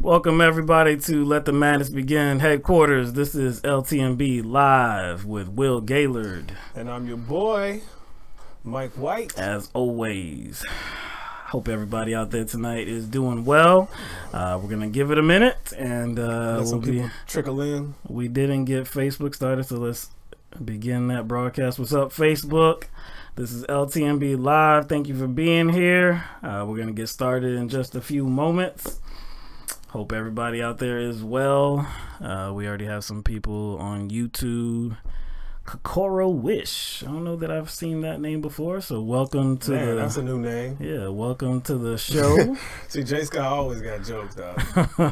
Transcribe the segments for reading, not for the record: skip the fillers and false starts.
Welcome everybody to Let the Madness Begin headquarters. This is LTMB live with Will Gaillard. And I'm your boy, Mike White. As always. Hope everybody out there tonight is doing well. We're going to give it a minute and let some people trickle in. We didn't get Facebook started, so let's begin that broadcast. What's up, Facebook? This is LTMB live. Thank you for being here. We're going to get started in just a few moments. Hope everybody out there is well. We already have some people on YouTube. Kokoro Wish. I don't know that I've seen that name before, so welcome to Man, that's a new name. Yeah, welcome to the show. See, J. Scott always got jokes, dog.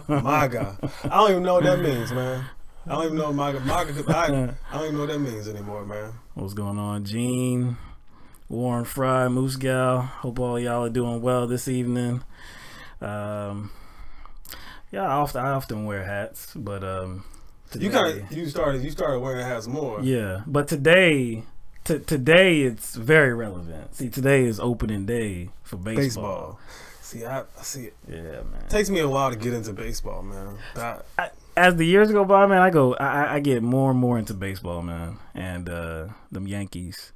My God. I don't even know what that means, man. I don't even know I don't even know what that means anymore, man. What's going on, Gene? Warren Fry, Moose Gal. Hope all y'all are doing well this evening. Yeah, I often wear hats, but today, you started wearing hats more. Yeah, but today it's very relevant. See, today is opening day for baseball. See, I see it. Yeah, man. It takes me a while to get into baseball, man. As the years go by, man, I get more and more into baseball, man. And them Yankees,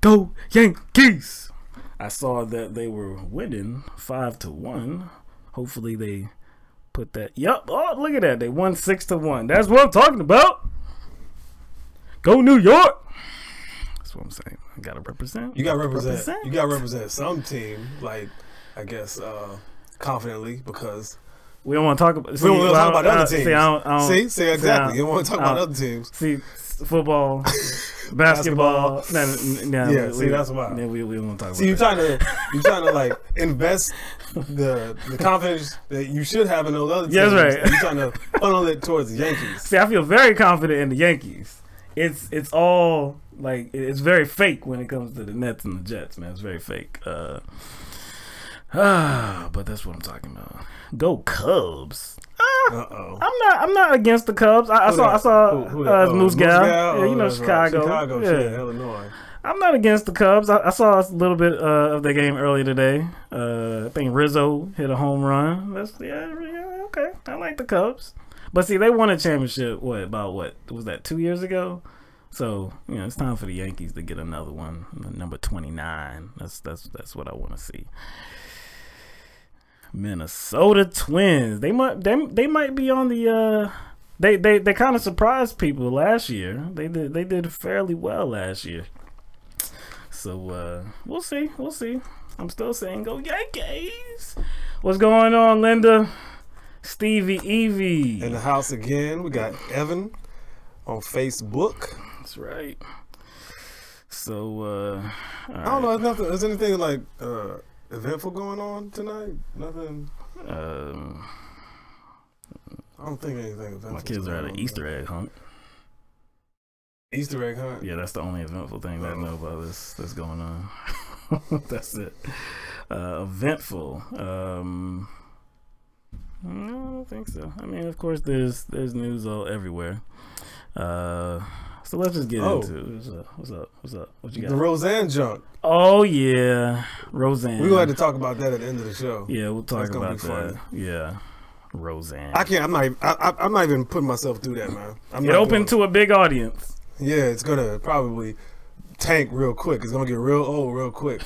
go Yankees! I saw that they were winning 5-1. Hopefully they put that. Yup. Oh, look at that. They won 6-1. That's what I'm talking about. Go New York. That's what I'm saying. I gotta represent. You gotta represent. You gotta represent some team, like I guess confidently, because we don't want to talk about. We don't want to talk about other teams. See, exactly. You don't want to talk about other teams. See, football, basketball. Yeah. See, that's why. We don't want to talk about. See, you're trying to like invest the confidence that you should have in those other teams. Yeah, that's right. You're trying to funnel it towards the Yankees. See, I feel very confident in the Yankees. It's all like it's very fake when it comes to the Nets and the Jets, man. It's very fake. But that's what I'm talking about. Go Cubs. I'm not against the Cubs. I saw Moose Gal. Yeah, you know, Chicago. Yeah, Illinois. I'm not against the Cubs. I saw a little bit of the game earlier today. I think Rizzo hit a home run. Okay. I like the Cubs. But see, they won a championship. What was that? 2 years ago. So it's time for the Yankees to get another one. Number 29. That's what I want to see. Minnesota Twins. They might be on the. They kind of surprised people last year. They did fairly well last year. So we'll see. I'm still saying go Yankees. What's going on, Linda? Stevie Evie in the house again. We got Evan on Facebook. That's right. So I don't know. Nothing. Is anything like eventful going on tonight? Nothing. I don't think anything eventful. My kids are at an Easter egg hunt. Easter egg hunt? Yeah, that's the only eventful thing that I know about that's going on. That's it. Eventful. No, I don't think so. I mean, of course, there's news all everywhere. So let's just get into it. What's up? What you got? The Roseanne junk. Oh yeah, Roseanne. We're gonna have to talk about that at the end of the show. Yeah, we'll talk about that. Funny. Yeah. Roseanne. I can't. I'm not even putting myself through that, man. It open to a big audience. Yeah, it's gonna probably tank real quick. It's gonna get real old real quick.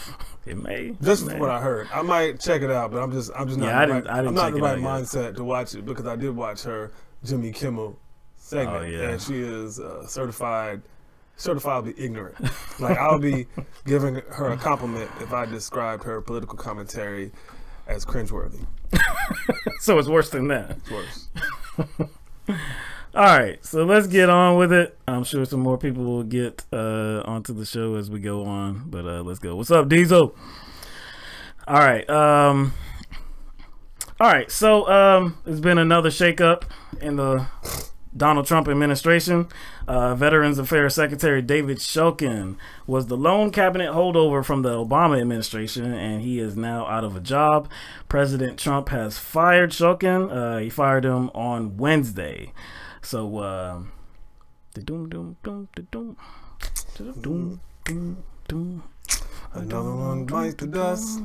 It may. Just from what I heard, I might check it out, but I'm just not. Yeah, I'm not in the right mindset to watch it because I did watch her Jimmy Kimmel segment, and she is certifiably ignorant. Like I'll be giving her a compliment if I described her political commentary as cringeworthy. So it's worse than that. It's worse. All right, so let's get on with it. I'm sure some more people will get onto the show as we go on, but let's go. What's up, Diesel? All right. So there's been another shakeup in the Donald Trump administration. Veterans Affairs Secretary David Shulkin was the lone cabinet holdover from the Obama administration, and he is now out of a job. President Trump has fired Shulkin. He fired him on Wednesday. So, another one bites the dust.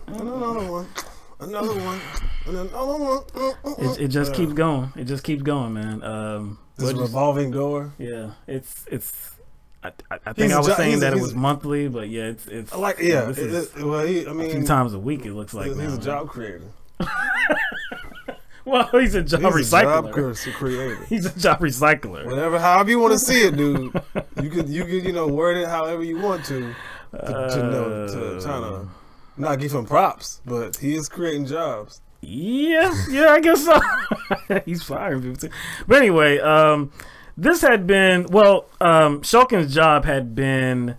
Another one. And then, it just keeps going. It just keeps going, man. This revolving door. Yeah, it's. I think I was saying that it was monthly, but yeah, it's like yeah. Well, I mean, a few times a week it looks like. He's a job creator. Well, he's a job recycler. Creator. He's a job recycler. Whatever, however you want to see it, dude. You could word it however you want to try to not give him props, but he is creating jobs. Yeah, I guess so. He's firing people too. But anyway, this had been Shulkin's job had been.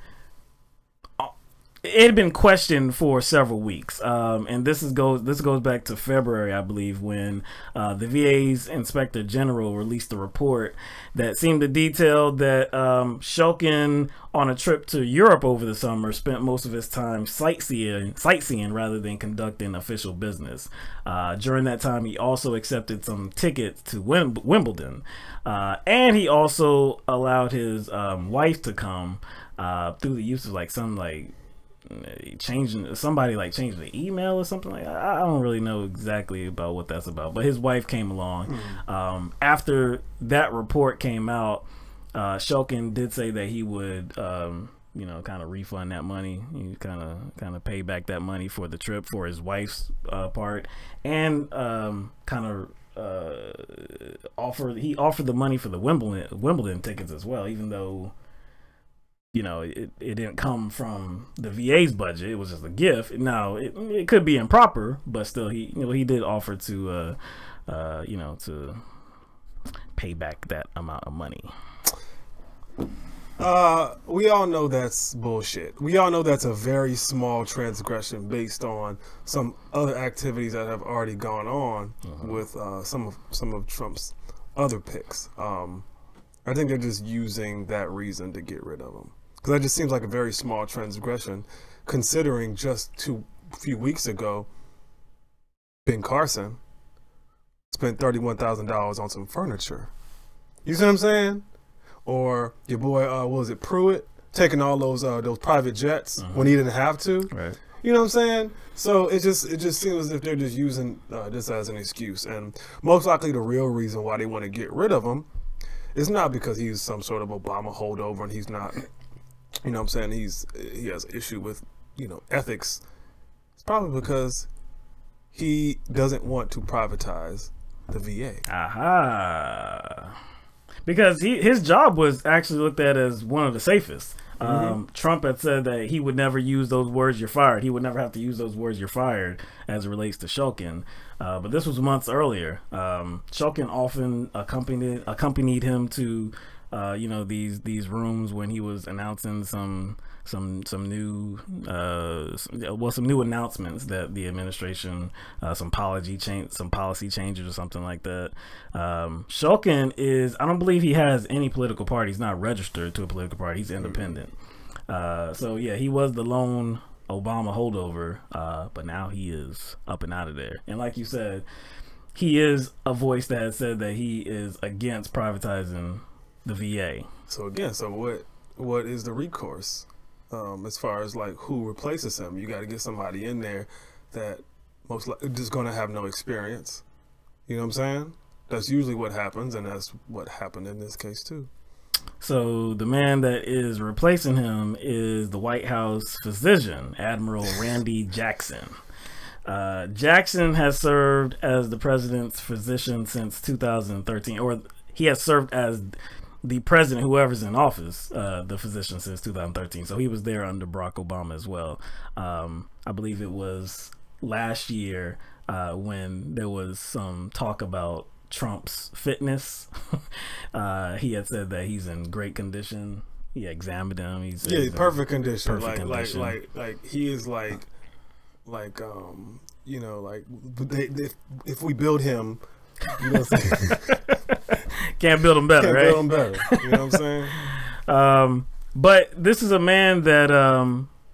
It had been questioned for several weeks, and this goes back to February, I believe, when the VA's Inspector General released a report that seemed to detail that Shulkin, on a trip to Europe over the summer, spent most of his time sightseeing rather than conducting official business. During that time, he also accepted some tickets to Wimbledon, and he also allowed his wife to come through the use of changing the email or something like that. I don't really know exactly about what that's about, but his wife came along. After that report came out, Shulkin did say that he would kind of refund that money. He kind of pay back that money for the trip for his wife's part, and offered the money for the Wimbledon tickets as well, even though it didn't come from the VA's budget. It was just a gift. Now it could be improper, but still he did offer to to pay back that amount of money. We all know that's bullshit. We all know that's a very small transgression based on some other activities that have already gone on with some of Trump's other picks. I think they're just using that reason to get rid of him. Because that just seems like a very small transgression, considering just a few weeks ago, Ben Carson spent $31,000 on some furniture. You see what I'm saying? Or your boy, what was it, Pruitt, taking all those private jets when he didn't have to. Right. You know what I'm saying? So it just seems as if they're just using this as an excuse. And most likely the real reason why they want to get rid of him is not because he's some sort of Obama holdover and he's not. You know what I'm saying? He has an issue with, ethics. It's probably because he doesn't want to privatize the VA. Aha. Because his job was actually looked at as one of the safest. Trump had said that he would never use those words, "you're fired." He would never have to use those words, "you're fired," as it relates to Shulkin. But this was months earlier. Shulkin often accompanied him to these rooms when he was announcing some new announcements that the administration, some policy changes or something like that. Shulkin I don't believe he has any political party. He's not registered to a political party. He's independent. So yeah, he was the lone Obama holdover, but now he is up and out of there. And like you said, he is a voice that has said that he is against privatizing the VA. So again, what is the recourse as far as who replaces him? You got to get somebody in there that most likely just going to have no experience. You know what I'm saying? That's usually what happens, and that's what happened in this case too. So the man that is replacing him is the White House physician, Admiral Randy Jackson. Jackson has served as the president's physician since 2013, or he has served as the president, whoever's in office, the physician since 2013. So he was there under Barack Obama as well. I believe it was last year when there was some talk about Trump's fitness. He had said that he's in great condition. He examined him. He's perfect condition. Perfect condition. Like he is if we build him, you know what I'm saying? Can't build him better, right? Build him better. You know what I'm saying? But this is a man that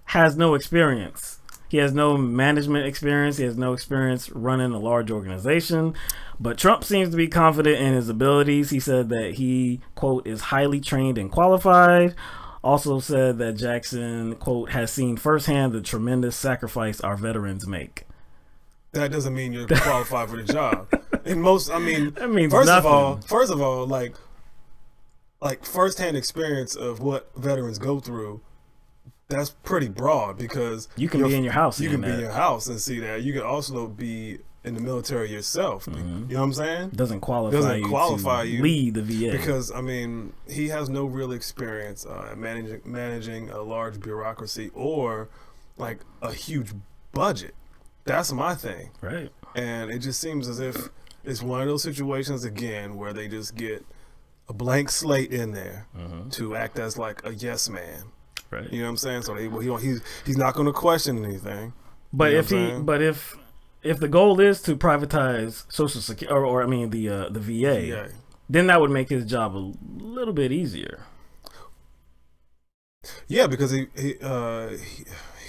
has no experience. He has no management experience. He has no experience running a large organization. But Trump seems to be confident in his abilities. He said that he, quote, is highly trained and qualified. Also said that Jackson, quote, has seen firsthand the tremendous sacrifice our veterans make. that doesn't mean you're qualified for the job. And most, I mean, that means first nothing. of all, like firsthand experience of what veterans go through, that's pretty broad, because you can be in your house. You can be in your house and see that. You can also be in the military yourself. You know what I'm saying? Doesn't qualify you to lead the VA, because I mean, he has no real experience managing a large bureaucracy or like a huge budget. That's my thing. Right. And it just seems as if it's one of those situations again where they just get a blank slate in there to act as like a yes man. Right. You know what I'm saying? So he's not going to question anything. But if if the goal is to privatize Social Security, or I mean the VA, then that would make his job a little bit easier. Yeah, because he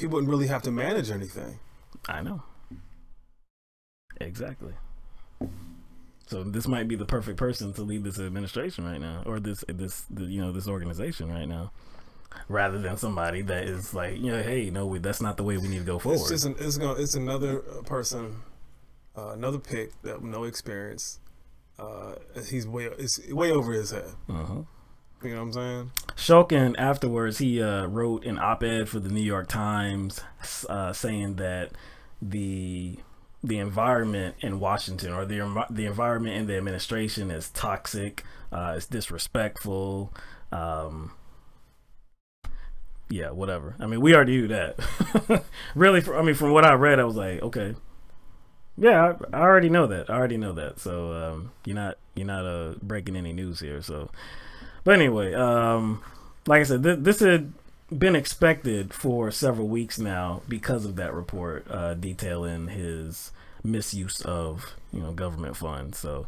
wouldn't really have to manage anything. I know. Exactly. So this might be the perfect person to lead this administration right now, or this organization right now, rather than somebody that is like, hey, no, that's not the way we need to go forward. It's another person, another pick that no experience. He's way over his head. You know what I'm saying? Shulkin afterwards, he wrote an op-ed for the New York Times saying that the environment in Washington, or the environment in the administration, is toxic, it's disrespectful, yeah, whatever. I mean, we already knew that. Really, from what I read, I was like, okay, yeah, I already know that. So you're not breaking any news here. So, but anyway, like I said, this had been expected for several weeks now because of that report detailing his misuse of government funds. So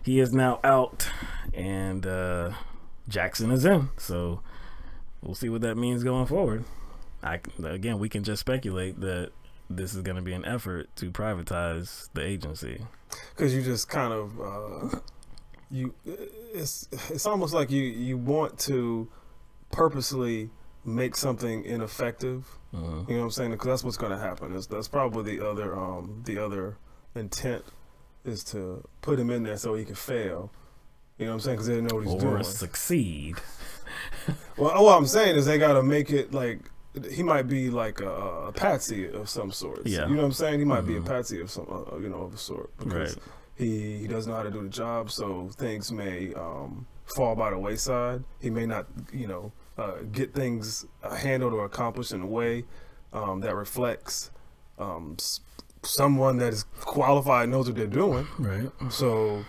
he is now out, and Jackson is in. So we'll see what that means going forward. Again, we can just speculate that this is going to be an effort to privatize the agency. Because you just kind of it's almost like you want to purposely make something ineffective. You know what I'm saying? Because that's what's going to happen. That's probably the other intent, is to put him in there so he can fail. You know what I'm saying? Because they didn't know what he's doing. Or succeed. Well, what I'm saying is they got to make it like he might be like a patsy of some sort. Yeah. You know what I'm saying? He might be a patsy of some, of a sort, because he doesn't know how to do the job. So things may fall by the wayside. He may not, get things handled or accomplished in a way that reflects someone that is qualified, knows what they're doing. Right. So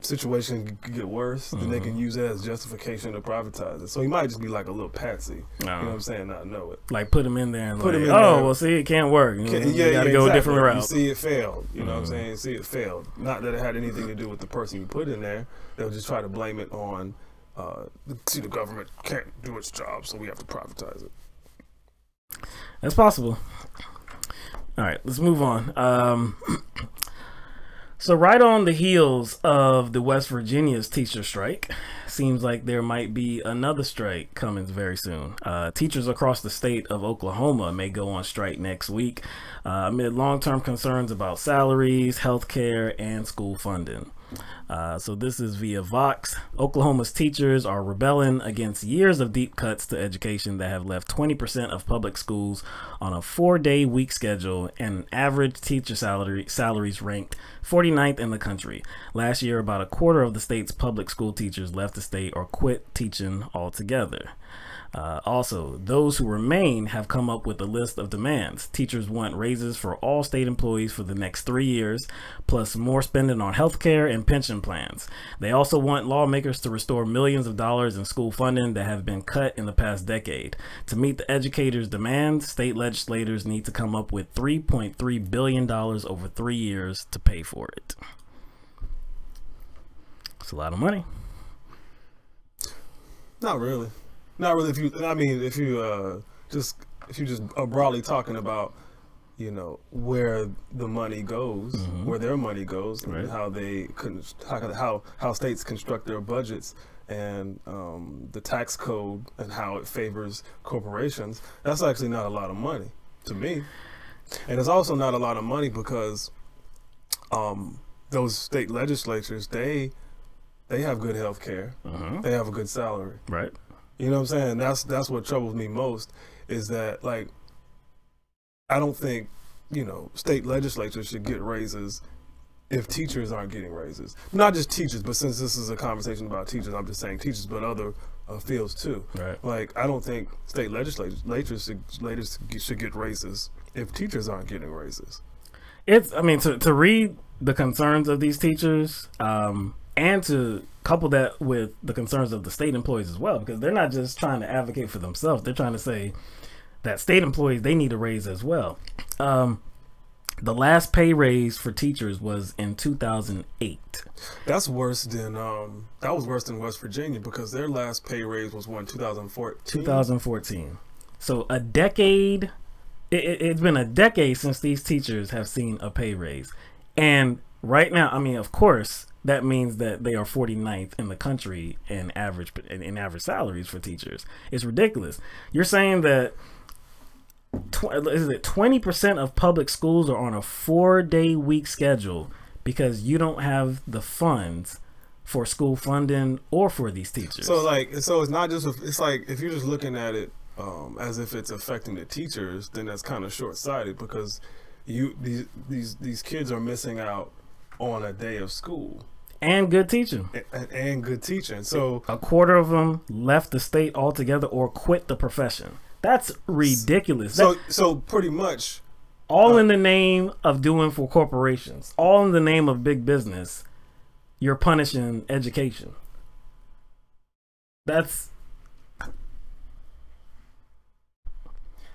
situation could get worse, and they can use that as justification to privatize it. So he might just be like a little patsy. You know what I'm saying? Not know it. Like put him in there and put him in there. There. Well, see, it can't work. You gotta go a different route. You see it failed. You know what I'm saying? See it failed. Not that it had anything to do with the person you put in there. They'll just try to blame it on the government can't do its job, so we have to privatize it. That's possible. All right, let's move on. So right on the heels of the West Virginia's teacher strike, seems like there might be another strike coming very soon. Teachers across the state of Oklahoma may go on strike next week amid long-term concerns about salaries, health care, and school funding. So this is via Vox. Oklahoma's teachers are rebelling against years of deep cuts to education that have left 20% of public schools on a 4-day week schedule, and average teacher salaries ranked 49th in the country. Last year, about a quarter of the state's public school teachers left the state or quit teaching altogether. Also, those who remain have come up with a list of demands. Teachers want raises for all state employees for the next 3 years, plus more spending on health care and pension plans. They also want lawmakers to restore millions of dollars in school funding that have been cut in the past decade. To meet the educators' demands, state legislators need to come up with $3.3 billion over 3 years to pay for it. It's a lot of money. Not really. Not really. If you just broadly talking about, where the money goes, where their money goes, and how states construct their budgets, and the tax code and how it favors corporations, that's actually not a lot of money to me. And it's also not a lot of money because those state legislatures, they have good health care. They have a good salary. Right. You know what I'm saying? That's what troubles me most, is that, like, I don't think, state legislatures should get raises if teachers aren't getting raises. Not just teachers, but since this is a conversation about teachers, I'm just saying teachers, but other fields too. Right. Like, I don't think state legislatures should get raises if teachers aren't getting raises. I mean, to read the concerns of these teachers, and to couple that with the concerns of the state employees as well, because they're not just trying to advocate for themselves. They're trying to say that state employees, they need a raise as well. The last pay raise for teachers was in 2008. That's worse than that was worse than West Virginia, because their last pay raise was 2014. 2014. So a decade. It's been a decade since these teachers have seen a pay raise, and right now, I mean, of course, that means that they are 49th in the country in average salaries for teachers. It's ridiculous. You're saying that 20% of public schools are on a 4-day week schedule because you don't have the funds for school funding or for these teachers. So it's not just, it's like, if you're just looking at it as if it's affecting the teachers, then that's kind of short-sighted, because these kids are missing out on a day of school. And good teaching. And good teaching. So a quarter of them left the state altogether or quit the profession. That's ridiculous. So pretty much, all in the name of doing for corporations, all in the name of big business, you're punishing education. That's...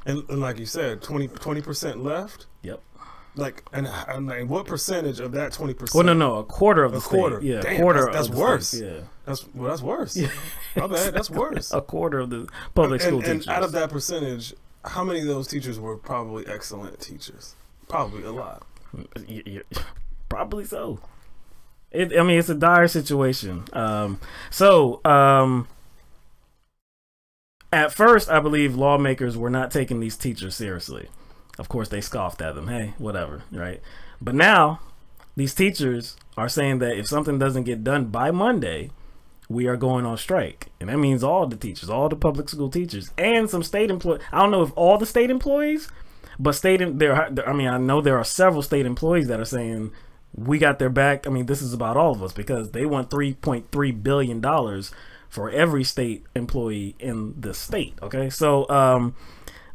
And like you said, 20% left. Yep. Like, and what percentage of that 20%? Well, no, a quarter of the quarter. State. Yeah, damn, quarter. That's of worse. State. Yeah, that's worse. Yeah. My bad. That's worse. A quarter of the public school teachers. And out of that percentage, how many of those teachers were probably excellent teachers? Probably a lot. Probably so. I mean, it's a dire situation. At first, I believe lawmakers were not taking these teachers seriously. Of course, they scoffed at them. Hey, whatever, right? But now, these teachers are saying that if something doesn't get done by Monday, we are going on strike. And that means all the teachers, all the public school teachers, and some state employees. I don't know if all the state employees, but I know there are several state employees that are saying, we got their back. I mean, this is about all of us, because they want $3.3 billion for every state employee in the state. Okay, so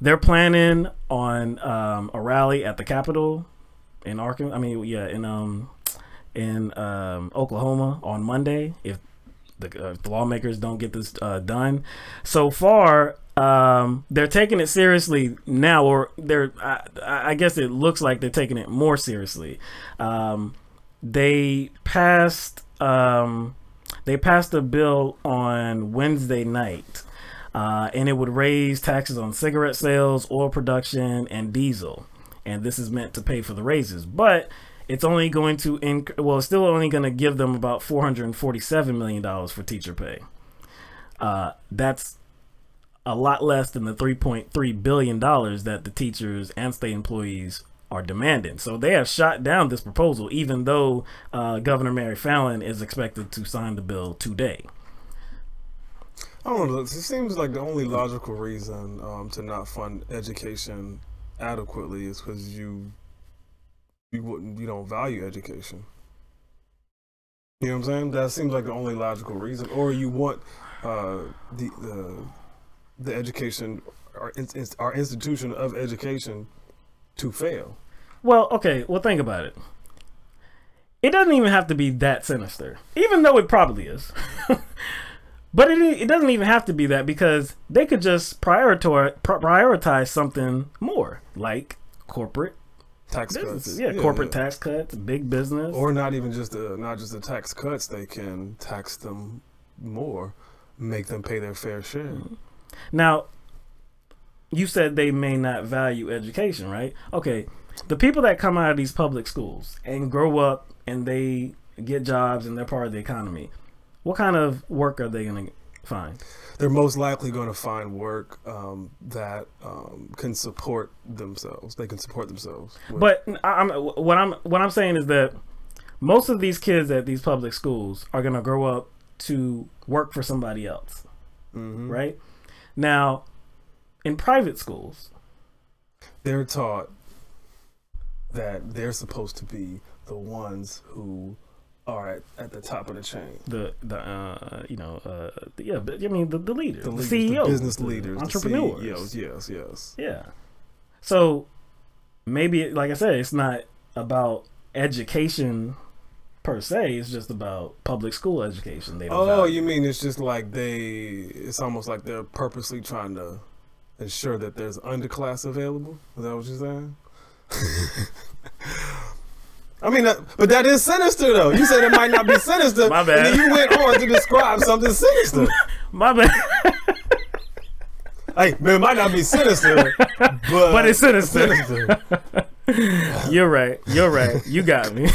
they're planning on a rally at the Capitol in in Oklahoma on Monday if the lawmakers don't get this done. So far, they're taking it seriously now, or I guess it looks like they're taking it more seriously. They passed a bill on Wednesday night, and it would raise taxes on cigarette sales, oil production, and diesel. And this is meant to pay for the raises, but it's only going to it's still only going to give them about $447 million for teacher pay. That's a lot less than the $3.3 billion that the teachers and state employees are demanding. So they have shot down this proposal, even though Governor Mary Fallin is expected to sign the bill today. I don't know. It seems like the only logical reason to not fund education adequately is because you don't value education. You know what I'm saying? That seems like the only logical reason. Or you want the education, our institution of education, to fail. Well, okay. Well, think about it. It doesn't even have to be that sinister, even though it probably is. But it doesn't even have to be that, because they could just prioritize something more, like corporate tax businesses. cuts. Yeah, corporate tax cuts, big business. Or not just the tax cuts. They can tax them more, make them pay their fair share. Mm-hmm. Now, you said they may not value education, right? Okay, the people that come out of these public schools and grow up and they get jobs and they're part of the economy, what kind of work are they gonna fine. They're most likely going to find work that can support themselves. They can support themselves. But what I'm saying is that most of these kids at these public schools are going to grow up to work for somebody else, right? Now, in private schools, they're taught that they're supposed to be the ones who are at the top of the chain. The leaders, the CEOs, the business leaders, entrepreneurs, the CEOs, yes. Yeah. So maybe, like I said, it's not about education per se. It's just about public school education. You mean it's just like it's almost like they're purposely trying to ensure that there's underclass available? Is that what you're saying? I mean, but that is sinister, though. You said it might not be sinister. My bad. And then you went on to describe something sinister. My bad. Hey, man, it might not be sinister, but it's sinister. You're right. You got me.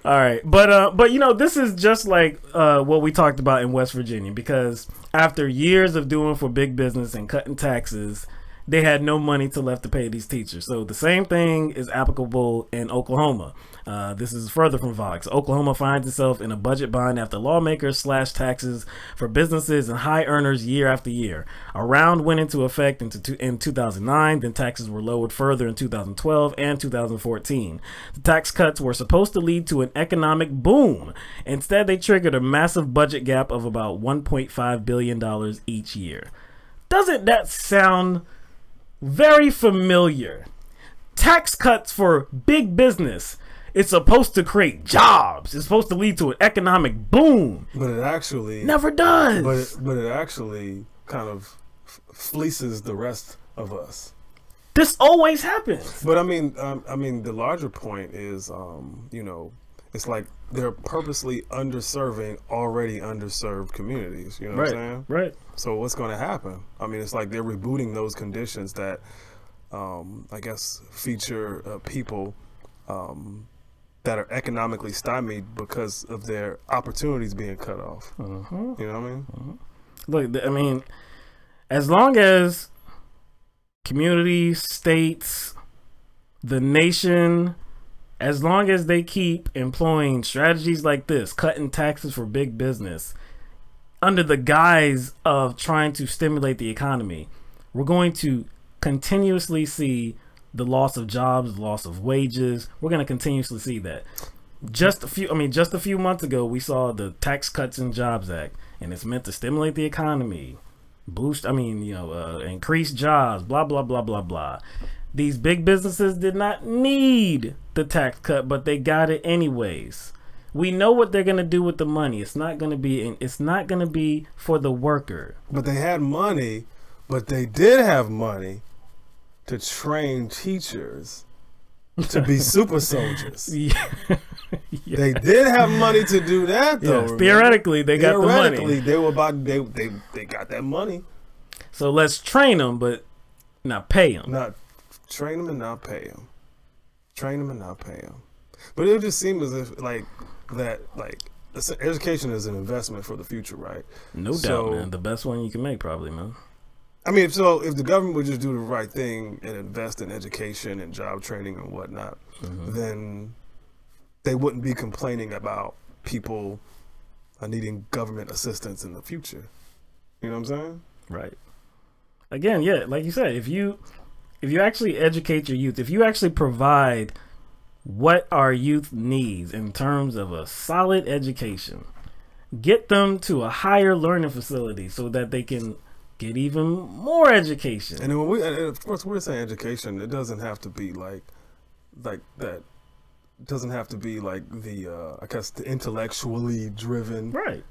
All right, but you know, this is just like what we talked about in West Virginia, because after years of doing for big business and cutting taxes, they had no money left to pay these teachers. So the same thing is applicable in Oklahoma. This is further from Vox. Oklahoma finds itself in a budget bind after lawmakers slashed taxes for businesses and high earners year after year. A round went into effect in 2009, then taxes were lowered further in 2012 and 2014. The tax cuts were supposed to lead to an economic boom. Instead, they triggered a massive budget gap of about $1.5 billion each year. Doesn't that sound very familiar? Tax cuts for big business. It's supposed to create jobs. It's supposed to lead to an economic boom. But it actually never does. But it actually kind of fleeces the rest of us. This always happens. But I mean, the larger point is, it's like they're purposely underserving already underserved communities. You know what I'm saying? Right. So what's going to happen? I mean, it's like they're rebooting those conditions that, I guess, feature people that are economically stymied because of their opportunities being cut off. You know what I mean? Look, I mean, as long as communities, states, the nation, as long as they keep employing strategies like this, cutting taxes for big business, under the guise of trying to stimulate the economy, we're going to continuously see the loss of jobs, the loss of wages. We're going to continuously see that. Just a few months ago, we saw the Tax Cuts and Jobs Act, and it's meant to stimulate the economy, increase jobs, blah, blah, blah, blah, blah. These big businesses did not need the tax cut, but they got it anyways. We know what they're going to do with the money. It's not going to be for the worker. But they had money, but they did have money to train teachers to be super soldiers. Yeah. They did have money to do that, though. Yes, theoretically, they got the money. Theoretically, they got that money. So let's train them, but not pay them. Not train them and not pay them. Train them and not pay them. But it just seems as if education is an investment for the future, right? No doubt, man. The best one you can make, probably, man. I mean, so if the government would just do the right thing and invest in education and job training and whatnot, then they wouldn't be complaining about people needing government assistance in the future. You know what I'm saying? Right. Again, yeah, like you said, if you actually educate your youth, if you actually provide what our youth needs in terms of a solid education, get them to a higher learning facility so that they can get even more education. And of course, we're saying education. It doesn't have to be like that. It doesn't have to be like the intellectually driven, right?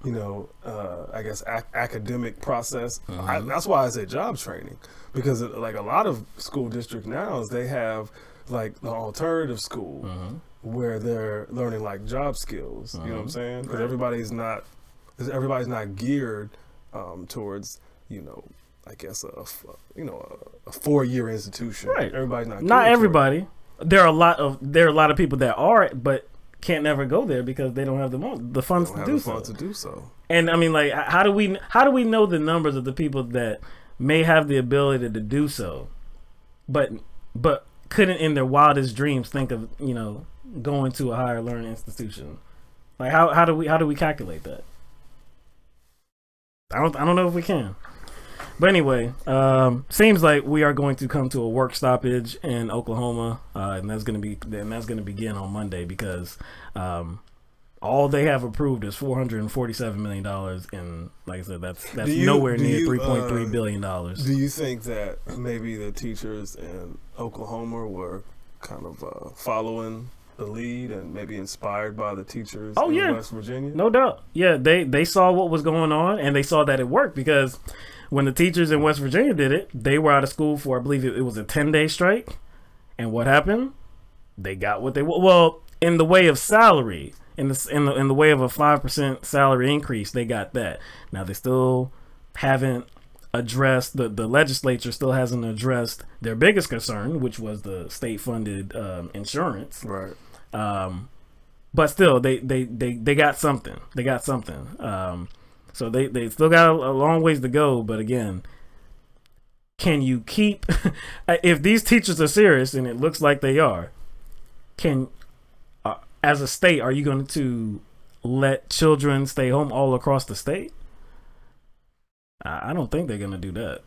Academic process. That's why I say job training, because like a lot of school districts now, they have like the alternative school where they're learning like job skills. You know what I'm saying? Because everybody's not geared towards, I guess a 4-year institution. Right. Everybody's not everybody. There are a lot of people that are, but can't never go there because they don't have the funds to do so. And I mean, like, how do we know the numbers of the people that may have the ability to do so, but couldn't in their wildest dreams think of, you know, going to a higher learning institution? Like, how do we calculate that? I don't know if we can. But anyway, seems like we are going to come to a work stoppage in Oklahoma, and that's going to begin on Monday because all they have approved is $447 million, and like I said, that's nowhere near $3.3 billion. Do you think that maybe the teachers in Oklahoma were kind of following the lead and maybe inspired by the teachers in West Virginia? No doubt. Yeah, they saw what was going on, and they saw that it worked because when the teachers in West Virginia did it, they were out of school for, I believe it was a 10-day strike. And what happened? They got what they in the way of salary, in the way of a 5% salary increase, they got that. Now they still haven't addressed the legislature still hasn't addressed their biggest concern, which was the state-funded insurance. Right. But still, they got something. They got something. So they still got a long ways to go. But again, can you keep if these teachers are serious, and it looks like they are, as a state, are you going to let children stay home all across the state? I don't think they're going to do that.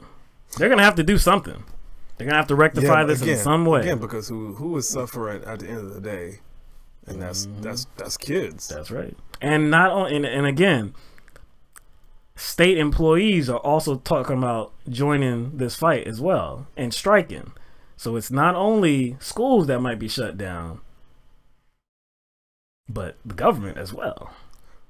They're going to have to do something. They're going to have to rectify this in some way. Again, because who is suffering at the end of the day? And that's kids. That's right. And not on and again, state employees are also talking about joining this fight as well and striking. So it's not only schools that might be shut down, but the government as well.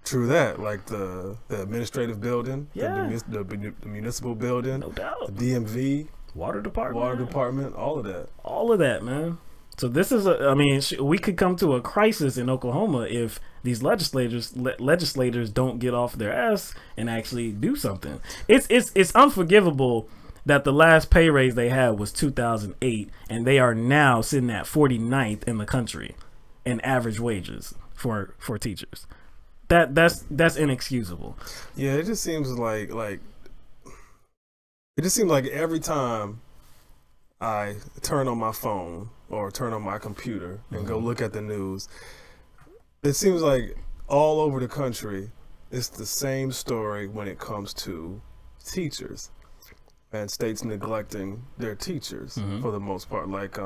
True that, like the administrative building, the municipal building, no doubt, the DMV, water department, all of that. All of that, man. So this is we could come to a crisis in Oklahoma if these legislators don't get off their ass and actually do something. It's unforgivable that the last pay raise they had was 2008, and they are now sitting at 49th in the country in average wages for teachers. That's inexcusable. Yeah, it just seems like every time I turn on my phone or turn on my computer and go look at the news, it seems like all over the country it's the same story when it comes to teachers and states neglecting their teachers for the most part. Like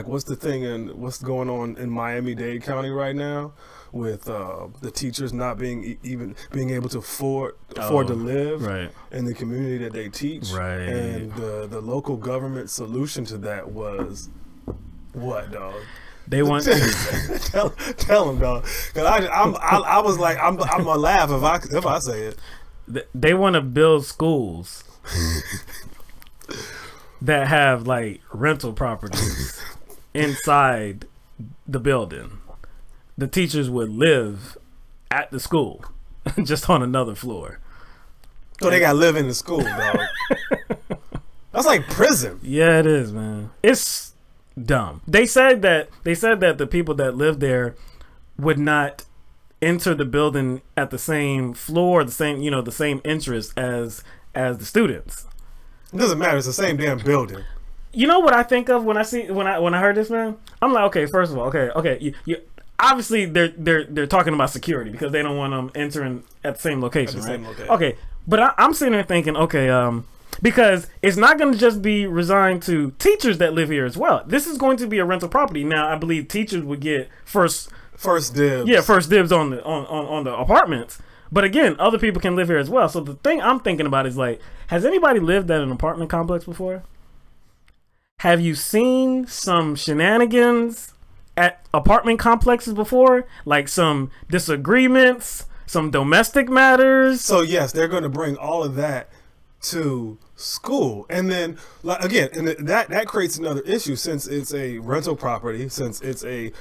what's the thing and what's going on in Miami-Dade County right now with the teachers not being able to afford to live in the community that they teach, and the local government solution to that was what, dog? They want tell them, dog, because I was like I'm gonna laugh if I say it. They want to build schools that have like rental properties inside the building. The teachers would live at the school, just on another floor. So they gotta live in the school, dog. That's like prison. Yeah, it is, man. It's dumb. They said that the people that live there would not enter the building at the same floor, the same interest as the students. It doesn't matter. It's the same damn building. You know what I think of when I heard this, man? I'm like, okay, first of all, okay, you obviously they're talking about security because they don't want them entering at the same location, right? Okay, but I'm sitting there thinking, okay, because it's not going to just be resigned to teachers that live here as well. This is going to be a rental property. Now, I believe teachers would get first dibs. Yeah, first dibs on the apartments. But again, other people can live here as well. So the thing I'm thinking about is like, has anybody lived at an apartment complex before? Have you seen some shenanigans at apartment complexes before? Like some disagreements, some domestic matters? So yes, they're going to bring all of that to school, and then like again, and that creates another issue since it's a rental property, since it's a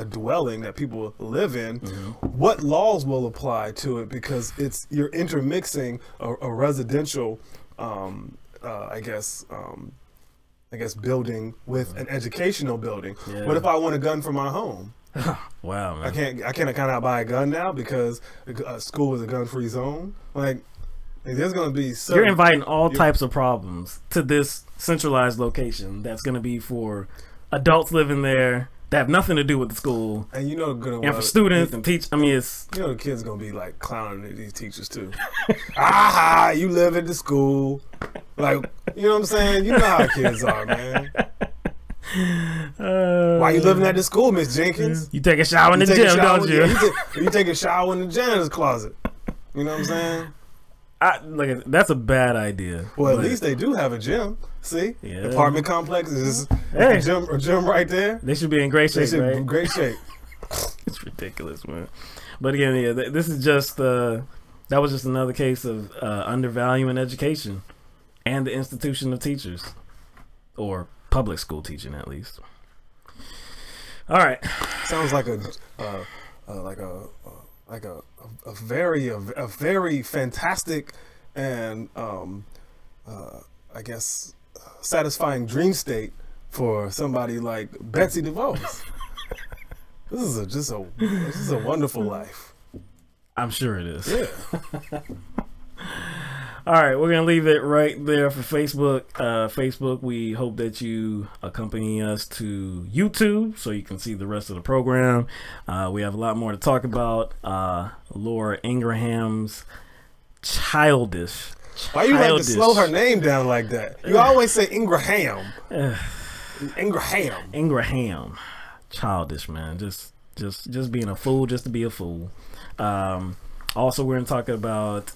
dwelling that people live in. What laws will apply to it? Because you're intermixing a residential, I guess building with an educational building. What if I want a gun for my home? Wow, man. I cannot buy a gun now because school is a gun-free zone. Like, there's going to be you're inviting all types of problems to this centralized location that's going to be for adults living there that have nothing to do with the school, and and for students and teach. I mean, it's the kids gonna be like clowning at these teachers too. Ah, you live at the school, like, you know what I'm saying? You know how kids are, man. Why you living at the school, Miss Jenkins? You take a shower in the gym, don't you? You take a shower in the janitor's closet. You know what I'm saying? Like, that's a bad idea. Well, at least they do have a gym. See, yeah. Apartment complexes, a gym right there. They should be in great shape. Right? In great shape. It's ridiculous, man. But again, yeah, this is just that was just another case of undervaluing education and the institution of teachers, or public school teaching, at least. All right, sounds like a very fantastic and I guess satisfying dream state for somebody like Betsy DeVos. This is a wonderful life. I'm sure it is. Yeah. All right, we're gonna leave it right there for Facebook. Facebook, we hope that you accompany us to YouTube so you can see the rest of the program. We have a lot more to talk about. Laura Ingraham's childish. Why you like to slow her name down like that? You always say Ingraham. Ingraham. Childish, man. Just being a fool just to be a fool. Also, we're going to talk about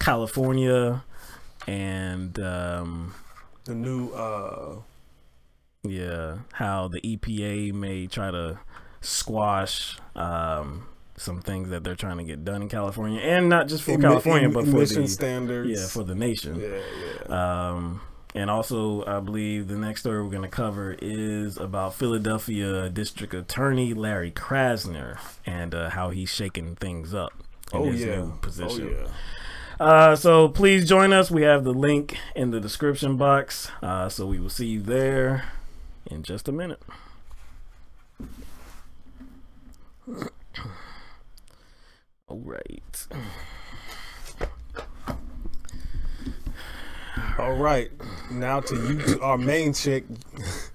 California and the new how the EPA may try to squash some things that they're trying to get done in California, and not just for California, but for the standards. Yeah, for the nation. Yeah. And also, I believe the next story we're going to cover is about Philadelphia District Attorney Larry Krasner and how he's shaking things up in his new position. So please join us. We have the link in the description box. So we will see you there in just a minute. All right. All right, now to YouTube, our main chick,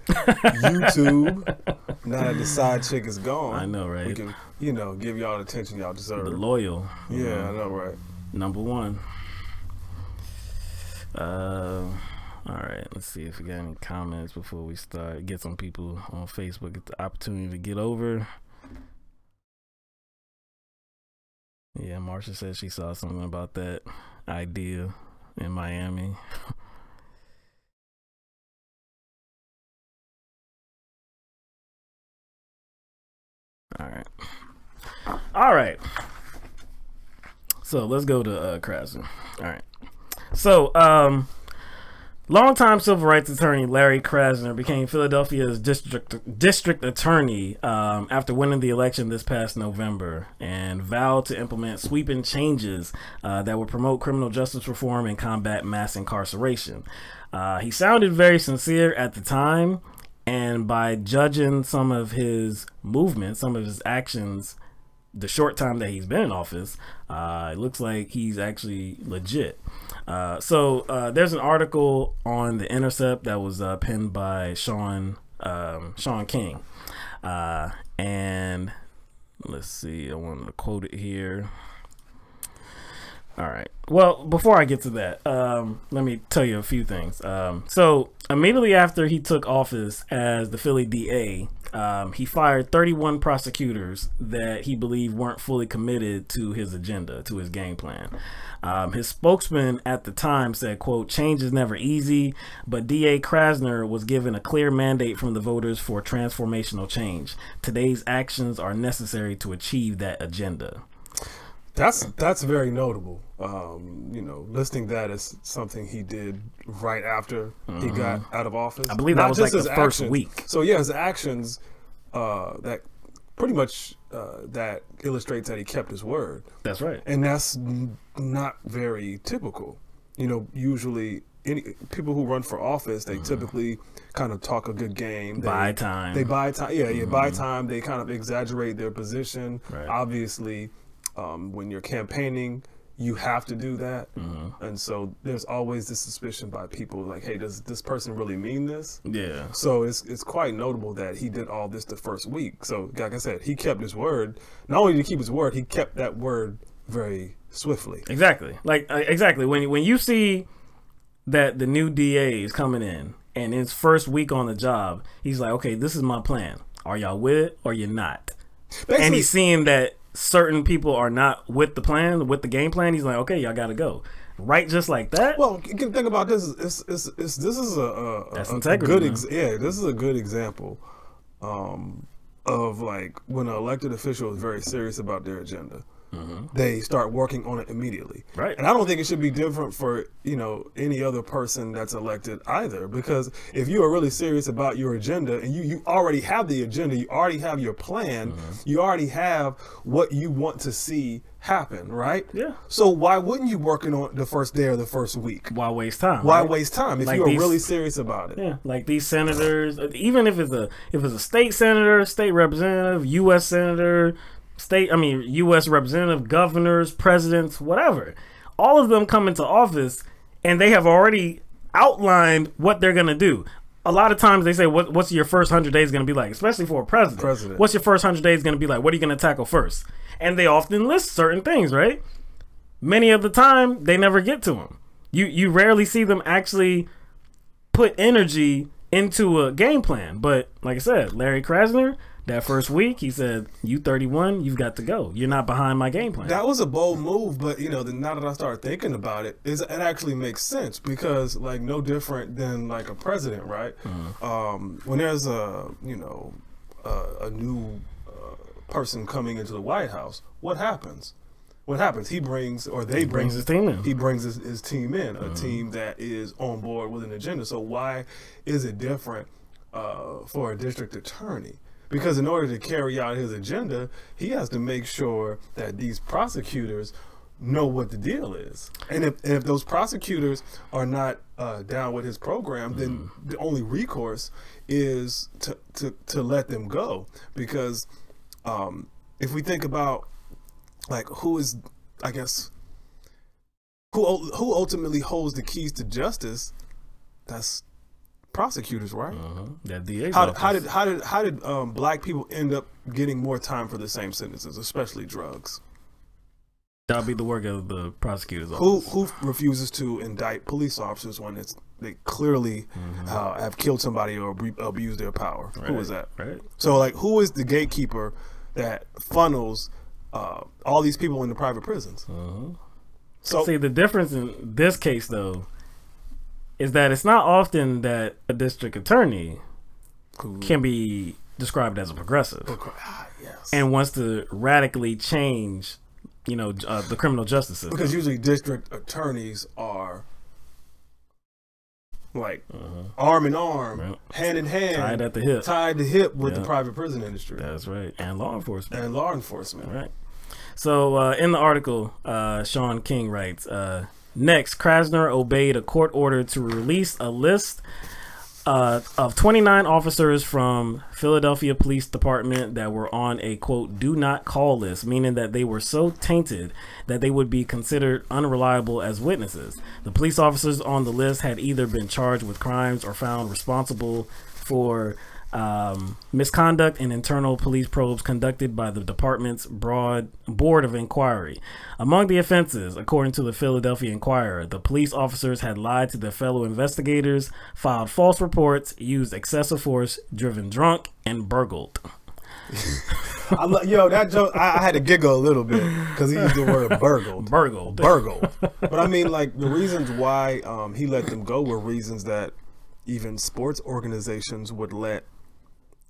YouTube. Now that the side chick is gone, I know, right? We can, give y'all the attention y'all deserve. The loyal. Yeah, I know, right? Number one. All right, let's see if we got any comments before we start. Get some people on Facebook get the opportunity to get over. Yeah, Marsha said she saw something about that idea in Miami. All right. So let's go to Krasner. All right. So longtime civil rights attorney Larry Krasner became Philadelphia's district attorney after winning the election this past November, and vowed to implement sweeping changes that would promote criminal justice reform and combat mass incarceration. He sounded very sincere at the time, and by judging some of his movements, some of his actions, the short time that he's been in office, it looks like he's actually legit. So there's an article on The Intercept that was penned by Sean King. And let's see, I wanted to quote it here. All right. Well, before I get to that, let me tell you a few things. So immediately after he took office as the Philly DA, he fired 31 prosecutors that he believed weren't fully committed to his agenda, to his game plan. His spokesman at the time said, quote, "Change is never easy, but DA Krasner was given a clear mandate from the voters for transformational change. Today's actions are necessary to achieve that agenda." That's very notable. Listing that as something he did right after he got out of office. I believe that was like the first week. So yeah, his actions that pretty much that illustrates that he kept his word. That's right. And that's not very typical. Usually any people who run for office, they typically kind of talk a good game. Buy time. They buy time. Yeah, buy time. They kind of exaggerate their position. Right. Obviously, when you're campaigning, you have to do that. And so there's always this suspicion by people like, hey, does this person really mean this? Yeah. So it's quite notable that he did all this the first week. So like I said, he kept his word. Not only did he keep his word, he kept that word very swiftly. Exactly. Like exactly. When you see that the new DA is coming in and his first week on the job, he's like, okay, this is my plan. Are y'all with it or you're not? Basically, and he's seeing that certain people are not with the plan, with the game plan. He's like, okay, y'all got to go. Right, just like that. Well, you can think about this. This is a good this is a good example of like when an elected official is very serious about their agenda. They start working on it immediately. Right. And I don't think it should be different for, any other person that's elected either, because if you are really serious about your agenda and you already have the agenda, you already have your plan, you already have what you want to see happen, right? Yeah. So why wouldn't you work on the first day or the first week? Why waste time? Why right? waste time if like you are really serious about it? Yeah, like these senators, even if it's a state senator, state representative, U.S. senator, U.S. representative, governors, presidents, whatever. All of them come into office and they have already outlined what they're going to do. A lot of times they say, what's your first 100 days going to be like? Especially for a president. What's your first 100 days going to be like? What are you going to tackle first? And they often list certain things, right? Many of the time, they never get to them. You rarely see them actually put energy into a game plan. But like I said, Larry Krasner, that first week, he said, you 31, you've got to go. You're not behind my game plan. That was a bold move, but, now that I start thinking about it, it actually makes sense because, like, no different than, like, a president, right? When there's a new person coming into the White House, what happens? He brings his team in. He brings his team in, a team that is on board with an agenda. So why is it different for a district attorney? Because in order to carry out his agenda, he has to make sure that these prosecutors know what the deal is. And if those prosecutors are not down with his program, then the only recourse is to let them go. Because if we think about like who ultimately holds the keys to justice, that's prosecutors, right? That DA's how did black people end up getting more time for the same sentences, especially drugs? That'll be the work of the prosecutors office. Who refuses to indict police officers when they clearly have killed somebody or abused their power? Right. Who is that? Right. So like, who is the gatekeeper that funnels all these people into private prisons? So see, the difference in this case though is that it's not often that a district attorney can be described as a progressive and wants to radically change, the criminal justice system. Because usually district attorneys are like arm in arm, hand in hand, tied to hip with the private prison industry. That's right, and law enforcement. Right. So in the article, Sean King writes. Next, Krasner obeyed a court order to release a list of 29 officers from Philadelphia Police Department that were on a, quote, do not call list, meaning that they were so tainted that they would be considered unreliable as witnesses. The police officers on the list had either been charged with crimes or found responsible for misconduct in internal police probes conducted by the department's board of inquiry. Among the offenses, according to the Philadelphia Inquirer, the police officers had lied to their fellow investigators, filed false reports, used excessive force, driven drunk, and burgled. That joke, I had to giggle a little bit because he used the word burgled. Burgled. But I mean, like, the reasons why he let them go were reasons that even sports organizations would let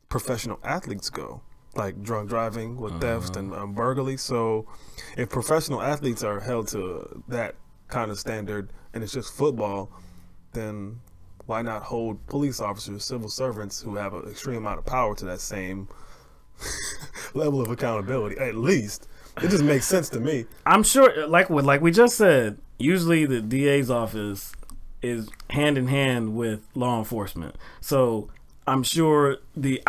professional athletes go, like drunk driving with theft and burglary. So if professional athletes are held to that kind of standard and it's just football, then why not hold police officers, civil servants who have an extreme amount of power to that same level of accountability? At least it just makes sense to me. I'm sure, like we just said, usually the DA's office is hand in hand with law enforcement. So I'm sure I'm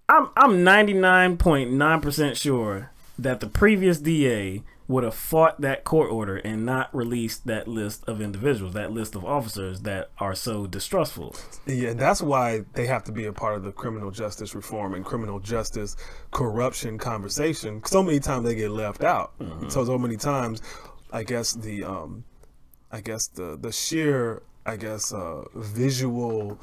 99.9% sure that the previous DA would have fought that court order and not released that list of individuals, that list of officers that are so distrustful. Yeah, and that's why they have to be a part of the criminal justice reform and criminal justice corruption conversation. So many times they get left out. Mm-hmm. So many times, I guess the sheer, visual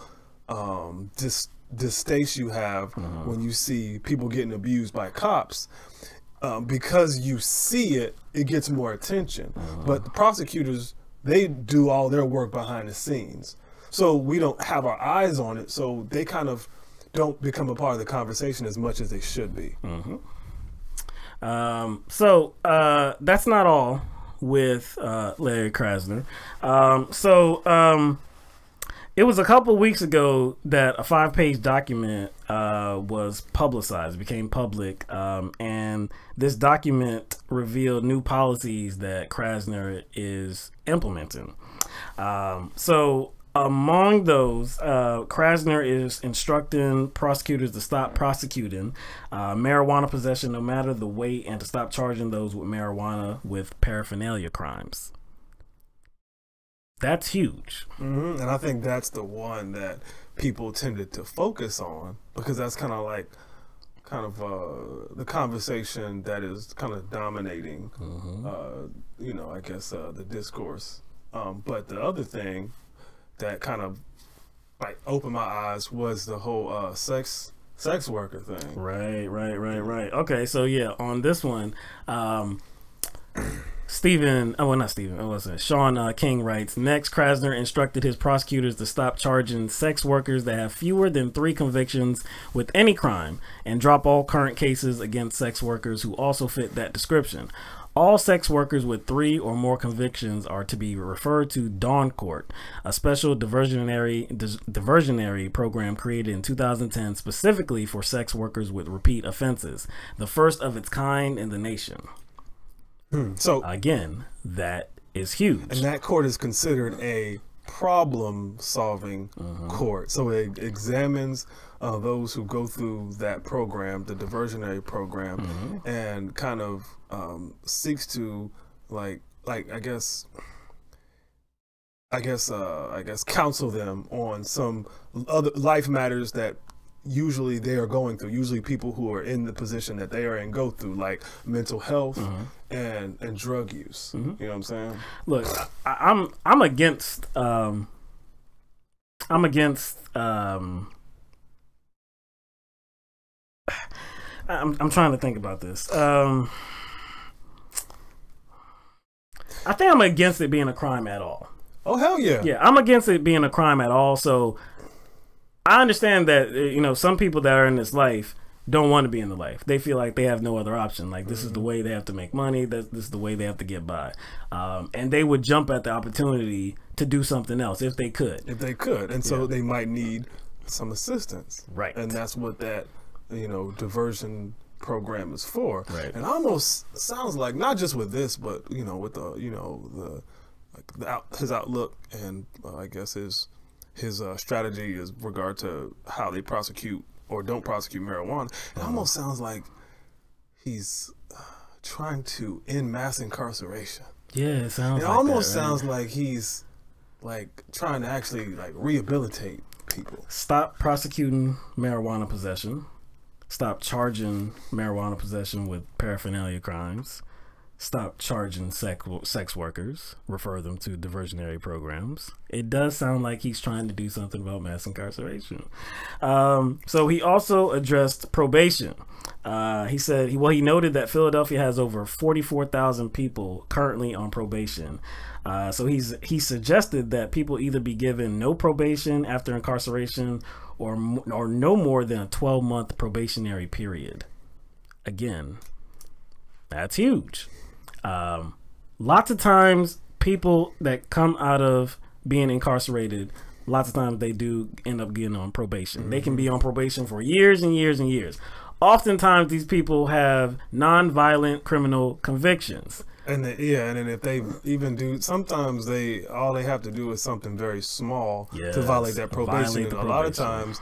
distaste you have when you see people getting abused by cops. Because you see it, it gets more attention. But the prosecutors, they do all their work behind the scenes. So we don't have our eyes on it, so they kind of don't become a part of the conversation as much as they should be. So that's not all with Larry Krasner. It was a couple weeks ago that a 5-page document was publicized, became public, and this document revealed new policies that Krasner is implementing. So among those, Krasner is instructing prosecutors to stop prosecuting marijuana possession no matter the weight, and to stop charging those with marijuana with paraphernalia crimes. That's huge. And I think that's the one that people tended to focus on, because that's kind of the conversation that is kind of dominating, the discourse. But the other thing that kind of opened my eyes was the whole sex worker thing. Right. Okay, so yeah, on this one, Sean King writes, next, Krasner instructed his prosecutors to stop charging sex workers that have fewer than 3 convictions with any crime, and drop all current cases against sex workers who also fit that description. All sex workers with 3 or more convictions are to be referred to Dawn Court, a special diversionary program created in 2010 specifically for sex workers with repeat offenses, the first of its kind in the nation. So again, that is huge. And that court is considered a problem-solving court. So it examines those who go through that program, the diversionary program, and kind of seeks to counsel them on some other life matters that usually they are going through. Usually people who are in the position that they are in go through, like mental health and drug use. You know what I'm saying? Look, I'm against I'm trying to think about this. I think I'm against it being a crime at all. Oh, hell yeah. Yeah, I'm against it being a crime at all. So I understand that, some people that are in this life don't want to be in the life. They feel like they have no other option. Like, this is the way they have to make money. This is the way they have to get by. And they would jump at the opportunity to do something else if they could. And so they might need some assistance. Right. And that's what that, diversion program is for. Right. And almost sounds like, not just with this, but, with his outlook and I guess his strategy is regard to how they prosecute or don't prosecute marijuana. It almost sounds like he's trying to end mass incarceration. Yeah, it almost sounds like he's trying to actually rehabilitate people. Stop prosecuting marijuana possession. Stop charging marijuana possession with paraphernalia crimes. Stop charging sex workers, refer them to diversionary programs. It does sound like he's trying to do something about mass incarceration. So he also addressed probation. He said, he noted that Philadelphia has over 44,000 people currently on probation. So he suggested that people either be given no probation after incarceration or no more than a 12-month probationary period. Again, that's huge. Lots of times people that come out of being incarcerated, lots of times they do end up getting on probation. They can be on probation for years and years and years. Oftentimes these people have non-violent criminal convictions. And then if they even do, sometimes all they have to do is something very small to violate that probation. And a lot of times,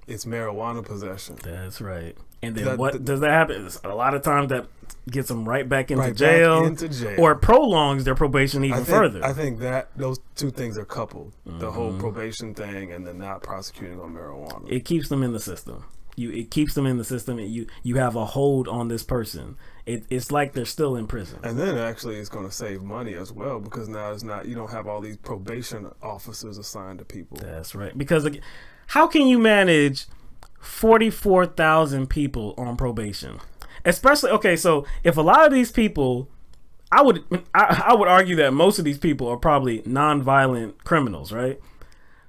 it's marijuana possession. That's right. And then what does that happen? A lot of times that gets them right back into jail, or prolongs their probation even further. I think that those two things are coupled: the whole probation thing and then not prosecuting on marijuana. It keeps them in the system. It keeps them in the system, and you have a hold on this person. It's like they're still in prison. And then actually it's going to save money as well, because now you don't have all these probation officers assigned to people. That's right. Because how can you manage 44,000 people on probation? Especially, okay, so if a lot of these people, I would argue that most of these people are probably non-violent criminals, right?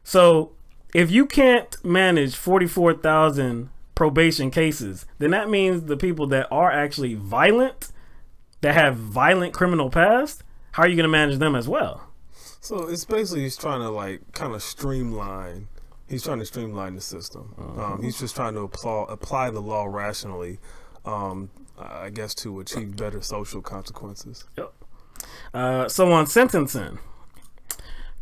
So if you can't manage 44,000 probation cases, then that means the people that are actually violent, that have violent criminal past, how are you going to manage them as well? So it's basically he's trying to kind of streamline. He's trying to streamline the system. He's just trying to apply the law rationally, I guess, to achieve better social consequences. Yep. So on sentencing,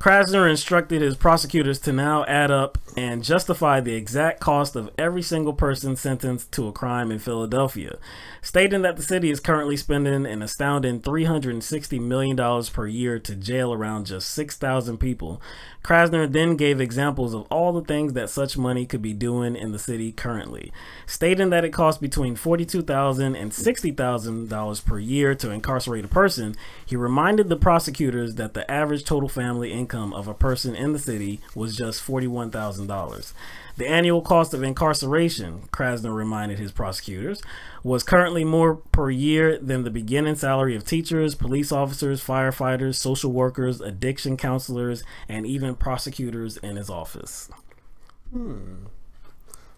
Krasner instructed his prosecutors to now add up and justify the exact cost of every single person sentenced to a crime in Philadelphia, stating that the city is currently spending an astounding $360 million per year to jail around just 6,000 people. Krasner then gave examples of all the things that such money could be doing in the city currently, stating that it costs between $42,000 and $60,000 per year to incarcerate a person. He reminded the prosecutors that the average total family income of a person in the city was just $41,000. The annual cost of incarceration, Krasner reminded his prosecutors, was currently more per year than the beginning salary of teachers, police officers, firefighters, social workers, addiction counselors, and even prosecutors in his office.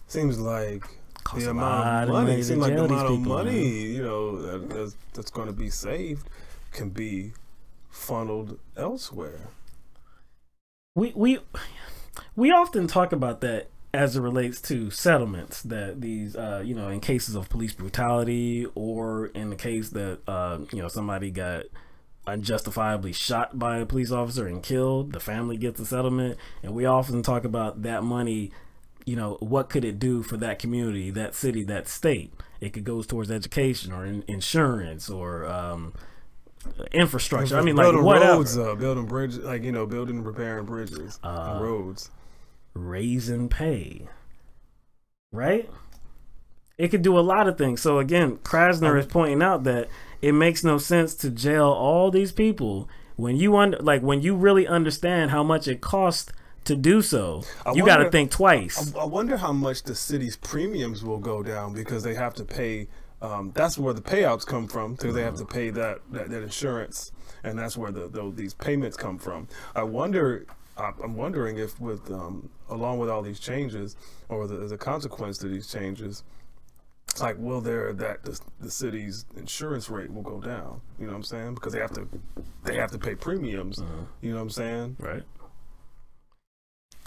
Seems like the amount of money, that's going to be saved can be funneled elsewhere. We often talk about that as it relates to settlements, that these in cases of police brutality, or in the case that somebody got unjustifiably shot by a police officer and killed, the family gets a settlement. And we often talk about that money, what could it do for that community, that city, that state? It could go towards education or insurance or infrastructure. I mean, building whatever. Roads, building bridges, building, repairing bridges, and roads. Raising pay, right? It could do a lot of things. So again, Krasner is pointing out that it makes no sense to jail all these people when you when you really understand how much it costs to do so. You got to think twice. I wonder how much the city's premiums will go down, because they have to pay. That's where the payouts come from, because they have to pay that insurance, and that's where these payments come from. I'm wondering if along with all these changes, or as a consequence to these changes, the city's insurance rate will go down. You know what I'm saying? Because they have to pay premiums. You know what I'm saying? Right.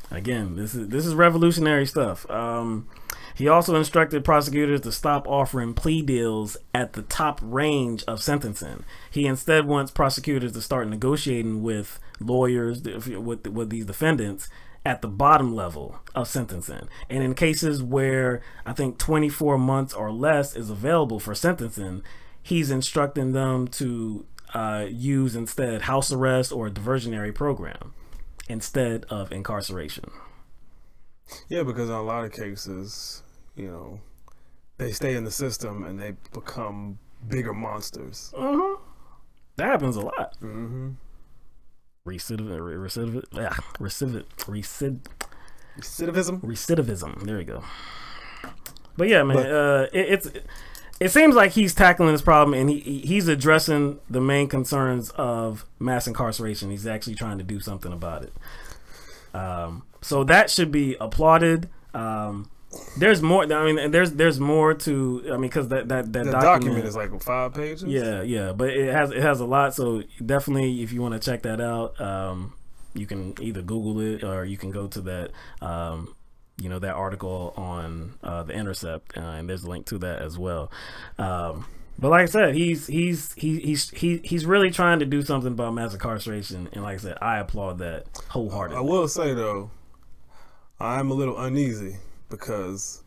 Again, this is revolutionary stuff. He also instructed prosecutors to stop offering plea deals at the top range of sentencing. He instead wants prosecutors to start negotiating with lawyers, with these defendants, at the bottom level of sentencing. And in cases where I think 24 months or less is available for sentencing, he's instructing them to use instead house arrest or a diversionary program instead of incarceration. Yeah, because in a lot of cases, they stay in the system and they become bigger monsters. That happens a lot. Recidivism. There you go. But yeah, man, it seems like he's tackling this problem, and he's addressing the main concerns of mass incarceration. He's actually trying to do something about it. So that should be applauded. There's more. I mean, there's more to. I mean, because that document is like 5 pages. Yeah, but it has a lot. So definitely, if you want to check that out, you can either Google it, or you can go to that that article on The Intercept, and there's a link to that as well. But like I said, he's really trying to do something about mass incarceration, and like I said, I applaud that wholeheartedly. I will say though, I'm a little uneasy because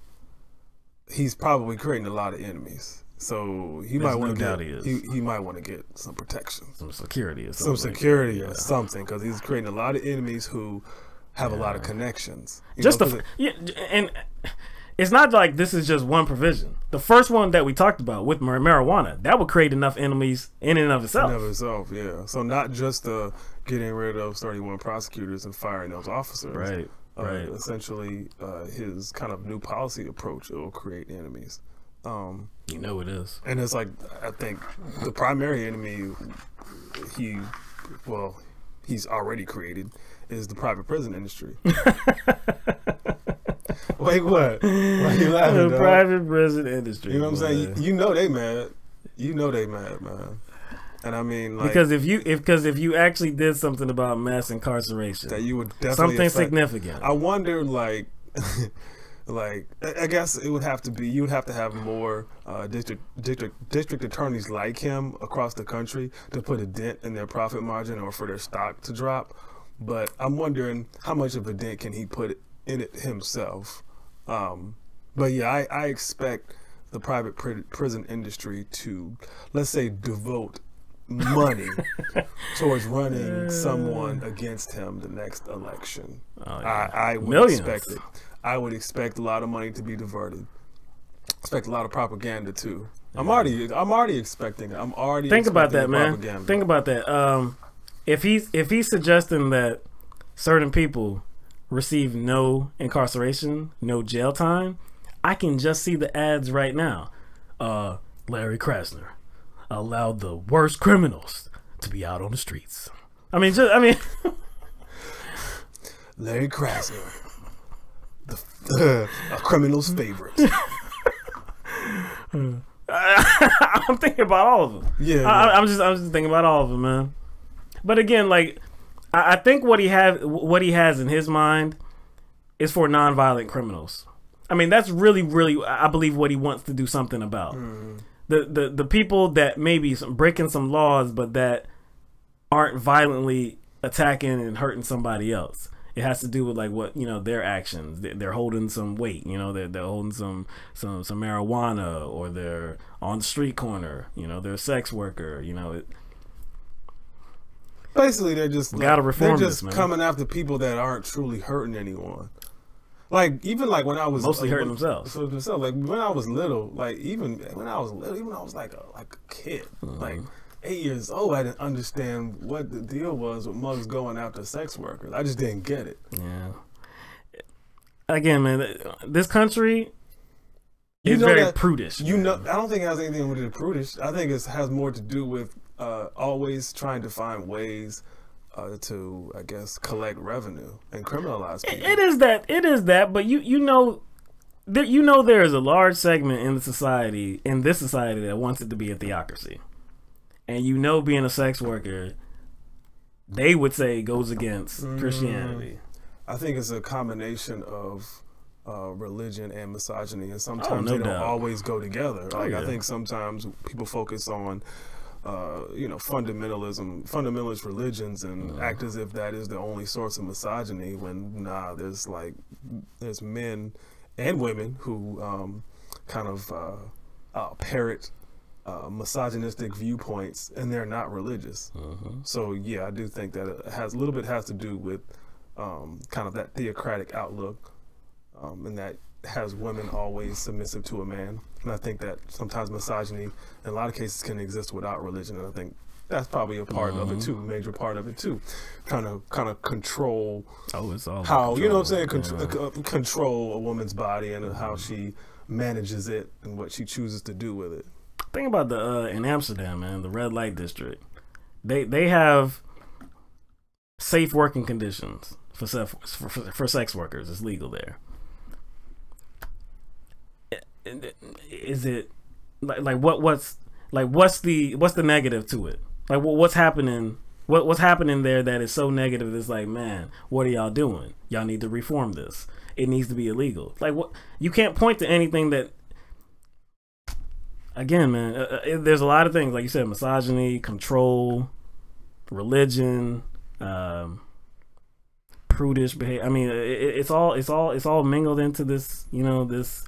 he's probably creating a lot of enemies. So he might want to get he might want to get some protection, some security, or something or something, because he's creating a lot of enemies who have a lot of connections. And it's not like this is just one provision. The first one that we talked about with marijuana, that would create enough enemies in and of itself. In and of itself, yeah. So not just getting rid of 31 prosecutors and firing those officers. Right. Right. Essentially, his kind of new policy approach, it will create enemies. You know it is. And it's like, I think the primary enemy he's already created is the private prison industry. Wait, what? Why are you laughing? The private prison industry. You know what I'm saying? You know they mad. You know they mad, man. And I mean, like, because if you actually did something about mass incarceration, that you would definitely something significant. I wonder, like, like, I guess it would have to be, you would have to have more district attorneys like him across the country to put a dent in their profit margin or for their stock to drop. But I'm wondering how much of a dent can he put in it himself. But yeah, I expect the private prison industry to, let's say, devote money towards running someone against him the next election. Oh, yeah. I would expect it. I would expect a lot of money to be diverted. Expect a lot of propaganda too. Yeah. I'm already expecting it. Think about that, man. Think about that. If he's suggesting that certain people receive no incarceration, no jail time, I can just see the ads right now. Larry Krasner allowed the worst criminals to be out on the streets. I mean, Larry Krasner, a criminal's favorite. I'm thinking about all of them. Yeah, I'm just thinking about all of them, man. But again, like, I think what he has in his mind is for nonviolent criminals. I mean, that's really, I believe, what he wants to do something about. The people that maybe breaking some laws, but that aren't violently attacking and hurting somebody else. It has to do with, like, what, you know, their actions. They're holding some weight, you know, they're holding some marijuana, or they're on the street corner, you know, they're a sex worker, you know. Basically, they're just man. Coming after people that aren't truly hurting anyone. Like, even like when I was mostly hurting themselves. Like when I was little, even when I was like a kid, like 8 years old, I didn't understand what the deal was with mugs going after sex workers. I just didn't get it. Yeah. Again, man, this country is very prudish. You know, I don't think it has anything to do with prudish. I think it has more to do with always trying to find ways to, I guess, collect revenue and criminalize people. It is that, but you know there is a large segment in this society that wants it to be a theocracy. And you know, being a sex worker, they would say goes against Christianity. I think it's a combination of religion and misogyny, and sometimes they don't always go together. Like, I think sometimes people focus on fundamentalist religions and act as if that is the only source of misogyny, when there's men and women who kind of parrot misogynistic viewpoints, and they're not religious. So yeah, I do think that it has a little bit has to do with kind of that theocratic outlook, and that has women always submissive to a man. And I think that sometimes misogyny in a lot of cases can exist without religion, and I think that's probably a part of it too, major part of it too. Trying to kind of control it's all how, you know what I'm saying, control a woman's body and how she manages it and what she chooses to do with it. Think about in Amsterdam, man, the red light district. They have safe working conditions for sex workers. It's legal there. Is it what's the negative to it? Like, what's happening? What's happening there that is so negative? It's like, man, what are y'all doing? Y'all need to reform this. It needs to be illegal. Like, what? You can't point to anything that. again, man, there's a lot of things, like you said, misogyny, control, religion, prudish behavior. I mean, it's all mingled into this, you know, this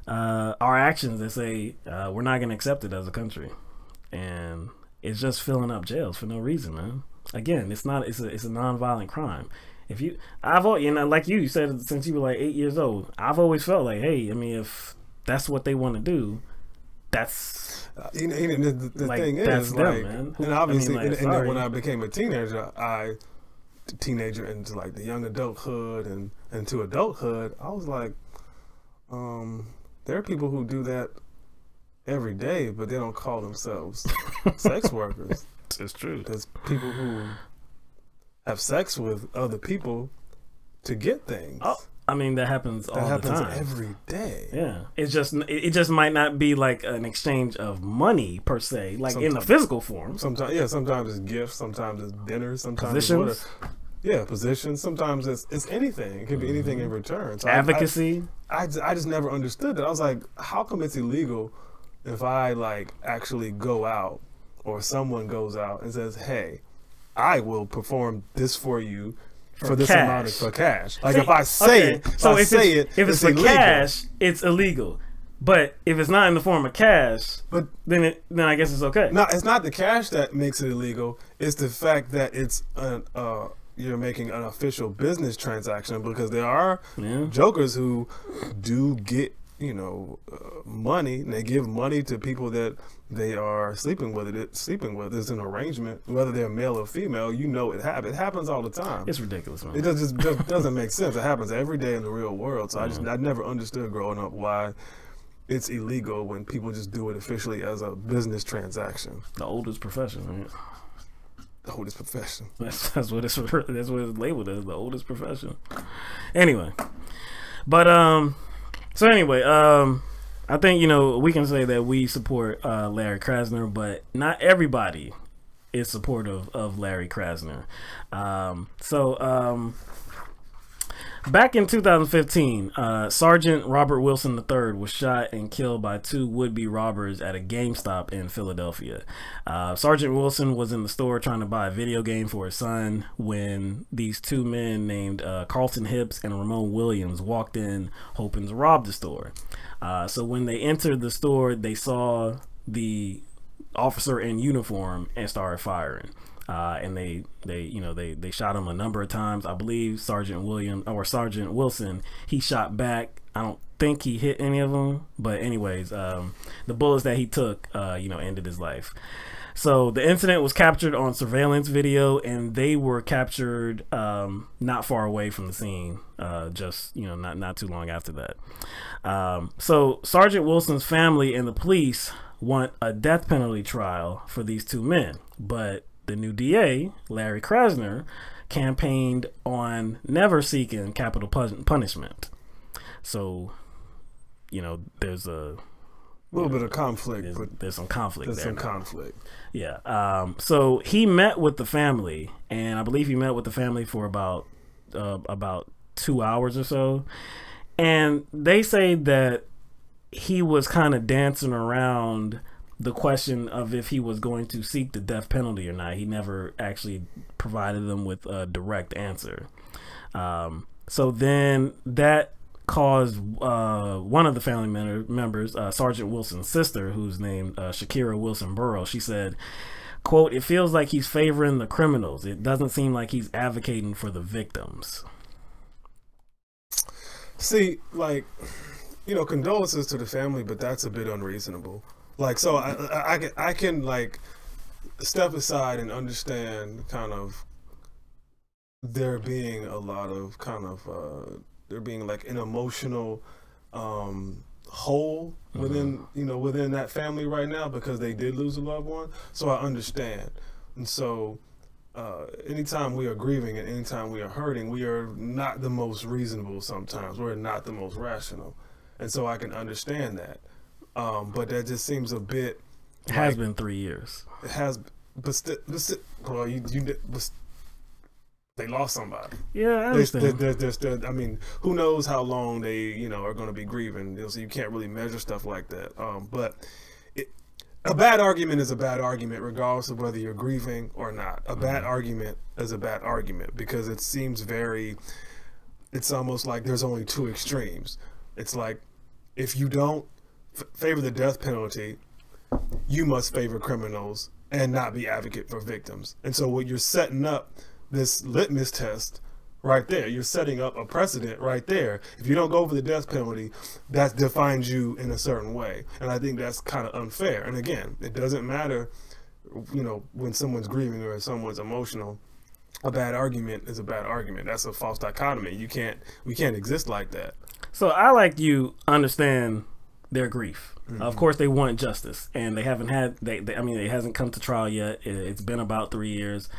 our actions that say we're not going to accept it as a country, and it's just filling up jails for no reason, man. Again, it's a non-violent crime. If you, you know, like you said, since you were like 8 years old, I've always felt like, hey, I mean, if that's what they want to do, that's the like, thing is, them, like, man. And obviously, I mean, like, and then when I became a teenager, into like the young adulthood and into adulthood, I was like, there are people who do that every day, but they don't call themselves sex workers. It's true. There's people who have sex with other people to get things. Oh, I mean, that happens all the time. Every day. Yeah. It just might not be like an exchange of money per se, like sometimes, in the physical form. Sometimes it's gifts, sometimes it's dinners, sometimes positions. It's positions. Sometimes it's anything. It could be anything in return. So advocacy. I just never understood that. I was like, how come it's illegal if I like actually go out or someone goes out and says, hey, I will perform this for you for this amount for cash. Like, if I say it, so if it's for illegal. Cash, it's illegal. But if it's not in the form of cash, then I guess it's okay. No, it's not the cash that makes it illegal. It's the fact that it's you're making an official business transaction, because there are jokers who do get, you know, money, and they give money to people that they are sleeping with. It's an arrangement, whether they're male or female. You know, it happens all the time. It's ridiculous, man. It just doesn't make sense. It happens every day in the real world. So I never understood growing up why it's illegal when people just do it officially as a business transaction. The oldest profession, right? The oldest profession. That's what it's labeled as, the oldest profession. Anyway, but so anyway, I think, you know, we can say that we support Larry Krasner, but not everybody is supportive of Larry Krasner. Back in 2015, Sergeant Robert Wilson III was shot and killed by two would-be robbers at a GameStop in Philadelphia. Sergeant Wilson was in the store trying to buy a video game for his son when these two men named Carlton Hips and Ramon Williams walked in hoping to rob the store. So when they entered the store, they saw the officer in uniform and started firing. And they shot him a number of times. I believe Sergeant Wilson, he shot back. I don't think he hit any of them, but anyways, the bullets that he took, ended his life. So the incident was captured on surveillance video, and they were captured not far away from the scene, just not too long after that. So Sergeant Wilson's family and the police want a death penalty trial for these two men, but the new DA, Larry Krasner, campaigned on never seeking capital punishment. So, there's a little bit of conflict. There's some conflict there. There's some conflict. Yeah. So he met with the family, and I believe he met with the family for about 2 hours or so. And they say that he was kind of dancing around the question of if he was going to seek the death penalty or not. He never actually provided them with a direct answer. So then that caused one of the family members, Sergeant Wilson's sister, who's named Shakira Wilson Burrow, she said, quote, "It feels like he's favoring the criminals. It doesn't seem like he's advocating for the victims." See, condolences to the family, but that's a bit unreasonable. So I can like step aside and understand kind of there being a lot of kind of there being like an emotional hole within within that family right now, because they did lose a loved one. So I understand. And so anytime we are grieving and anytime we are hurting, we are not the most reasonable sometimes. We're not the most rational. And so I can understand that. But that just seems a bit. It has been 3 years. It has, but they lost somebody. Yeah, I understand. I mean, who knows how long they are going to be grieving? So you can't really measure stuff like that. But a bad argument is a bad argument, regardless of whether you're grieving or not. A bad argument is a bad argument because it seems it's almost like there's only two extremes. It's like if you don't favor the death penalty, you must favor criminals and not be advocate for victims. And so what you're setting up this litmus test right there. You're setting up a precedent right there. If you don't go for the death penalty, that defines you in a certain way. And I think that's kind of unfair. And again, it doesn't matter, when someone's grieving or someone's emotional. A bad argument is a bad argument. That's a false dichotomy. We can't exist like that. So I, like you, understand their grief. Of course, they want justice, and they haven't had. It hasn't come to trial yet. It's been about 3 years.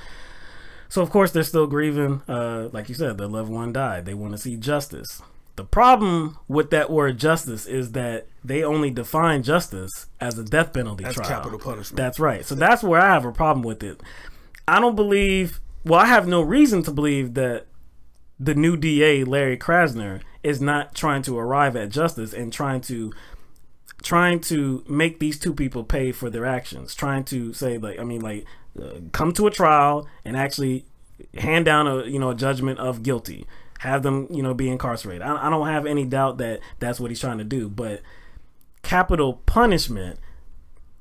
So of course they're still grieving. Like you said, their loved one died. They want to see justice. The problem with that word justice is that they only define justice as a death penalty trial. That's capital punishment. That's right. So that's where I have a problem with it. I don't believe. Well, I have no reason to believe that the new DA, Larry Krasner, is not trying to arrive at justice and trying to make these two people pay for their actions. Trying to say, come to a trial and actually hand down a judgment of guilty. Have them be incarcerated. I don't have any doubt that that's what he's trying to do. But capital punishment,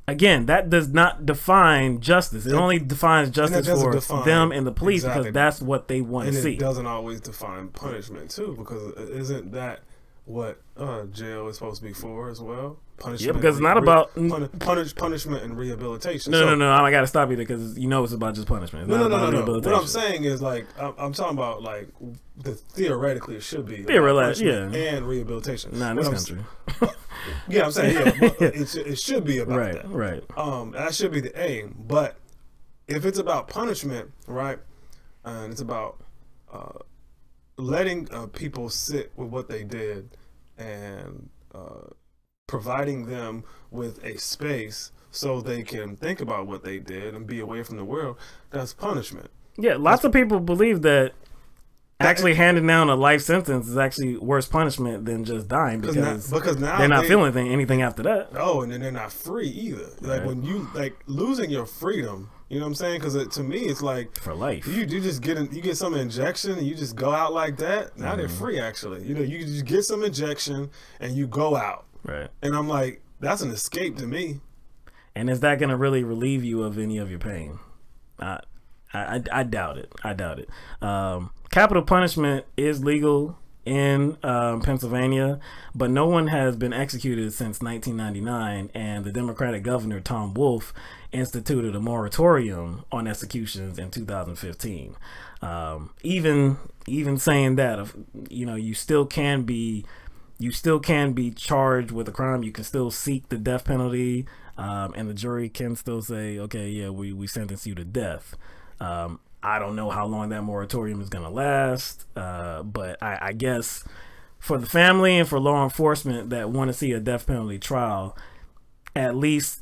again, that does not define justice. It only defines justice for them and the police, exactly, because that's what they want to see. And it doesn't always define punishment too, because isn't that what jail is supposed to be for as well? Punishment. Yeah, because it's not about punishment and rehabilitation. No. I got to stop you there because it's about just punishment. No. What I'm saying is I'm talking about theoretically it should be punishment and rehabilitation. Not in this country. Yeah, I'm saying it should be about that. Right. That should be the aim. But if it's about punishment, right, and it's about letting people sit with what they did and providing them with a space so they can think about what they did and be away from the world, that's punishment. Yeah, lots of people believe that actually handing down a life sentence is actually worse punishment than just dying because now they're not feeling anything after that. Oh, and then they're not free either. Like when you losing your freedom, you know what I'm saying? Because to me, it's like for life. You just get some injection and you just go out like that. Now they're free actually. You just get some injection and you go out. Right. And I'm like, that's an escape to me. And is that going to really relieve you of any of your pain? I doubt it. Capital punishment is legal in Pennsylvania, but no one has been executed since 1999, and the Democratic governor, Tom Wolf, instituted a moratorium on executions in 2015. Even saying that, you still can be charged with a crime. You can still seek the death penalty, and the jury can still say, okay, yeah, we sentence you to death. I don't know how long that moratorium is going to last, but I guess for the family and for law enforcement that want to see a death penalty trial, at least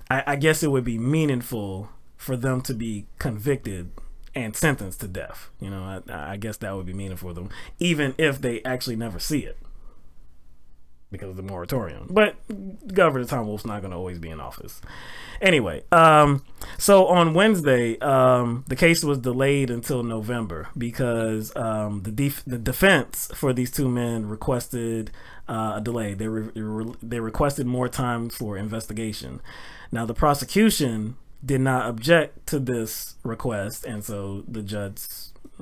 I guess it would be meaningful for them to be convicted and sentenced to death. I guess that would be meaningful for them, even if they actually never see it because of the moratorium. But Governor Tom Wolf's not going to always be in office. Anyway, so on Wednesday, the case was delayed until November because the defense for these two men requested a delay. They requested more time for investigation. Now, the prosecution did not object to this request, and so the judge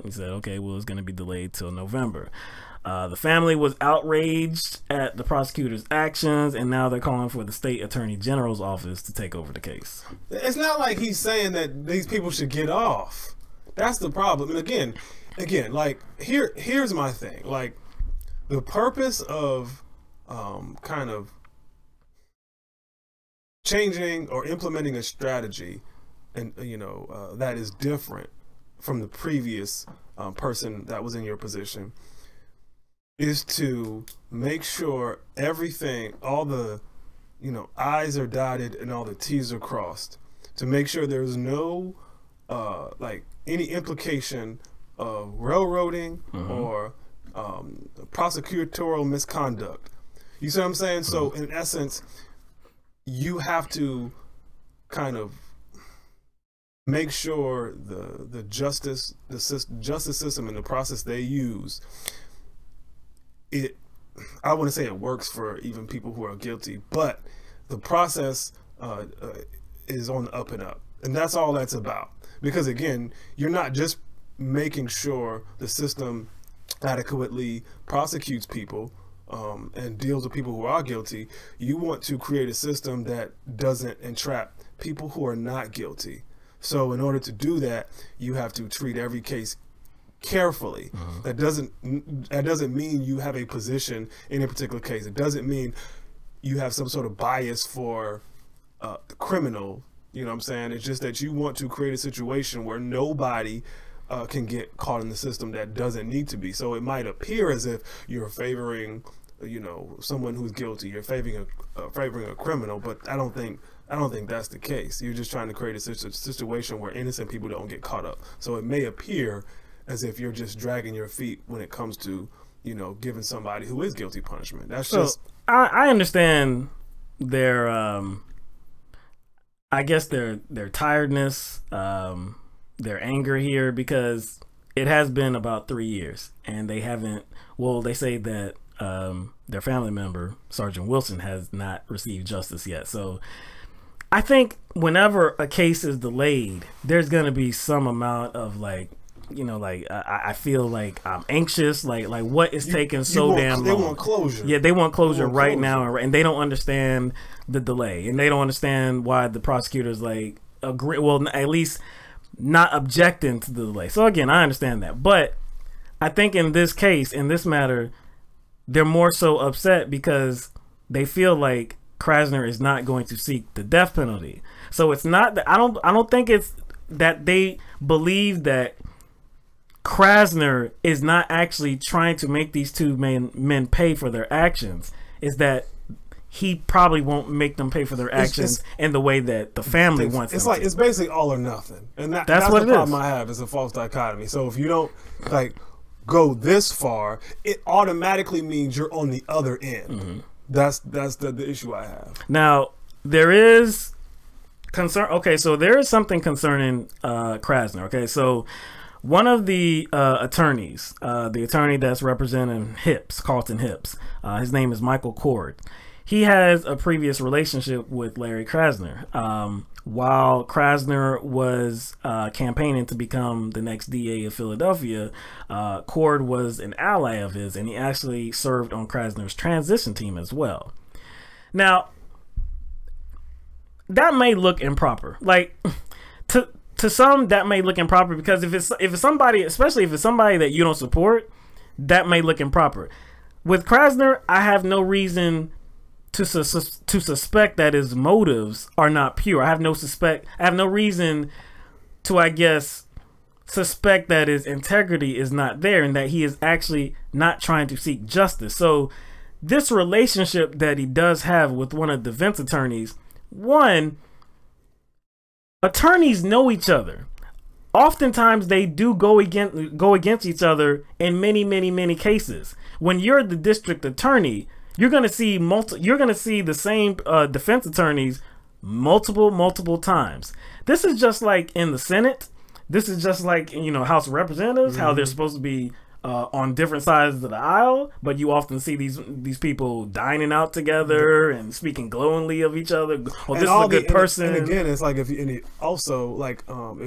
said, okay, well, it's going to be delayed till November. The family was outraged at the prosecutor's actions, and now they're calling for the state attorney general's office to take over the case. It's not like he's saying that these people should get off. That's the problem. And again, here's my thing. Like, the purpose of kind of changing or implementing a strategy, and that is different from the previous person that was in your position, is to make sure everything, all the I's are dotted and all the T's are crossed, to make sure there's no any implication of railroading or prosecutorial misconduct. You see what I'm saying? So in essence, you have to kind of make sure the justice system and the process they use, I wouldn't say it works for even people who are guilty, but the process is on the up and up, and that's all that's about. Because again, you're not just making sure the system adequately prosecutes people and deals with people who are guilty. You want to create a system that doesn't entrap people who are not guilty. So in order to do that, you have to treat every case carefully. That doesn't mean you have a position in a particular case. It doesn't mean you have some sort of bias for the criminal. You know what I'm saying? It's just that you want to create a situation where nobody can get caught in the system that doesn't need to be. So it might appear as if you're favoring, you know, someone who's guilty. You're favoring a criminal, but I don't think that's the case. You're just trying to create a situation where innocent people don't get caught up. So it may appear as if you're just dragging your feet when it comes to, you know, giving somebody who is guilty punishment. That's so just. I understand their I guess their tiredness, their anger here, because it has been about 3 years and they haven't. Well, they say that their family member, Sergeant Wilson, has not received justice yet. So I think whenever a case is delayed, there's going to be some amount of like, you know, like I feel like I'm anxious, like what is taking so damn long? They want closure. Yeah, they want closure right now, and they don't understand the delay, and they don't understand why the prosecutors like agree. Well, at least not objecting to the delay. So again, I understand that, but I think in this case, in this matter, they're more so upset because they feel like Krasner is not going to seek the death penalty. So it's not that I don't think it's that they believe that Krasner is not actually trying to make these two men pay for their actions. Is that he probably won't make them pay for their actions in the way that the family wants. It's like it's basically all or nothing, and that's what the problem I have is a false dichotomy. So if you don't like go this far, it automatically means you're on the other end. That's the issue I have. Now there is concern. Okay, so there is something concerning Krasner. Okay, so one of the attorneys, the attorney that's representing Carlton Hips, his name is Michael Cord. He has a previous relationship with Larry Krasner. While Krasner was campaigning to become the next DA of Philadelphia, Cord was an ally of his, and he actually served on Krasner's transition team as well. Now, that may look improper. Like, to some, that may look improper because if it's somebody, especially if it's somebody that you don't support, that may look improper. With Krasner, I have no reason to suspect that his motives are not pure. I have no reason to, I guess, suspect that his integrity is not there and that he is actually not trying to seek justice. So this relationship that he does have with one of the defense attorneys, one, attorneys know each other. Oftentimes they do go against each other in many cases. When you're the district attorney, you're gonna see the same defense attorneys multiple times. This is just like in the Senate. This is just like, you know, House of Representatives, how they're supposed to be on different sides of the aisle, but you often see these people dining out together and speaking glowingly of each other. Oh, this is a good person. And again, it's like if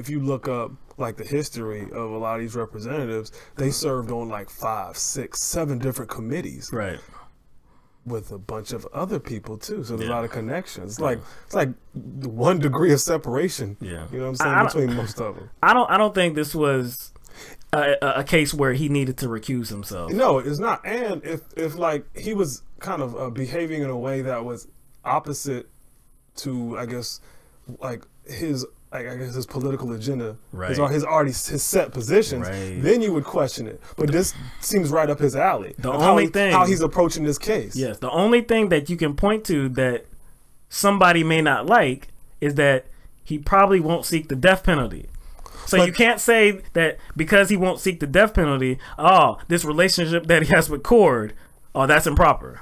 you look up like the history of a lot of these representatives, they served on like 5, 6, 7 different committees, right? With a bunch of other people too, so there's a lot of connections. It's like 1 degree of separation. Yeah, you know what I'm saying, between most of them. I don't think this was a case where he needed to recuse himself. No, it's not. And if like he was kind of behaving in a way that was opposite to, I guess, like his political agenda, right? his set positions, right. Then you would question it. But this seems right up his alley. The only thing how he's approaching this case. Yes, the only thing that you can point to that somebody may not like is that he probably won't seek the death penalty. So you can't say that because he won't seek the death penalty, this relationship that he has with Cord, that's improper.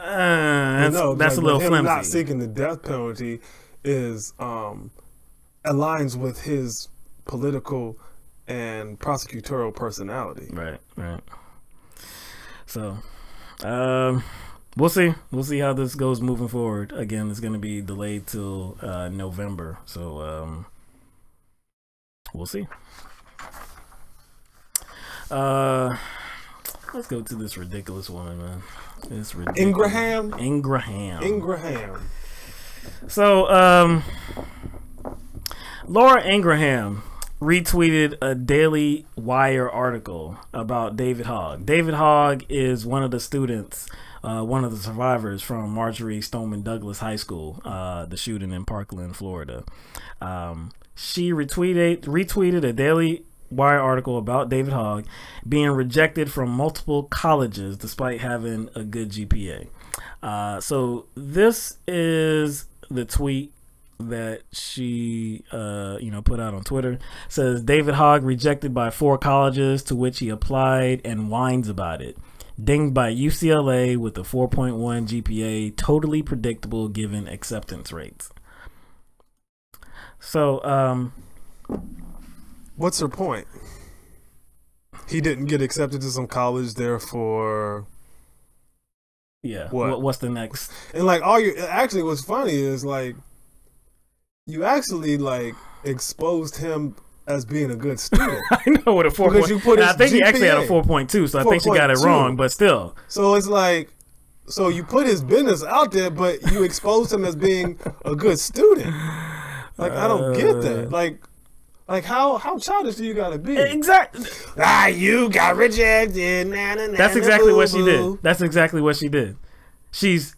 that's a little him flimsy. Not seeking the death penalty is aligns with his political and prosecutorial personality. Right. So, we'll see. We'll see how this goes moving forward. Again, it's going to be delayed till November. So, we'll see. Let's go to this ridiculous woman, man. It's ridiculous. Ingraham. So, Laura Ingraham retweeted a Daily Wire article about David Hogg. David Hogg is one of the students, one of the survivors from Marjorie Stoneman Douglas High School, the shooting in Parkland, Florida. She retweeted a Daily Wire article about David Hogg being rejected from multiple colleges despite having a good GPA. So this is the tweet that she put out on Twitter. It says David Hogg rejected by 4 colleges to which he applied and whines about it. Dinged by UCLA with a 4.1 GPA, totally predictable given acceptance rates. So what's her point? He didn't get accepted to some college, therefore. Yeah. What's the next? And like actually, what's funny is like you actually like exposed him as being a good student. I know what a 4. Because you put his I think GPA. he actually had a 4.2, so I think she got it wrong. But still, so it's like. So you put his business out there, but you exposed him as being a good student. Like I don't get that. Like how childish do you gotta be? Exactly. You got rejected. That's exactly what she did. That's exactly what she did. She's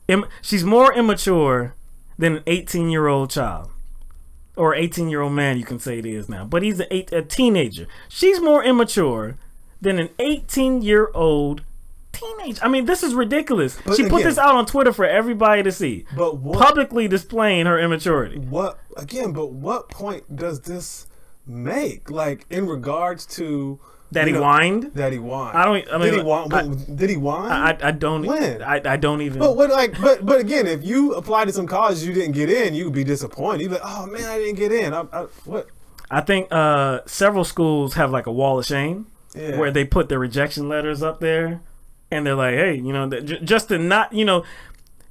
more immature than an 18-year-old child, or 18-year-old man. You can say it is now, but he's a teenager. She's more immature than an 18-year-old teenager. I mean, this is ridiculous. But she put this out on Twitter for everybody to see, but publicly displaying her immaturity. But what point does this make? Like in regards to that he whined? That he whined. Did he whine? Did he whine? I don't. When? I don't even. But again, if you applied to some colleges you didn't get in, you'd be disappointed. You'd be like, oh man, I didn't get in. What? I think several schools have like a wall of shame where they put their rejection letters up there, and they're like, hey, just to not,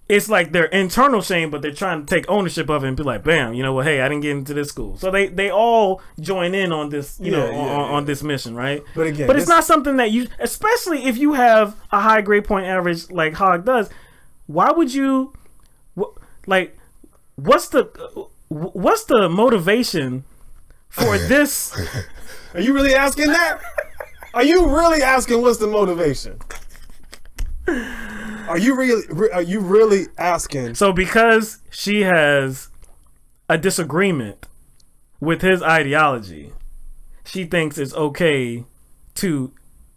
it's like their internal shame, but they're trying to take ownership of it and be like, bam, hey, I didn't get into this school. So they all join in on this, on this mission, right? But again, it's not something that you, especially if you have a high grade point average like Hogg does, why would you, what's the motivation for this? Are you really asking that? Are you really asking what's the motivation? Are you really asking? So because she has a disagreement with his ideology, she thinks it's okay to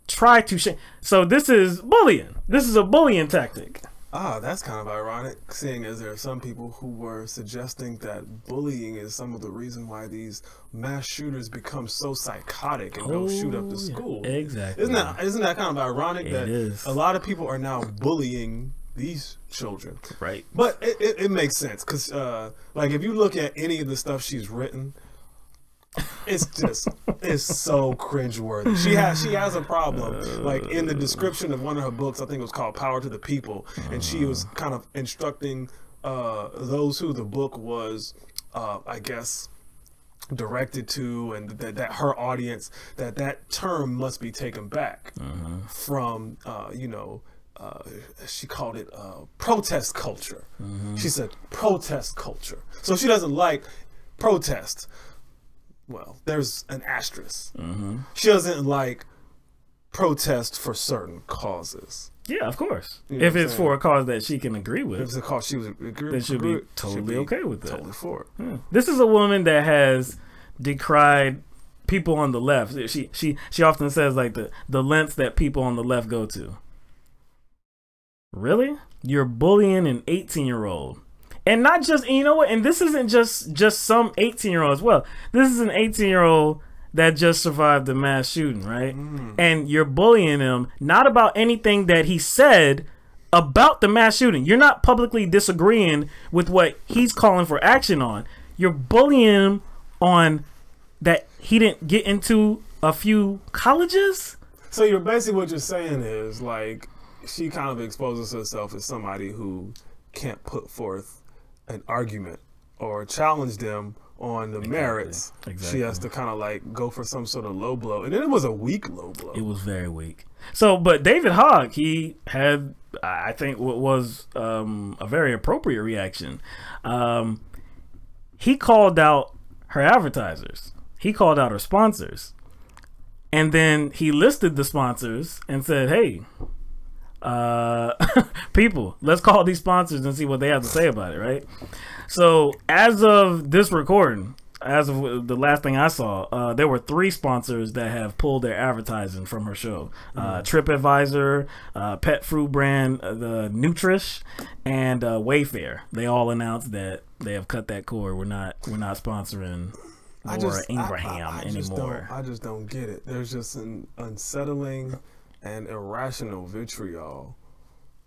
try to so this is bullying. This is a bullying tactic. That's kind of ironic, seeing as there are some people who were suggesting that bullying is some of the reason why these mass shooters become so psychotic and go shoot up the school. Exactly. Isn't that kind of ironic that a lot of people are now bullying these children? Right. But it makes sense because, like, if you look at any of the stuff she's written, it's so cringeworthy. She has a problem. Like in the description of one of her books, I think it was called Power to the People, and she was kind of instructing those who the book was, I guess, directed to, and that her audience, that term must be taken back from, she called it protest culture. She said protest culture. So she doesn't like protest. Well, there's an asterisk. She doesn't like protest for certain causes. Yeah, of course. If it's for a cause that she can agree with. If it's a cause she was agree, then she'll be totally okay with that. Totally for it. Yeah. This is a woman that has decried people on the left. She often says like the lengths that people on the left go to. Really? You're bullying an 18-year-old. And not just, and you know what? And this isn't just some 18-year-old as well. This is an 18-year-old that just survived a mass shooting, right? And you're bullying him, not about anything that he said about the mass shooting. You're not publicly disagreeing with what he's calling for action on. You're bullying him on that he didn't get into a few colleges. So you're basically, what you're saying is, like, she kind of exposes herself as somebody who can't put forth an argument or challenge them on the merits. She has to kind of like go for some sort of low blow, and then it was a weak low blow. It was very weak. So, but David Hogg, he had, I think, what was a very appropriate reaction. He called out her advertisers. He called out her sponsors, and then he listed the sponsors and said, "Hey, people, let's call these sponsors and see what they have to say about it." Right. So as of this recording, as of the last thing I saw, there were 3 sponsors that have pulled their advertising from her show. TripAdvisor, pet food brand, the Nutrish, and Wayfair. They all announced that they have cut that cord. We're not sponsoring Laura Ingraham anymore. I just don't get it. There's just an unsettling and irrational vitriol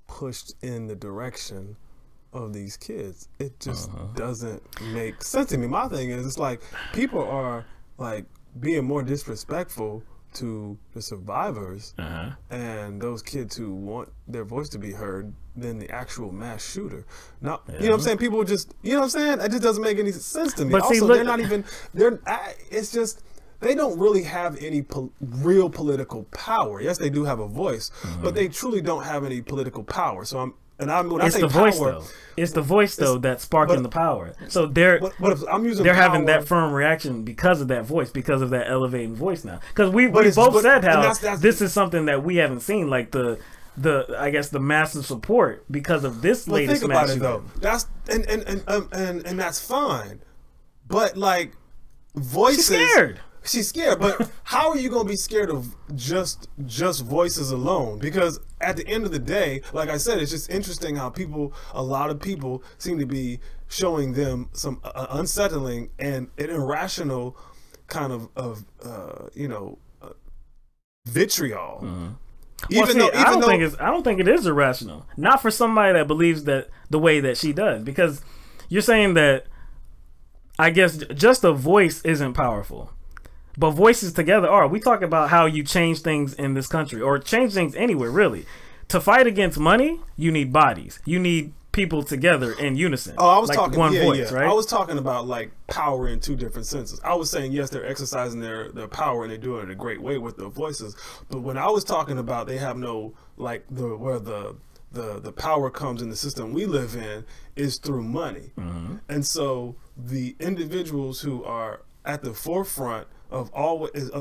pushed in the direction of these kids. It just doesn't make sense to me. My thing is, it's like people are like being more disrespectful to the survivors and those kids who want their voice to be heard than the actual mass shooter. Now, you know what I'm saying? People just, you know what I'm saying? It just doesn't make any sense to me. But also, see, look, they're not even, it's just, they don't really have any real political power. Yes, they do have a voice, but they truly don't have any political power. So when I say voice, power, though. It's the voice, though, that's sparking the power. So they're having that firm reaction because of that voice, because of that elevating voice now. Because we both said how this is something that we haven't seen, like the I guess the massive support because of this latest think match. About it, though. That's and that's fine, but like voices. She's scared. She's scared, but how are you going to be scared of just voices alone? Because at the end of the day, like I said, it's just interesting how a lot of people seem to be showing them some unsettling and an irrational kind of vitriol. I don't think it is irrational. Not for somebody that believes that the way that she does, because you're saying that I guess just a voice isn't powerful. But voices together are. We talk about how you change things in this country, or change things anywhere, really. To fight against money, you need bodies. You need people together in unison. Oh, I was like talking one voice, right? I was talking about like power in 2 different senses. I was saying, yes, they're exercising their power and they do it in a great way with their voices. But when I was talking about they have no, like, where the power comes in the system we live in is through money. And so the individuals who are at the forefront of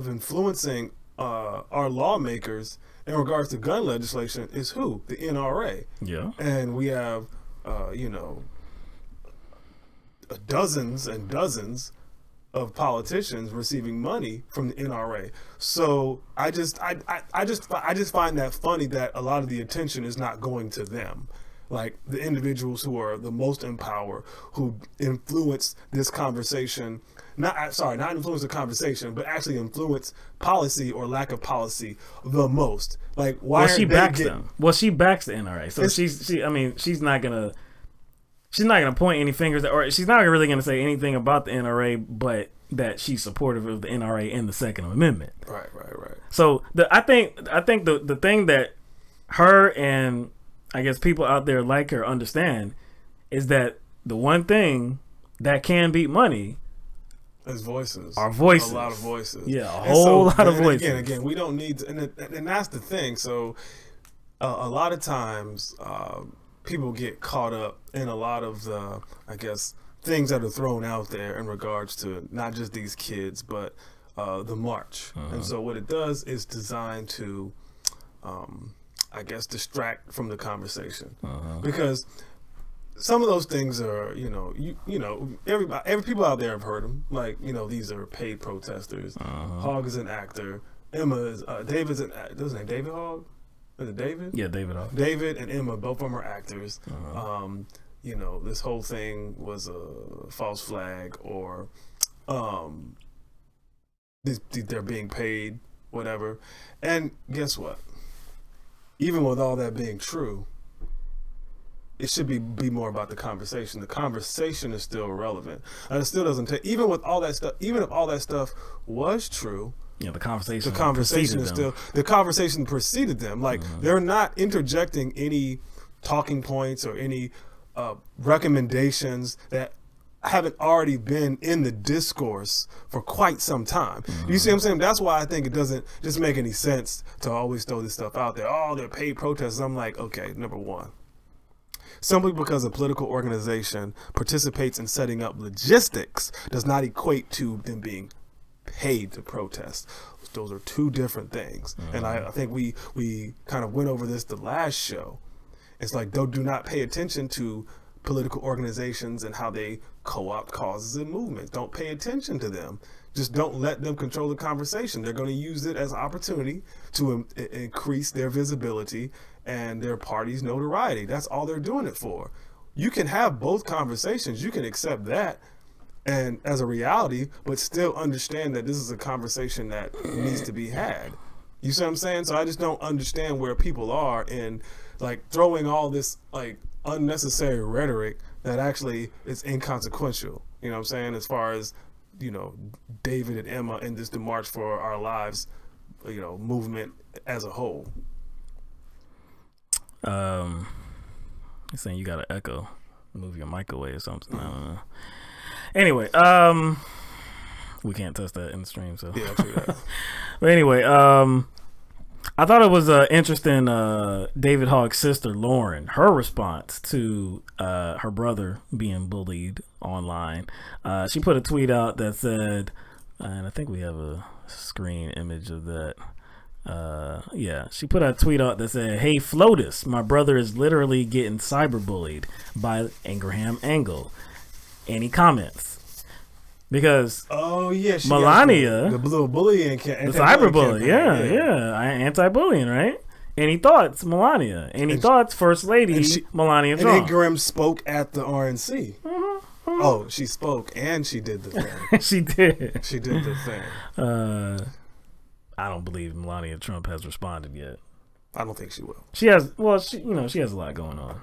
influencing our lawmakers in regards to gun legislation is who? The NRA. Yeah. And we have dozens and dozens of politicians receiving money from the NRA. So I just find that funny that a lot of the attention is not going to them. Like the individuals who are the most in power, who influence this conversation. Not influence the conversation, but actually influence policy or lack of policy the most. Like, why? Well, she backs them. Well, she backs the NRA, so she's not gonna point any fingers, or she's not really gonna say anything about the NRA, but that she's supportive of the NRA and the Second Amendment. Right. So I think the thing that her and I guess people out there like her understand is that the one thing that can beat money is voices. Our voices. A lot of voices. Yeah, a whole lot of voices. Again, we don't need to, and that's the thing. So a lot of times people get caught up in a lot of the, I guess, things that are thrown out there in regards to not just these kids, but the march. And so what it does is designed to I guess distract from the conversation, because some of those things are, every people out there have heard them. Like, these are paid protesters. Hogg is an actor. Emma is David's an actor. His name David Hogg? Is it David? Yeah, David Hogg. David and Emma, both of them are actors. This whole thing was a false flag, or they're being paid, whatever. And guess what? Even with all that being true, it should be more about the conversation. The conversation is still relevant. And it still doesn't take, even with all that stuff, even if all that stuff was true, yeah, the conversation is still, the conversation preceded them. Like, they're not interjecting any talking points or any recommendations that haven't already been in the discourse for quite some time. You see what I'm saying? That's why I think it doesn't just make any sense to always throw this stuff out there. Oh, they're paid protesters. I'm like, okay, number one, simply because a political organization participates in setting up logistics does not equate to them being paid to protest. Those are two different things. And I think we kind of went over this the last show. It's like, do not pay attention to political organizations and how they co-opt causes and movements. Don't pay attention to them. Just don't let them control the conversation. They're going to use it as an opportunity to increase their visibility and their party's notoriety. That's all they're doing it for. You can have both conversations. You can accept that and as a reality, but still understand that this is a conversation that needs to be had. You see what I'm saying? So I just don't understand where people are in like throwing all this like unnecessary rhetoric that actually is inconsequential. You know what I'm saying? As far as, you know, David and Emma and this the March for Our Lives, you know, movement as a whole. You're saying you got an echo. Move your mic away or something. I don't know. Anyway, we can't test that in the stream, so yeah, true that. But anyway, I thought it was interesting. David Hogg's sister Lauren, her response to her brother being bullied online. She put a tweet out that said, and I think we have a screen image of that. Yeah, she put a tweet out that said, "Hey Flotus, my brother is literally getting cyberbullied by Ingraham Angle. Any comments?" Because oh yeah, Melania, the little bullying, the cyberbully, yeah, anti-bullying, right? Any thoughts, Melania? Any thoughts, First Lady Melania Trump? And Ingram spoke at the RNC. Oh, she spoke and she did the thing. She did. She did the thing. I don't believe Melania Trump has responded yet. I don't think she will. She has. Well, she has a lot going on.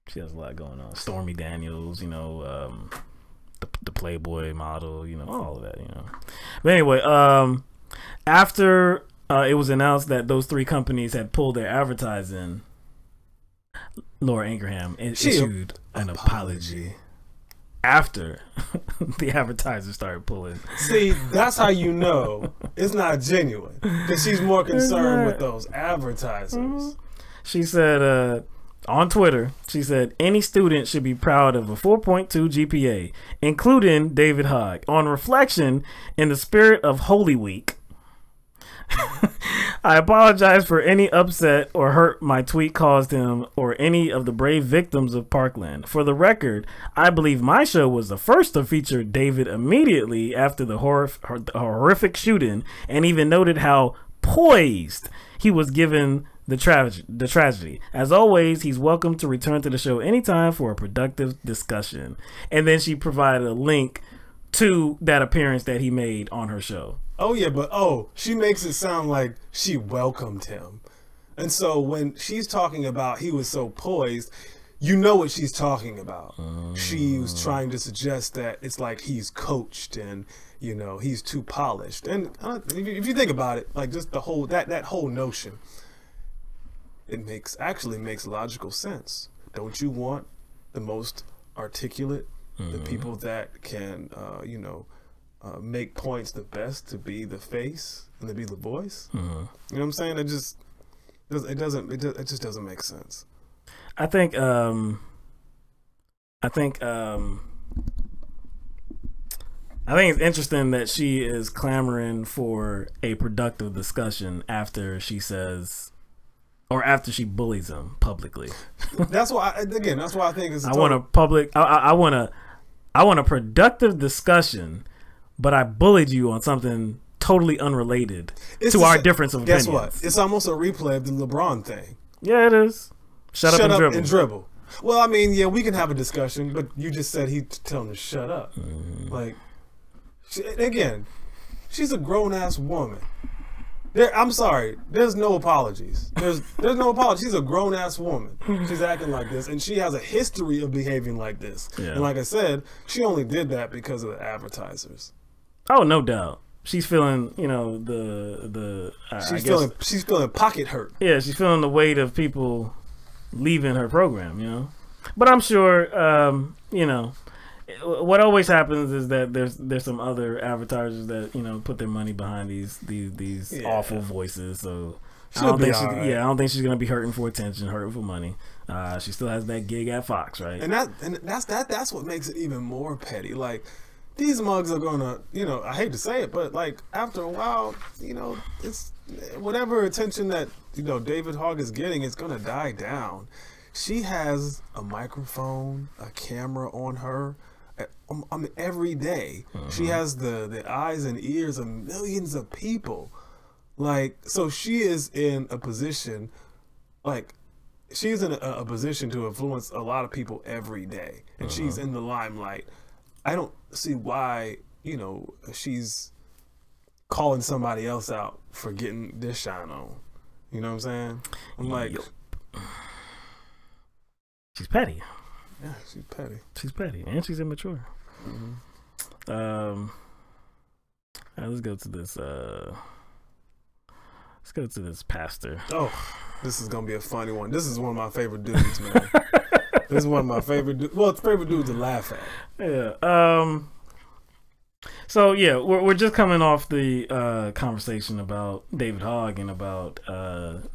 She has a lot going on. Stormy Daniels, the Playboy model, all of that, But anyway, after it was announced that those three companies had pulled their advertising, Laura Ingraham issued an apology after the advertisers started pulling. See, that's how you know it's not genuine, because she's more concerned with those advertisers. She said, on Twitter, she said, any student should be proud of a 4.2 GPA, including David Hogg. On reflection, in the spirit of Holy Week, I apologize for any upset or hurt my tweet caused him or any of the brave victims of Parkland. For the record, I believe my show was the first to feature David immediately after the horrific shooting, and even noted how poised he was given the tragedy. As always, he's welcome to return to the show anytime for a productive discussion. And then she provided a link to that appearance that he made on her show. Oh yeah, but she makes it sound like she welcomed him. And so when she's talking about he was so poised, you know what she's talking about. She was trying to suggest that it's like he's coached and he's too polished. And if you think about it, like just the whole that whole notion, it actually makes logical sense. Don't you want the most articulate, the people that can make points the best, to be the face and to be the voice? You know what I'm saying? It just doesn't make sense. I think it's interesting that she is clamoring for a productive discussion after she says, or after she bullies him publicly. That's why I think it's. I want a productive discussion, but I bullied you on something totally unrelated to our difference of opinions. Guess what? It's almost a replay of the LeBron thing. Yeah, it is. Shut up and dribble. Well, I mean, yeah, we can have a discussion, but you just said he tell him to shut up. Like, again, she's a grown-ass woman. I'm sorry. There's no apologies. There's no apologies. She's a grown ass woman. She's acting like this, and she has a history of behaving like this. Yeah. And like I said, she only did that because of the advertisers. Oh, no doubt. She's feeling, you know, she's feeling pocket hurt. Yeah, she's feeling the weight of people leaving her program, you know. But I'm sure, you know, what always happens is that there's some other advertisers that, you know, put their money behind these awful voices. So I don't think she's gonna be hurting for attention, hurting for money. She still has that gig at Fox, right? And that's what makes it even more petty. Like, these mugs are gonna, you know, I hate to say it, but like after a while, you know, it's whatever attention that, you know, David Hogg is getting, it's gonna die down. She has a microphone, a camera on her. I mean, every day. She has the eyes and ears of millions of people. Like, so she is in a position, like, she's in a position to influence a lot of people every day. And she's in the limelight. I don't see why, you know, she's calling somebody else out for getting this shine on. You know what I'm saying? I'm like... She's petty. Yeah, she's petty. She's petty, and she's immature. Let's go to this. Let's go to this pastor. Oh, this is gonna be a funny one. This is one of my favorite dudes, man. This is one of my favorite dudes. Well, it's favorite dudes to laugh at. Yeah. So yeah, we're just coming off the conversation about David Hogg and about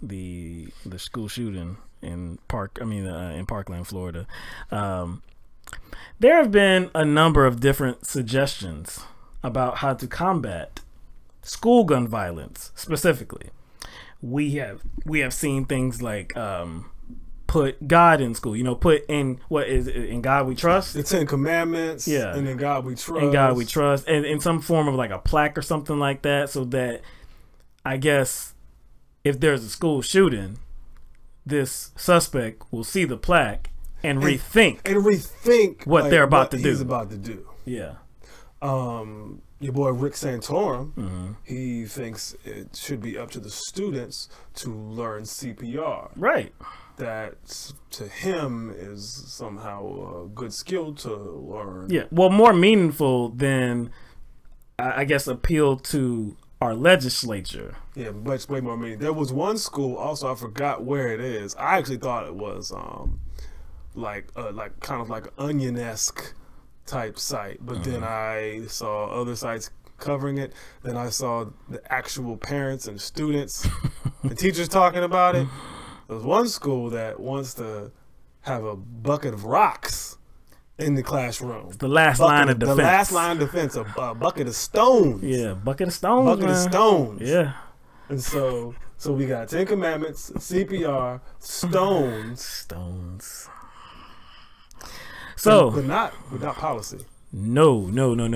the school shooting in Parkland, Florida. There have been a number of different suggestions about how to combat school gun violence specifically. We have seen things like put God in school, you know, put in in God we trust, the 10 Commandments, yeah, and in God we trust, and in some form of like a plaque or something like that, so that I guess if there's a school shooting, this suspect will see the plaque and rethink what like, they're about to do. He's about to do. Yeah. Your boy Rick Santorum, he thinks it should be up to the students to learn CPR. Right. That to him is somehow a good skill to learn. Yeah. Well, more meaningful than, I guess, appeal to our legislature. Yeah, much way more meaningful. There was one school also, I forgot where it is. I actually thought it was like kind of like an Onion-esque type site, but then I saw other sites covering it. Then I saw the actual parents and students and teachers talking about it. There's one school that wants to have a bucket of rocks in the classroom. It's the last line of defense. The last line of defense, a bucket of stones. Yeah, bucket of stones. Bucket of stones. Yeah. And so we got 10 Commandments, CPR, stones. Stones. So, but not policy. No.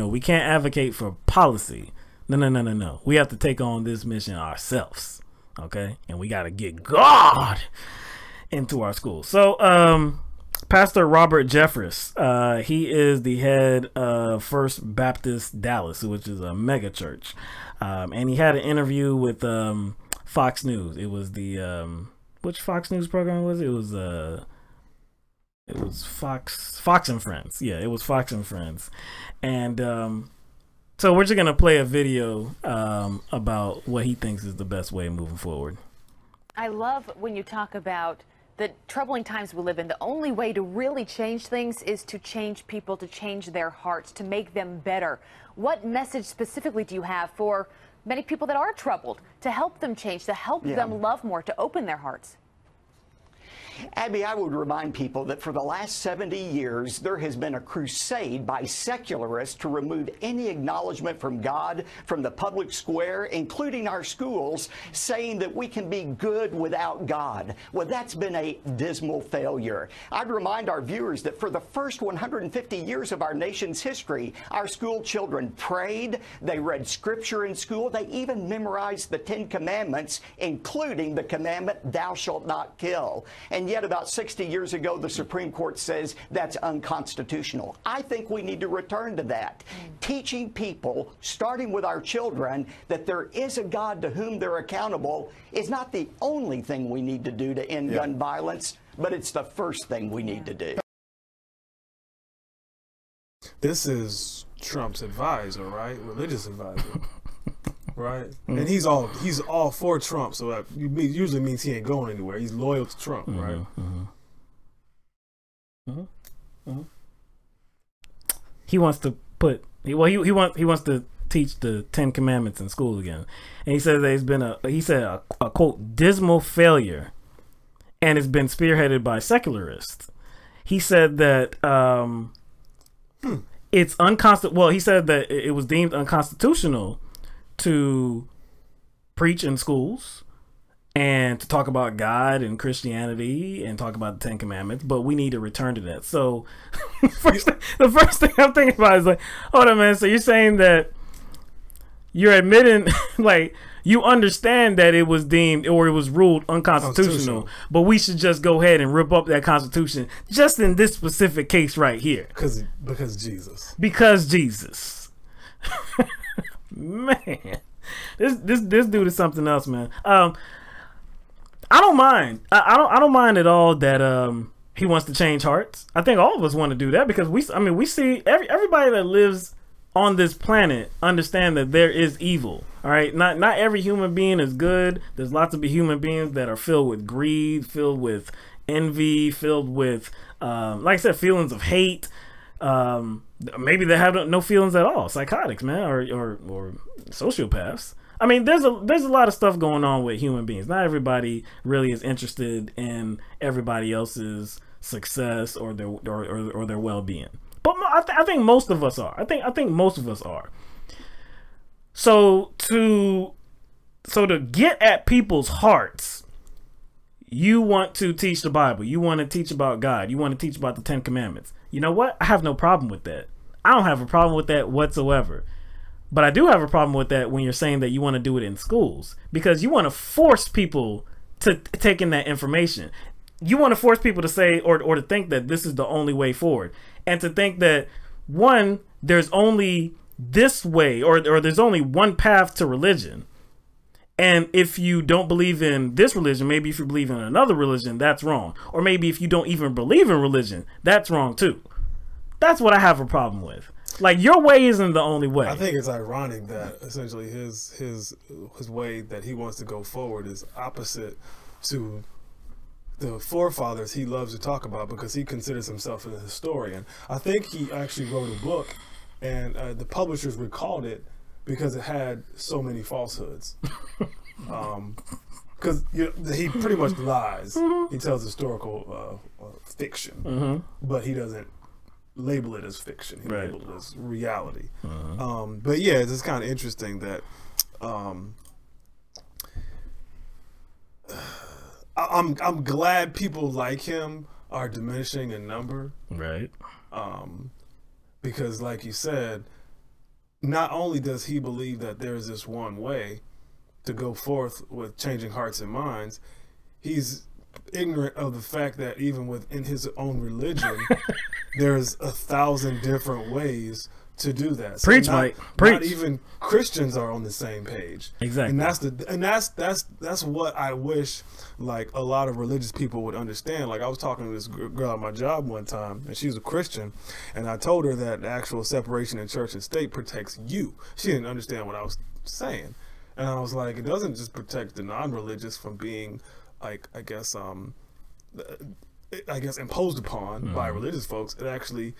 We can't advocate for policy. No. We have to take on this mission ourselves. Okay? And we got to get God into our school. So, Pastor Robert Jeffress, he is the head of First Baptist Dallas, which is a mega church. And he had an interview with Fox News. It was the, which Fox News program was it? It was Fox and Friends. Yeah, it was Fox and Friends. And so we're just going to play a video about what he thinks is the best way moving forward. I love when you talk about the troubling times we live in. The only way to really change things is to change people, to change their hearts, to make them better. What message specifically do you have for many people that are troubled, to help them change, to help them love more, to open their hearts? Abby, I would remind people that for the last 70 years, there has been a crusade by secularists to remove any acknowledgement from God from the public square, including our schools, saying that we can be good without God. Well, that's been a dismal failure. I'd remind our viewers that for the first 150 years of our nation's history, our school children prayed, they read scripture in school, they even memorized the 10 Commandments, including the commandment, thou shalt not kill. And and yet about 60 years ago, the Supreme Court says that's unconstitutional. I think we need to return to that. Teaching people, starting with our children, that there is a God to whom they're accountable is not the only thing we need to do to end gun violence, but it's the first thing we need to do. This is Trump's advisor, right? Religious advisor, right? And he's all for Trump, so that usually means he ain't going anywhere. He's loyal to Trump, right? He wants to put he wants to teach the 10 Commandments in school again, and he says that it's been a quote dismal failure, and it's been spearheaded by secularists. He said that it's unconstitutional. Well, he said that it was deemed unconstitutional to preach in schools and to talk about God and Christianity and talk about the 10 Commandments, but we need to return to that. So the first thing I'm thinking about is like, hold on, man. So you're saying that you're admitting, like, you understand that it was deemed or it was ruled unconstitutional, but we should just go ahead and rip up that Constitution just in this specific case right here. Because Jesus. Because Jesus. Man, this dude is something else, man. I don't mind. I don't mind at all that he wants to change hearts. I think all of us want to do that because we see everybody that lives on this planet understand that there is evil. All right, not every human being is good. There's lots of human beings that are filled with greed, filled with envy, filled with like I said, feelings of hate. Maybe they have no feelings at all, psychotics, man, or sociopaths. I mean, there's a lot of stuff going on with human beings. Not everybody really is interested in everybody else's success or their well-being. But I think most of us are. I think most of us are. So to get at people's hearts, you want to teach the Bible. You want to teach about God. You want to teach about the 10 Commandments. You know what? I have no problem with that. I don't have a problem with that whatsoever. But I do have a problem with that when you're saying that you want to do it in schools, because you want to force people to take in that information. You want to force people to say or to think that this is the only way forward, and to think that, one, there's only this way or there's only one path to religion. And if you don't believe in this religion, maybe if you believe in another religion, that's wrong. Or maybe if you don't even believe in religion, that's wrong too. That's what I have a problem with. Like, your way isn't the only way. I think it's ironic that essentially his way that he wants to go forward is opposite to the forefathers he loves to talk about, because he considers himself a historian. I think he actually wrote a book, and the publishers recalled it because it had so many falsehoods. Because he pretty much lies. He tells historical fiction, but he doesn't label it as fiction. He labeled it as reality. But yeah, it's kind of interesting that I'm glad people like him are diminishing in number. Right. Because like you said, not only does he believe that there's this one way to go forth with changing hearts and minds, he's ignorant of the fact that even within his own religion, there's 1,000 different ways to do that. So Preach, Mike. Preach. Not even Christians are on the same page. Exactly. And that's what I wish, like, a lot of religious people would understand. Like, I was talking to this girl at my job one time, and she's a Christian, and I told her that the actual separation in church and state protects you. She didn't understand what I was saying, and I was like, it doesn't just protect the non-religious from being, like, I guess imposed upon by religious folks. It actually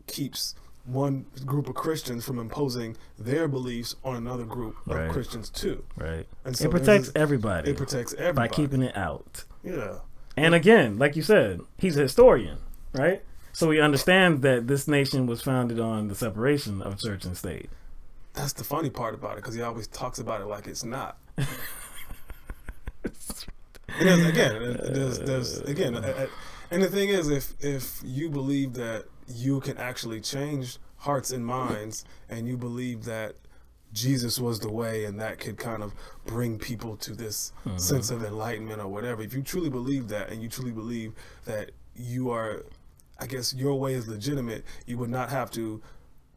keeps one group of Christians from imposing their beliefs on another group of Christians too. Right. And so it protects everybody. It protects everybody by keeping it out. Yeah. And again, like you said, he's a historian, right? So he understands that this nation was founded on the separation of church and state. That's the funny part about it, because he always talks about it like it's not. And and the thing is, if you believe that you can actually change hearts and minds, and you believe that Jesus was the way, and that could kind of bring people to this sense of enlightenment or whatever. If you truly believe that, and you truly believe that you are, I guess, your way is legitimate, you would not have to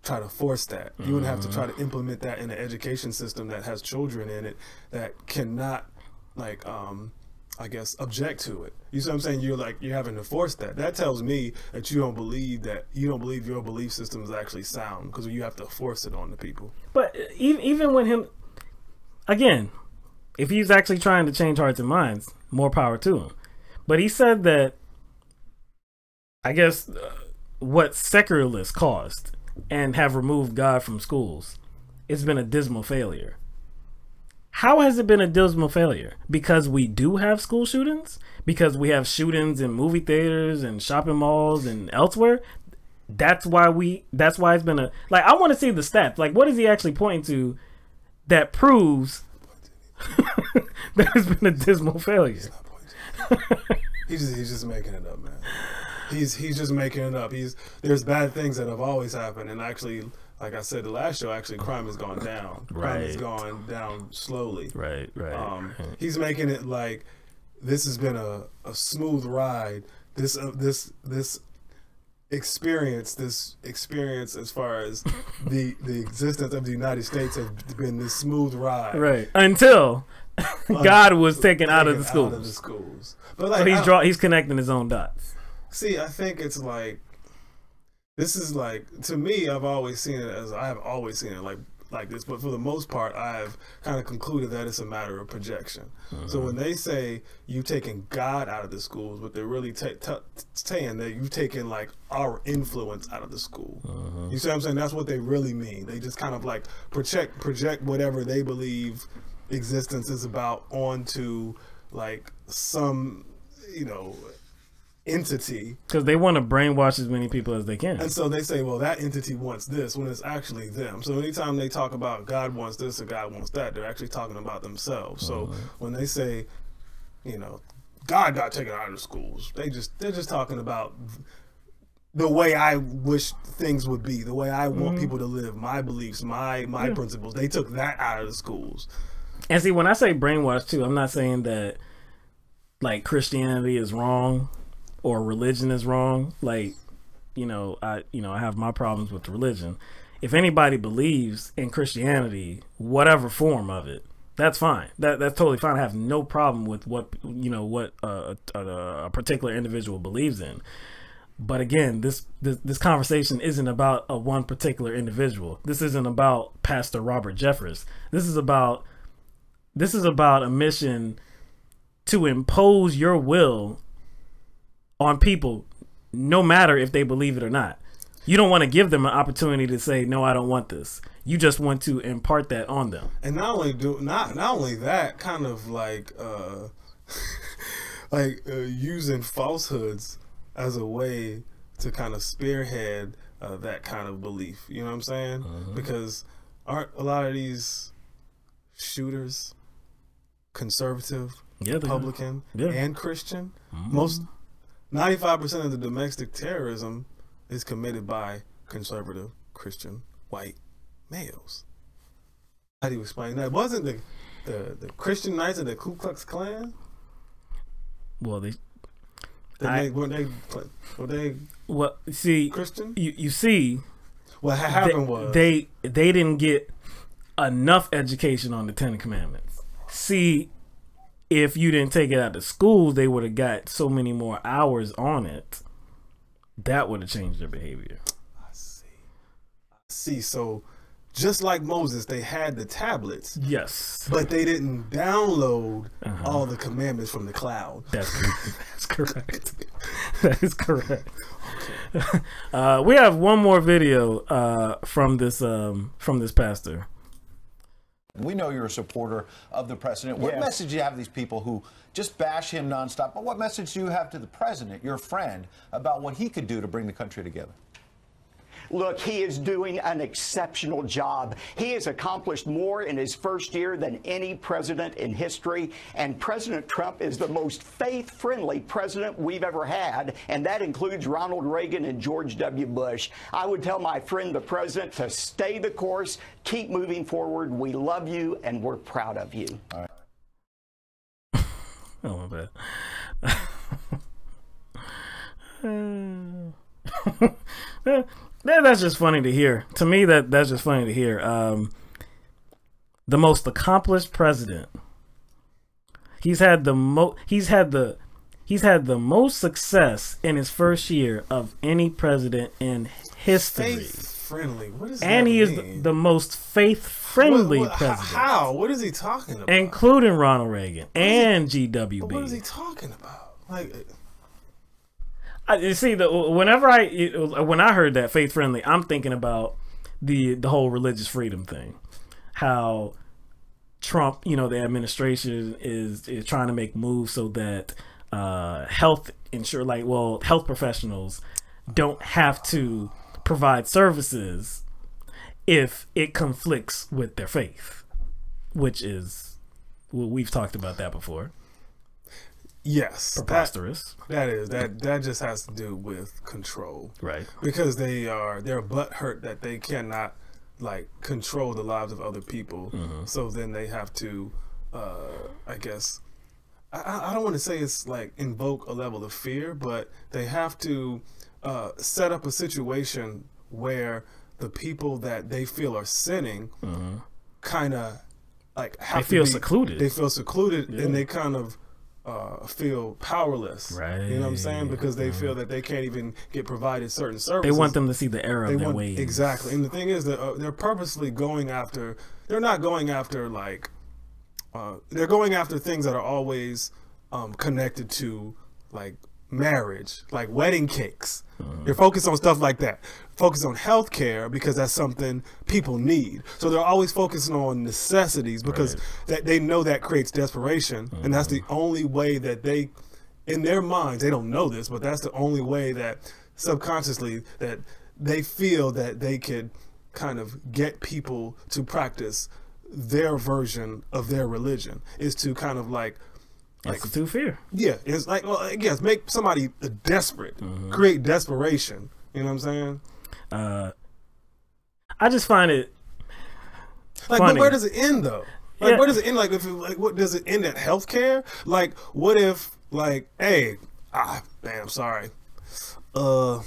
try to force that. You wouldn't have to try to implement that in an education system that has children in it that cannot, like, I guess, object to it. You see what I'm saying? You're having to force that. That tells me that you don't believe your belief system is actually sound, because you have to force it on the people. But even when him, again, if he's actually trying to change hearts and minds, more power to him. But he said that, I guess, what secularists caused and have removed God from schools, it's been a dismal failure. How has it been a dismal failure? Because we do have school shootings? Because we have shootings in movie theaters and shopping malls and elsewhere? That's why it's been a, like, I want to see the stats. Like, what is he actually pointing to that proves that it's been a dismal failure? He's just making it up, man. He's just making it up. There's bad things that have always happened, and actually, like I said the last show, actually crime has gone down. Crime has gone down slowly. Right. He's making it like this has been a smooth ride. This experience as far as the existence of the United States has been this smooth ride. Right. Until God was taken out of the schools. But like, so he's connecting his own dots. See, I think it's like, this is like, to me, I have always seen it like this, but for the most part, I've kind of concluded that it's a matter of projection. So when they say you've taken God out of the schools, what they're really saying that you've taken like our influence out of the school. You see what I'm saying? That's what they really mean. They just kind of like project whatever they believe existence is about onto like some, entity, because they want to brainwash as many people as they can. And so they say, well, that entity wants this, when it's actually them. So anytime they talk about God wants this or God wants that, they're actually talking about themselves. So when they say, God got taken out of the schools, they're just talking about the way I wish things would be, the way I want people to live, my beliefs, my principles. They took that out of the schools. And see, when I say brainwash too, I'm not saying that like Christianity is wrong or religion is wrong. Like, I have my problems with religion. If anybody believes in Christianity, whatever form of it, that's fine. That's totally fine. I have no problem with what a particular individual believes in. But again, this conversation isn't about one particular individual. This isn't about Pastor Robert Jeffress. This is about a mission to impose your will on people, no matter if they believe it or not. You don't want to give them an opportunity to say, no, I don't want this. You just want to impart that on them. And not only that, kind of like using falsehoods as a way to kind of spearhead that kind of belief. You know what I'm saying? Because aren't a lot of these shooters conservative, Republican, and Christian? Most 95% of the domestic terrorism is committed by conservative, Christian, white males. How do you explain that? Wasn't the Christian Knights of the Ku Klux Klan? Well, were they see, Christian? You see, what happened was they didn't get enough education on the Ten Commandments. See, if you didn't take it out of schools, they would have got so many more hours on it. That would have changed their behavior. I see. So just like Moses, they had the tablets. Yes. But they didn't download all the commandments from the cloud. That's correct. That is correct. Okay. We have one more video from this pastor. We know you're a supporter of the president. What message do you have to these people who just bash him nonstop? But what message do you have to the president, your friend, about what he could do to bring the country together? Look, he is doing an exceptional job. He has accomplished more in his first year than any president in history, and President Trump is the most faith-friendly president we've ever had, and that includes Ronald Reagan and George W. Bush. I would tell my friend the president to stay the course, keep moving forward. We love you, and we're proud of you. All right. Oh, my bad. That's just funny to hear. To me, that's just funny to hear. The most accomplished president. He's had the most success in his first year of any president in history. Faith-friendly. What does and that he mean? is the most faith-friendly president. How? What is he talking about? Including Ronald Reagan and GWB. But what is he talking about? Like, you see, when I heard that faith-friendly, I'm thinking about the whole religious freedom thing. How Trump, the administration is trying to make moves so that health professionals don't have to provide services if it conflicts with their faith, which is, we've talked about that before. yes, Preposterous. That just has to do with control, Right. because they're butthurt that they cannot control the lives of other people. So then they have to, I guess, I don't want to say it's invoke a level of fear, but they have to set up a situation where the people that they feel are sinning kind of have feel to be secluded. They feel secluded, and they kind of feel powerless. Right. You know what I'm saying? Because they feel that they can't even get provided certain services. They want them to see the error of their ways. Exactly. And the thing is that they're purposely going after, they're not going after they're going after things that are always connected to marriage, like wedding cakes. They're focused on stuff like that. Focus on healthcare because that's something people need. So they're always focusing on necessities because that they know that creates desperation, and that's the only way that they, in their minds, they don't know this, but that's the only way that subconsciously that they feel that they could kind of get people to practice their version of their religion, is to kind of Institute fear. Yeah, it's make somebody desperate, create desperation. You know what I'm saying? I just find it but funny. where does it end though? Where does it end? What does it end at healthcare? What if hey, I'm sorry. I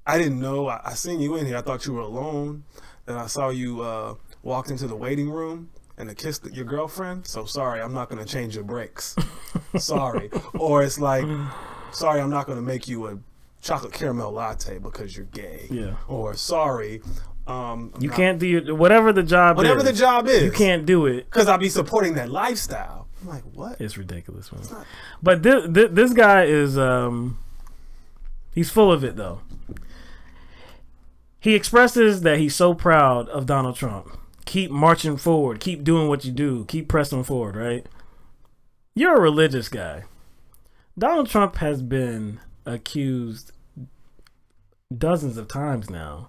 didn't know. I seen you in here. I thought you were alone. Then I saw you walked into the waiting room and kissed your girlfriend. So sorry, I'm not going to change your brakes. Sorry. Or it's sorry, I'm not going to make you a chocolate caramel latte because you're gay. Yeah. Or sorry, you can't do whatever the job is. You can't do it because I'll be supporting that lifestyle. I'm like, what? It's ridiculous, man. But this guy is he's full of it though. He expresses that he's so proud of Donald Trump. Keep marching forward. Keep doing what you do. Keep pressing forward, right? You're a religious guy. Donald Trump has been accused dozens of times now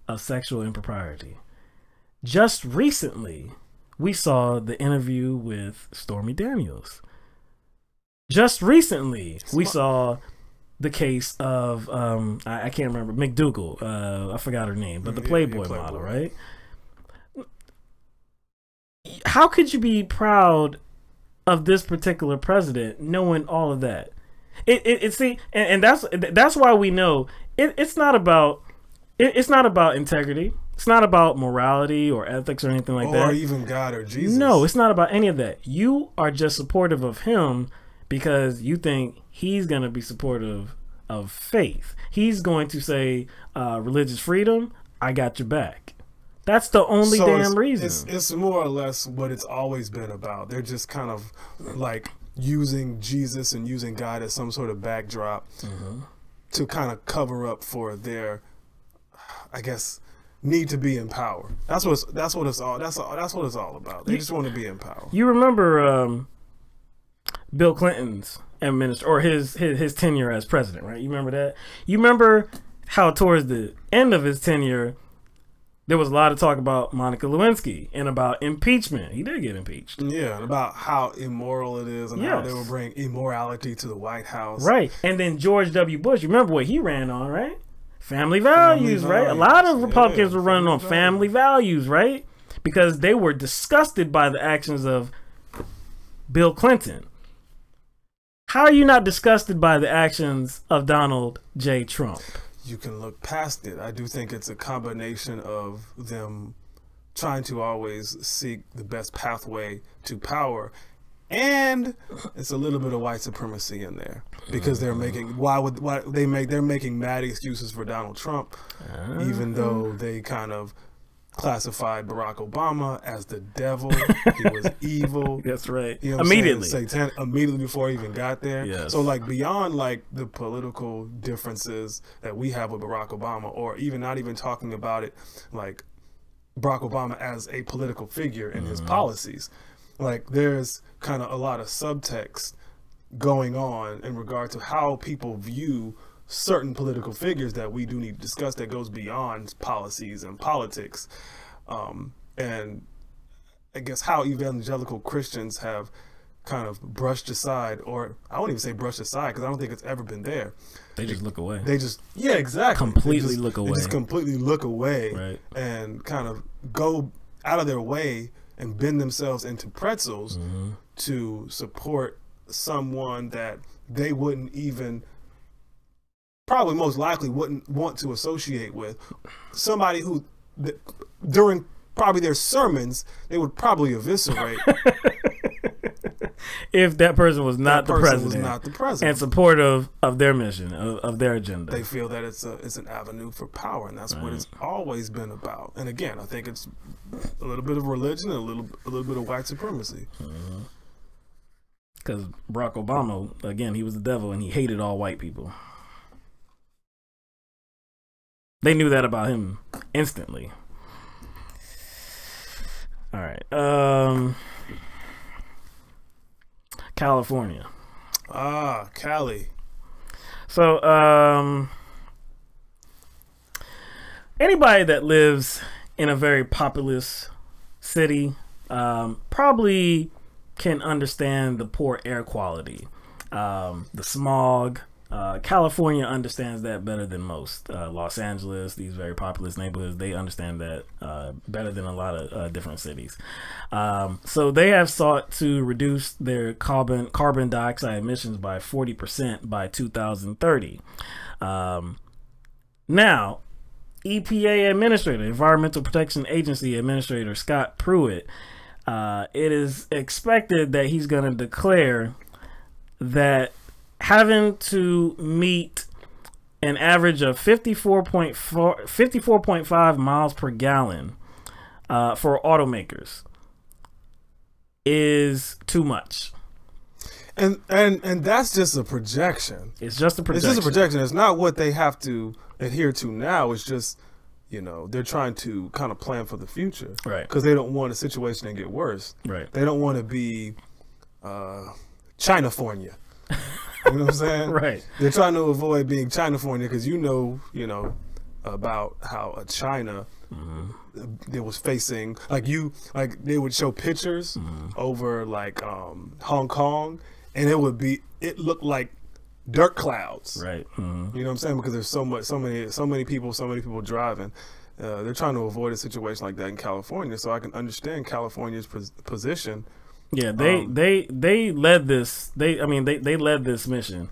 of sexual impropriety. Just recently, we saw the interview with Stormy Daniels. Just recently, we saw the case of, I can't remember, McDougal. I forgot her name, but the Playboy model, right? How could you be proud of this particular president knowing all of that? And that's why we know it's not about integrity. It's not about morality or ethics or anything like that. Or even God or Jesus. No, it's not about any of that. You are just supportive of him because you think he's going to be supportive of faith. He's going to say religious freedom, I got your back. That's the only damn reason. It's more or less what it's always been about. They're just kind of using Jesus and using God as some sort of backdrop to kind of cover up for their, I guess, need to be in power. That's what it's all about. They just want to be in power. You remember Bill Clinton's administration or his tenure as president, right? You remember that? You remember how towards the end of his tenure, there was a lot of talk about Monica Lewinsky and about impeachment. He did get impeached. Yeah, and about how immoral it is and how they Yes. will bring immorality to the White House. Right. And then George W. Bush, you remember what he ran on, right? Family values, right? A lot of Republicans were running on family values, right? Because they were disgusted by the actions of Bill Clinton. How are you not disgusted by the actions of Donald J. Trump? You can look past it. I do think it's a combination of them trying to always seek the best pathway to power, and it's a little bit of white supremacy in there because they're making they're making mad excuses for Donald Trump, even though they kind of classified Barack Obama as the devil. He was evil. That's right. You know what Immediately. Satanic, immediately before he even got there. Yes. So like beyond like the political differences that we have with Barack Obama, or even not even talking about it like Barack Obama as a political figure in his policies, like there's kind of a lot of subtext going on in regard to how people view certain political figures that we do need to discuss that goes beyond policies and politics. And I guess how evangelical Christians have kind of brushed aside, or I won't even say brushed aside because I don't think it's ever been there. They just look away. They just, yeah, exactly. Completely look away. They just completely look away, Right. and kind of go out of their way and bend themselves into pretzels to support someone that they wouldn't even, probably most likely wouldn't want to associate with. Somebody who, during probably their sermons, they would probably eviscerate. If that person was not the president, and supportive of their mission, of their agenda. They feel that it's an avenue for power, and that's what it's always been about. And again, I think it's a little bit of religion and a little bit of white supremacy. Because Barack Obama, again, he was the devil and he hated all white people. They knew that about him instantly. All right. California. Ah, Cali. So, anybody that lives in a very populous city probably can understand the poor air quality, the smog. California understands that better than most. Los Angeles, these very populous neighborhoods, they understand that better than a lot of different cities. So they have sought to reduce their carbon dioxide emissions by 40% by 2030. Now, EPA Administrator, Environmental Protection Agency Administrator Scott Pruitt, it is expected that he's going to declare that having to meet an average of 54.5 miles per gallon for automakers is too much. And that's just a projection. It's just a projection. It's just a projection. It's not what they have to adhere to now. It's just, you know, they're trying to kind of plan for the future. Right. Because they don't want a situation to get worse. Right. They don't want to be Chinafornia. You know what I'm saying? Right. They're trying to avoid being Chinafornia because you know about how China they was facing like they would show pictures over like Hong Kong, and it looked like dirt clouds. Right. You know what I'm saying? Because there's so many people driving. They're trying to avoid a situation like that in California. So I can understand California's position. Yeah, they led this. They led this mission.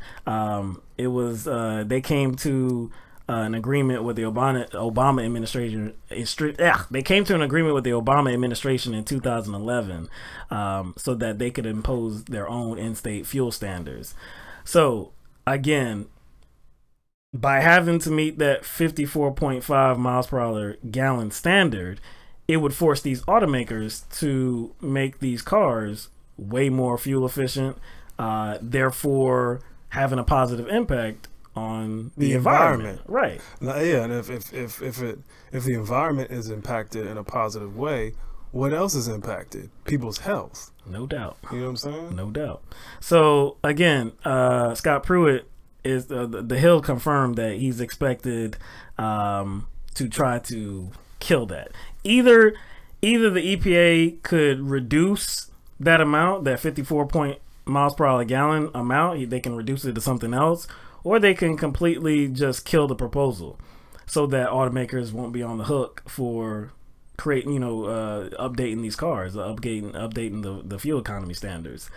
It was they came to an agreement with the Obama administration. They came to an agreement with the Obama administration in 2011, so that they could impose their own in-state fuel standards. So again, by having to meet that 54.5 miles per hour gallon standard, it would force these automakers to make these cars way more fuel efficient, therefore having a positive impact on the environment. Right. Now, yeah, and if the environment is impacted in a positive way, what else is impacted? People's health. No doubt. You know what I'm saying? No doubt. So again, Scott Pruitt is the Hill confirmed that he's expected to try to kill that. Either the EPA could reduce that amount, that 54 miles per hour gallon amount, they can reduce it to something else, or they can completely just kill the proposal, so that automakers won't be on the hook for creating, updating these cars, updating the fuel economy standards.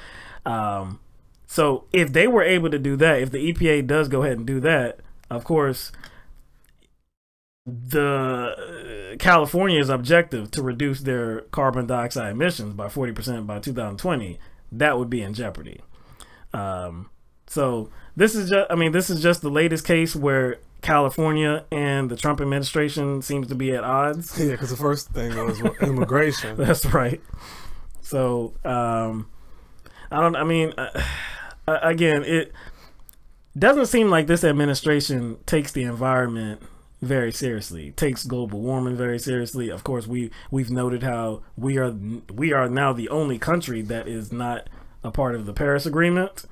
So if they were able to do that, if the EPA does go ahead and do that, of course, the California's objective to reduce their carbon dioxide emissions by 40% by 2020, that would be in jeopardy. So this is just the latest case where California and the Trump administration seems to be at odds. Yeah, because the first thing was immigration. That's right. So again, it doesn't seem like this administration takes the environment very seriously, takes global warming very seriously. Of course, we've noted how we are now the only country that is not a part of the Paris Agreement.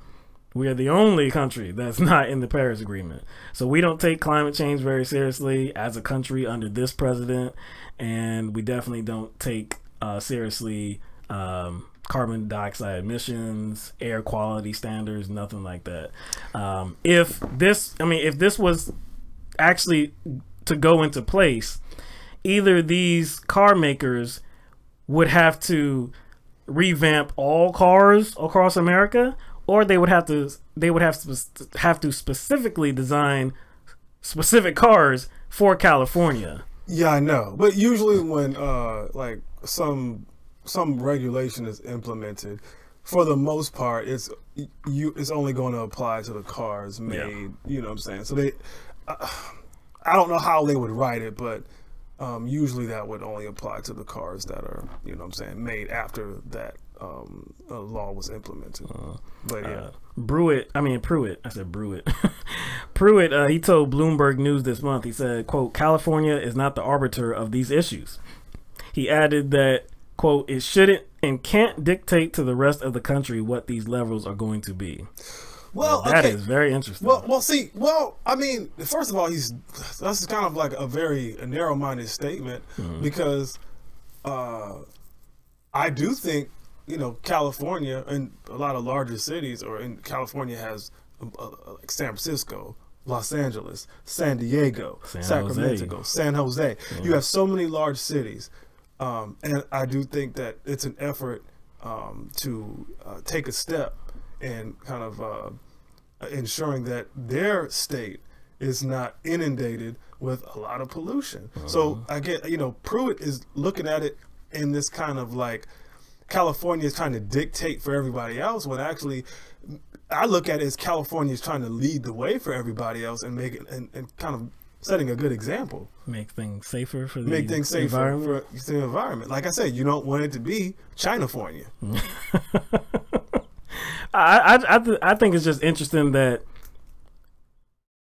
We are the only country that's not in the Paris Agreement. So we don't take climate change very seriously as a country under this president, and we definitely don't take seriously carbon dioxide emissions, air quality standards, nothing like that. If this was actually to go into place, either these car makers would have to revamp all cars across America, or they would have to specifically design specific cars for California. Yeah, I know. But usually when like some regulation is implemented, for the most part, it's only going to apply to the cars made. Yeah. You know what I'm saying? So I don't know how they would write it, but usually that would only apply to the cars that are, made after that law was implemented. But yeah. Pruitt, I said Pruitt. Pruitt, he told Bloomberg News this month, he said, quote, "California is not the arbiter of these issues." He added that, quote, "It shouldn't and can't dictate to the rest of the country what these levels are going to be." Well, that is very interesting. Well, I mean, first of all, that's kind of like a very narrow-minded statement, because I do think, California and a lot of larger cities, or in California has like San Francisco, Los Angeles, San Diego, Sacramento, San Jose. Yeah. You have so many large cities, and I do think that it's an effort to take a step and kind of ensuring that their state is not inundated with a lot of pollution. So I get, Pruitt is looking at it in this kind of like California is trying to dictate for everybody else, when actually I look at it as California is trying to lead the way for everybody else and make it and kind of setting a good example. Make things safer for the environment. For the environment. Like I said, you don't want it to be Chinafornia. I think it's just interesting that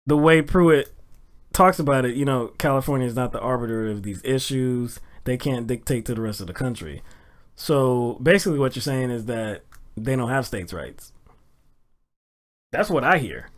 the way Pruitt talks about it, California is not the arbiter of these issues. They can't dictate to the rest of the country. So basically what you're saying is that they don't have states' rights. That's what I hear.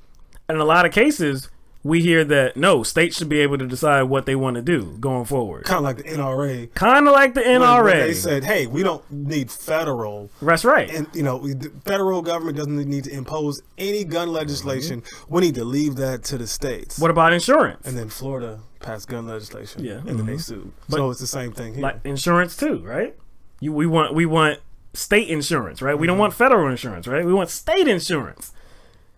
And in a lot of cases, we hear that, no, states should be able to decide what they want to do going forward. Kind of like the NRA. When they said, hey, we don't need federal. That's right. And, the federal government doesn't need to impose any gun legislation. We need to leave that to the states. What about insurance? And then Florida passed gun legislation. Yeah. And then they sued. So it's the same thing here. Like insurance too, right? We want state insurance, right? We don't want federal insurance, right? We want state insurance.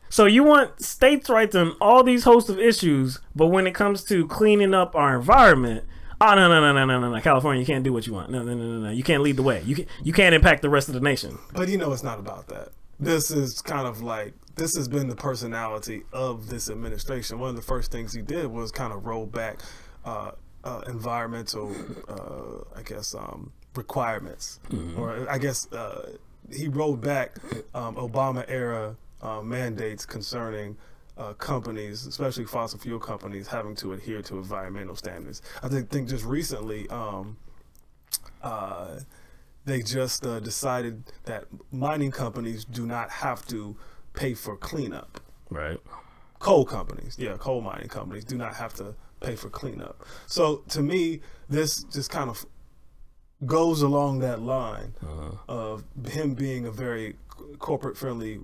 So you want states' rights on all these hosts of issues, but when it comes to cleaning up our environment, no, California, you can't do what you want. No, you can't lead the way. You can't impact the rest of the nation. But it's not about that. This is kind of like, this has been the personality of this administration. One of the first things he did was kind of roll back environmental, requirements, or I guess he rolled back Obama era mandates concerning companies, especially fossil fuel companies, having to adhere to environmental standards. I think just recently they just decided that mining companies do not have to pay for cleanup. Right. coal companies, coal mining companies do not have to pay for cleanup. So to me, this just kind of goes along that line of him being a very corporate-friendly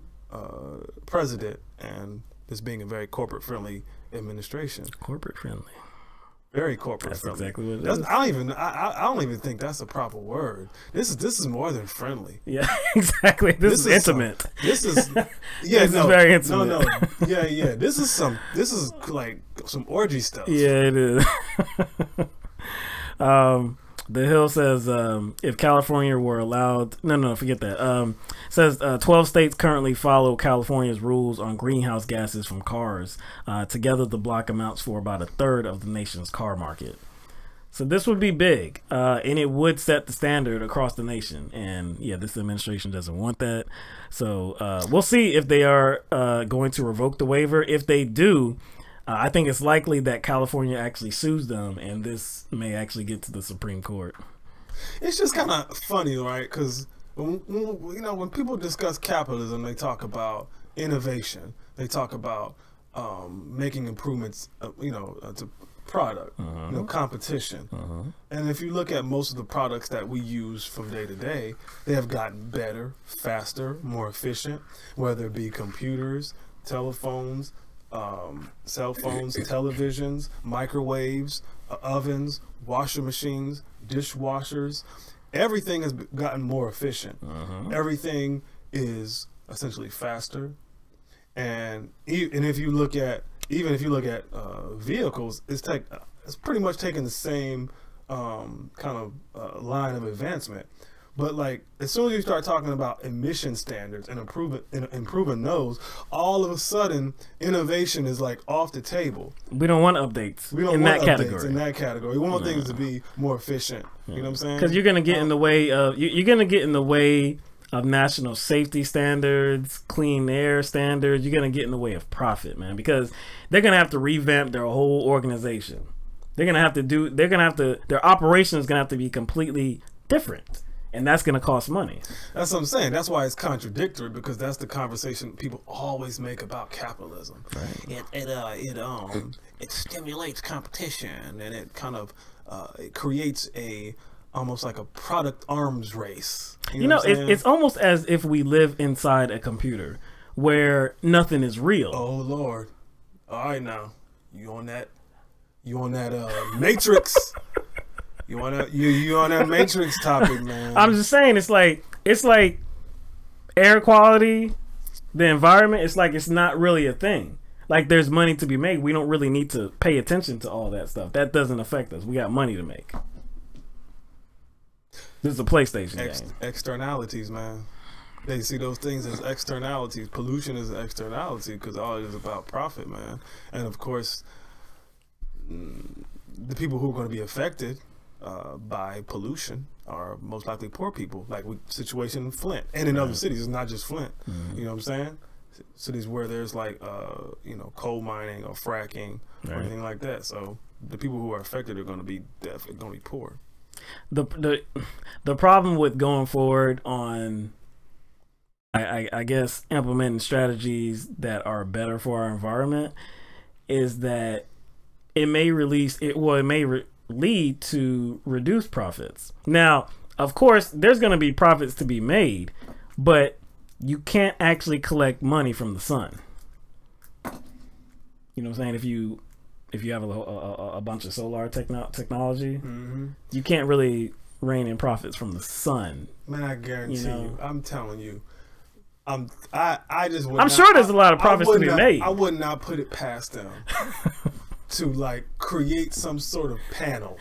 president and this being a very corporate-friendly administration. Corporate-friendly. Very corporate That's friendly. exactly what it That's, is. I don't even think that's a proper word. This is more than friendly. Yeah, exactly. This is intimate. This is This is very intimate. No, yeah. This is like some orgy stuff. Yeah, it is. The Hill says if California were allowed, forget that. Says 12 states currently follow California's rules on greenhouse gases from cars. Together, the block amounts for about a third of the nation's car market. So this would be big, and it would set the standard across the nation. And yeah, this administration doesn't want that. So we'll see if they are going to revoke the waiver. If they do, I think it's likely that California actually sues them, and this may actually get to the Supreme Court. It's just kind of funny, right? Because when people discuss capitalism, they talk about innovation. They talk about making improvements, to product, competition. And if you look at most of the products that we use from day to day, they have gotten better, faster, more efficient, whether it be computers, telephones, cell phones, televisions, microwaves, ovens, washer machines, dishwashers. Everything has gotten more efficient. Everything is essentially faster. And if you look at vehicles, it's pretty much taking the same kind of line of advancement. But like as soon as you start talking about emission standards and improving those, all of a sudden innovation is like off the table. We don't want updates. We don't in want that updates category. in that category. We want things to be more efficient. You know what I'm saying? Because you're gonna get in the way of you're gonna get in the way of national safety standards, clean air standards. You're gonna get in the way of profit, man. Because they're gonna have to revamp their whole organization. Their operation is gonna have to be completely different. And that's going to cost money. That's what I'm saying. That's why it's contradictory, because that's the conversation people always make about capitalism. Right. It stimulates competition, and it kind of it creates almost like a product arms race. You know it's almost as if we live inside a computer where nothing is real. Oh Lord! All right, now you on that Matrix. You on that Matrix topic, man. I'm just saying, it's like air quality, the environment. It's like it's not really a thing. Like there's money to be made. We don't really need to pay attention to all that stuff. That doesn't affect us. We got money to make. This is a PlayStation game. Externalities, man. They see those things as externalities. Pollution is an externality because all it is about profit, man. And of course, the people who are going to be affected by pollution are most likely poor people, like with situation in Flint and in other cities. It's not just Flint. You know what I'm saying? Cities where there's like coal mining or fracking or anything like that. So the people who are affected are going to be definitely going to be poor. The problem with going forward on I guess implementing strategies that are better for our environment is that it may lead to reduced profits. Now, of course, there's going to be profits to be made, but you can't actually collect money from the sun. You know what I'm saying? If you have a bunch of solar technology, you can't really rein in profits from the sun. Man, I guarantee you, I'm telling you, I'm sure there's a lot of profits to be made. I would not put it past them to like create some sort of panel.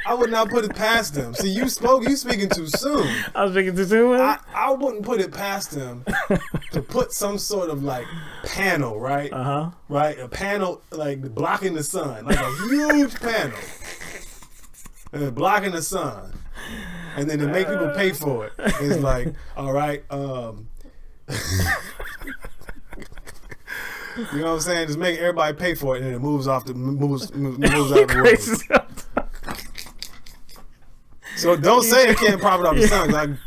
I would not put it past them. See, you speaking too soon. I was speaking too soon. I wouldn't put it past them to put some sort of like panel, right? Right, a panel like blocking the sun, like a huge panel, and blocking the sun, and then to make people pay for it. It's like, all right, you know what I'm saying? Just make everybody pay for it, and it moves out the way. So don't say it can't profit off the sun,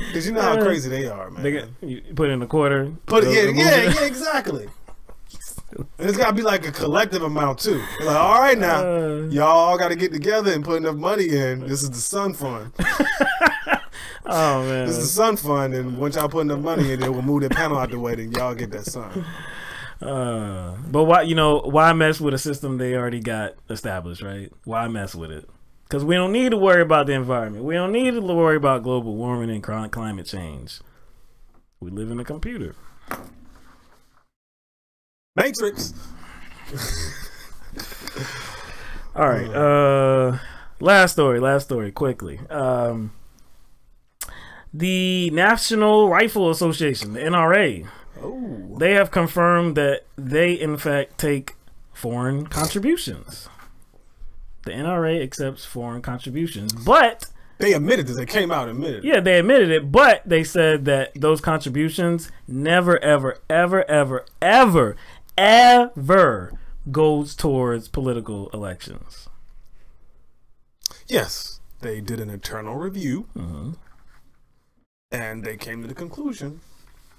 because you know how crazy they are, man. You put in a quarter. Yeah, exactly. And it's got to be like a collective amount too. Like, all right now, y'all got to get together and put enough money in. This is the Sun Fund. Oh man, this is the Sun Fund, and once y'all put enough money in, we'll move that panel out the way, then y'all get that sun. But why mess with a system they already got established, right? Why mess with it? Because we don't need to worry about the environment. We don't need to worry about global warming and climate change. We live in a computer. Matrix. All right. Last story, quickly. The National Rifle Association, the NRA, they have confirmed that they, in fact, take foreign contributions. The NRA accepts foreign contributions, but they admitted this. They came out and admitted it. Yeah, they admitted it, but they said that those contributions never, ever, ever, ever, ever, ever goes towards political elections. Yes, they did an internal review, and they came to the conclusion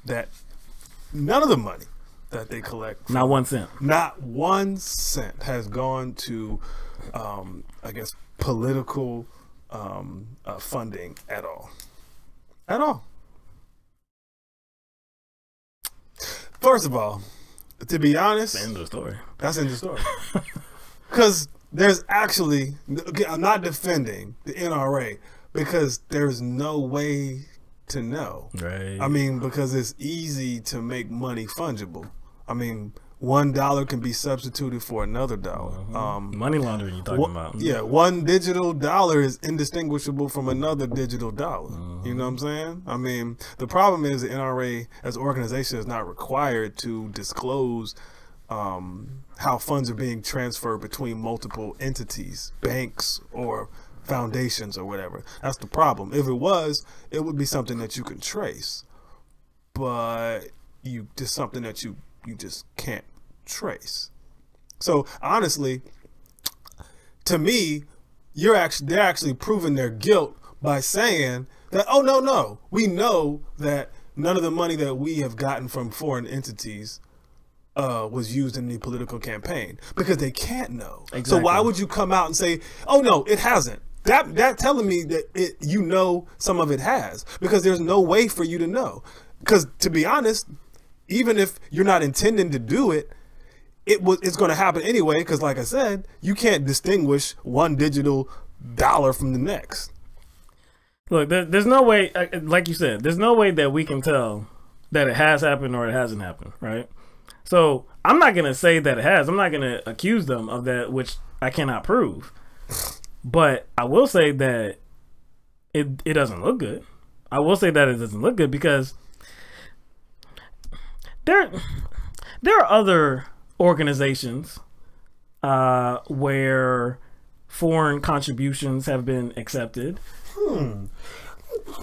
that none of the money that they collect, not 1 cent, not 1 cent has gone to, I guess, political funding at all. At all. First of all, to be honest, that's the end of the story. That's the end of the story. Because there's actually, I'm not defending the NRA because there's no way to know. Right. I mean, because it's easy to make money fungible. I mean, $1 can be substituted for another dollar. Money laundering, you're talking about. Yeah, one digital dollar is indistinguishable from another digital dollar. You know what I'm saying? I mean, the problem is the NRA as an organization is not required to disclose how funds are being transferred between multiple entities, banks or foundations or whatever. That's the problem. If it was, it would be something that you can trace, but just something that you just can't trace. So honestly, to me, they're actually proving their guilt by saying that, oh no, we know that none of the money that we have gotten from foreign entities was used in the political campaign, because they can't know. Exactly. So why would you come out and say, oh no, it hasn't? That telling me that some of it has, because there's no way for you to know. Because to be honest, even if you're not intending to do it, it's going to happen anyway, because like I said, you can't distinguish one digital dollar from the next. Look, there's no way, like you said, there's no way that we can tell that it has happened or it hasn't happened, right? So I'm not going to say that it has. I'm not going to accuse them of that, which I cannot prove. But I will say that it doesn't look good. I will say that it doesn't look good because there are other organizations where foreign contributions have been accepted, and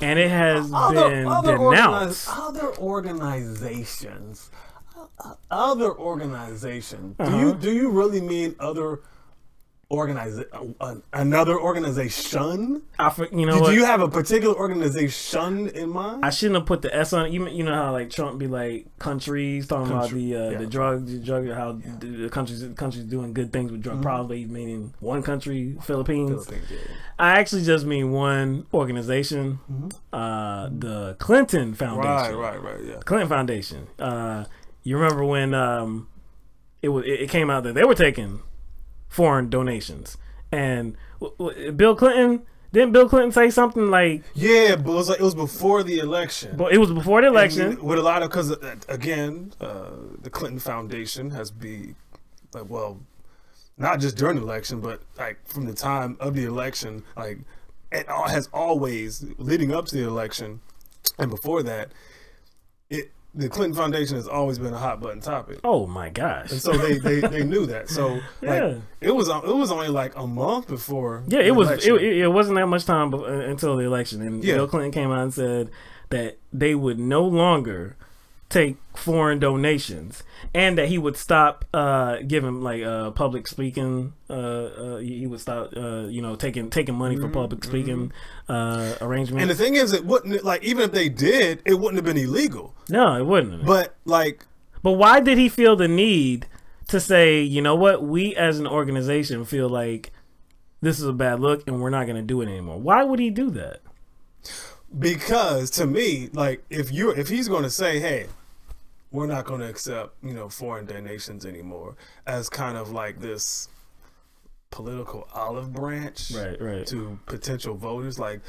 it has been denounced. Other organizations. Do you really mean other another organization? Do you have a particular organization in mind? I shouldn't have put the S on it. You know how like Trump be like countries talking about the drug how the countries doing good things with drug problems, meaning one country, Philippines. I actually just mean one organization, the Clinton Foundation. Right. Yeah. Clinton Foundation. You remember when it came out that they were taking foreign donations, and Bill Clinton say something like, yeah, but it was before the election. But it was before the election, with a lot of, because again, the Clinton Foundation has been not just during the election, but like from the time of the election, like it has always leading up to the election, and before that, the Clinton Foundation has always been a hot button topic. Oh my gosh! And so they knew that. So it was only like a month before. Yeah, it wasn't that much time until the election, and Bill Clinton came out and said that they would no longer take foreign donations, and that he would stop giving like public speaking. He would stop taking money for public speaking arrangements. And the thing is, it wouldn't, like, even if they did, it wouldn't have been illegal. No, it wouldn't have. But like, but why did he feel the need to say, you know what, we as an organization feel like this is a bad look and we're not going to do it anymore? Why would he do that? Because to me, like, if he's going to say, hey, we're not going to accept, foreign donations anymore, as kind of like this political olive branch right. to potential voters, like,